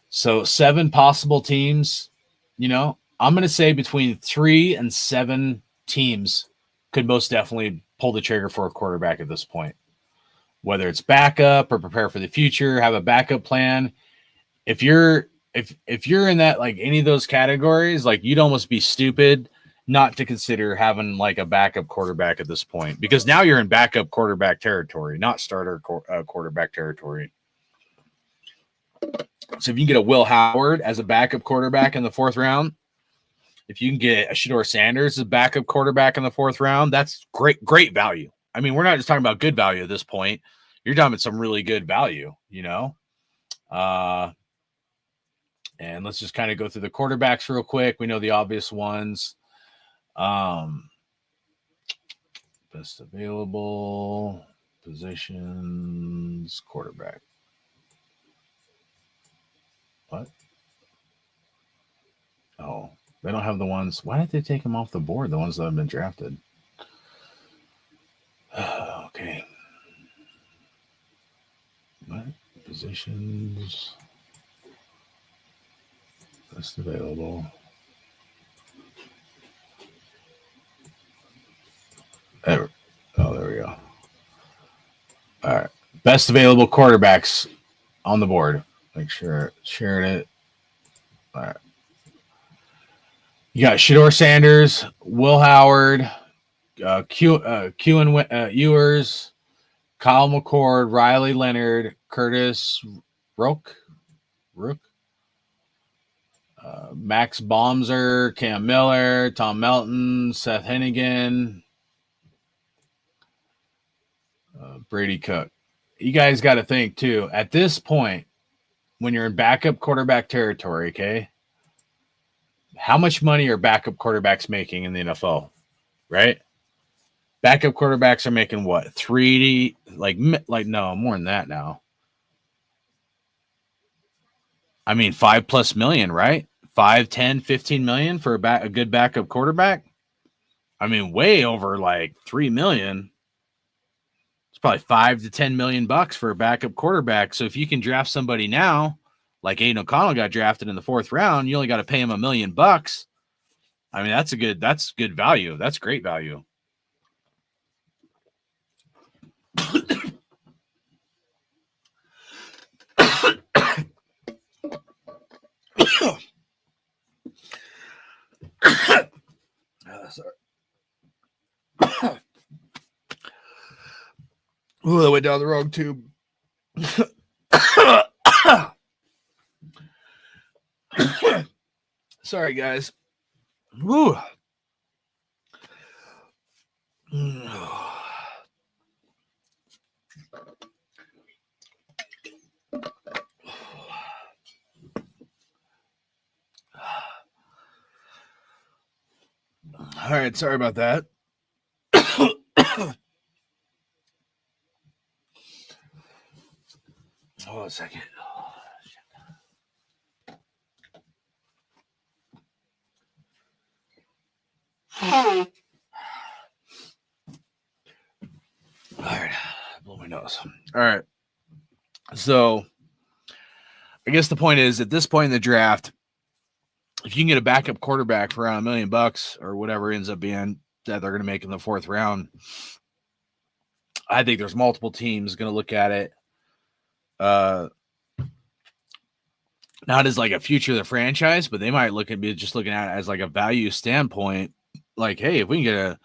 So 7 possible teams. I'm going to say between 3 and 7 teams could most definitely pull the trigger for a quarterback at this point. Whether it's backup or prepare for the future, have a backup plan. If you're in that, like any of those categories, like you'd almost be stupid not to consider having like a backup quarterback at this point, because now you're in backup quarterback territory, not starter quarterback territory. So if you can get a Will Howard as a backup quarterback in the 4th round, if you can get a Shedeur Sanders as a backup quarterback in the 4th round, that's great value. I mean, we're not just talking about good value at this point. You're talking about some really good value, And let's just kind of go through the quarterbacks real quick. We know the obvious ones. Best available positions, quarterback. What? Oh, they don't have the ones. Why did they take them off the board? The ones that have been drafted. Okay. What positions? Best available. There we go. All right. Best available quarterbacks on the board. Make sure sharing it. All right. You got Shedeur Sanders, Will Howard, Kewen Ewers, Kyle McCord, Riley Leonard, Curtis Rook, Max Baumser, Cam Miller, Tom Melton, Seth Hennigan, Brady Cook. You guys got to think, too, at this point, when you're in backup quarterback territory, okay, how much money are backup quarterbacks making in the NFL, right? Backup quarterbacks are making what? No, more than that now. I mean, 5+ million, right? 5, 10, 15 million for a good backup quarterback. I mean, way over like 3 million. It's probably 5 to 10 million bucks for a backup quarterback. So if you can draft somebody now, like Aiden O'Connell got drafted in the 4th round, you only got to pay him $1 million bucks. I mean, that's good value. That's great value. Sorry. Ooh, that went down the wrong tube. Sorry, guys. Woo. All right, sorry about that. Hold on a second. All right, blow my nose. All right, so I guess the point is, at this point in the draft, if you can get a backup quarterback for around $1 million bucks or whatever it ends up being that they're going to make in the 4th round, I think there's multiple teams going to look at it not as like a future of the franchise, but they might look at me just looking at it as like a value standpoint. Like, hey, if we can get a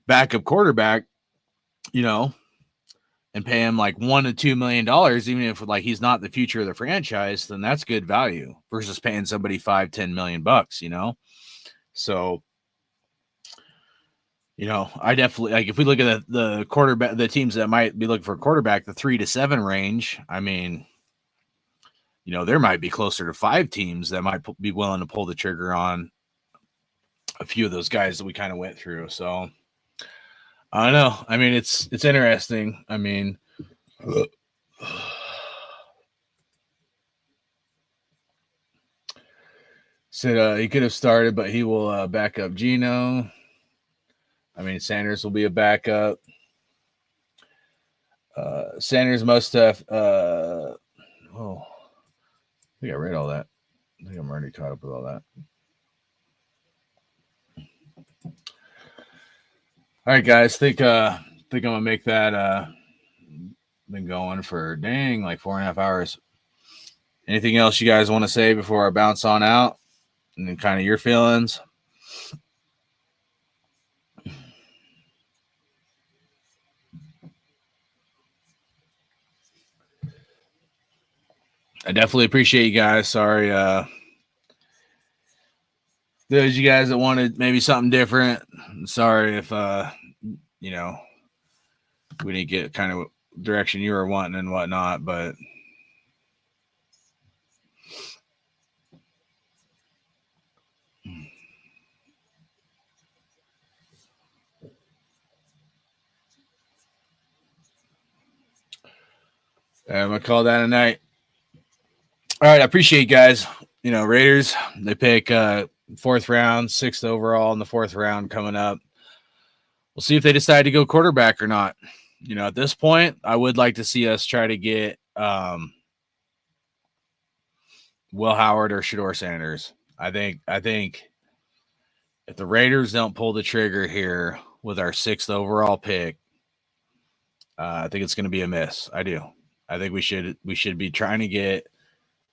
backup quarterback, you know, and pay him like $1 to $2 million, even if like he's not the future of the franchise, then that's good value versus paying somebody 5, 10 million bucks, you know? So, you know, I definitely like if we look at the quarterback, the teams that might be looking for a quarterback, the 3 to 7 range. I mean, you know, there might be closer to 5 teams that might be willing to pull the trigger on a few of those guys that we kind of went through. So I don't know. I mean, it's interesting. I mean, said he could have started, but he will back up Geno. I mean, Sanders will be a backup. Sanders must have. I think I read all that. I think I'm already caught up with all that. All right, guys. Think I'm gonna make that. Been going for like 4.5 hours. Anything else you guys want to say before I bounce on out? And then kind of your feelings. I definitely appreciate you guys. Sorry, those you guys that wanted maybe something different. Sorry if you know, we didn't get kind of direction you were wanting and whatnot, but I'm gonna call that a night. All right, I appreciate you guys. You know, Raiders, they pick 4th round, 6th overall in the 4th round coming up. We'll see if they decide to go quarterback or not. You know, at this point, I would like to see us try to get Will Howard or Shedeur Sanders. I think if the Raiders don't pull the trigger here with our 6th overall pick, I think it's going to be a miss. I do. I think we should be trying to get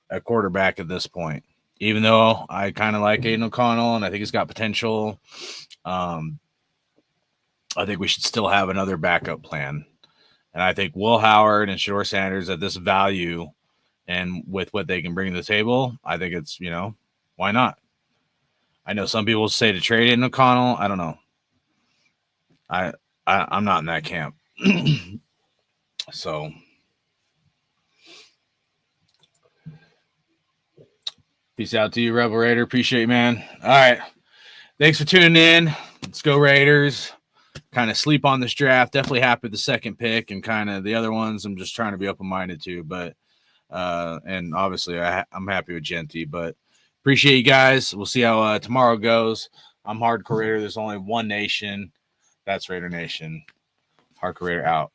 a quarterback at this point. even though I kind of like Aiden O'Connell and I think he's got potential, I think we should still have another backup plan. And I think Will Howard and Shedeur Sanders at this value and with what they can bring to the table, I think it's, why not? I know some people say to trade Aiden O'Connell. I don't know. I'm not in that camp. So peace out to you, Rebel Raider. Appreciate you, man. All right. Thanks for tuning in. Let's go Raiders. Kind of sleep on this draft. Definitely happy with the second pick, and kind of the other ones I'm just trying to be open-minded to. But and obviously I'm happy with Genty, but appreciate you guys. We'll see how tomorrow goes. I'm Hardcore Raider. There's only one nation. That's Raider Nation. Hardcore Raider out.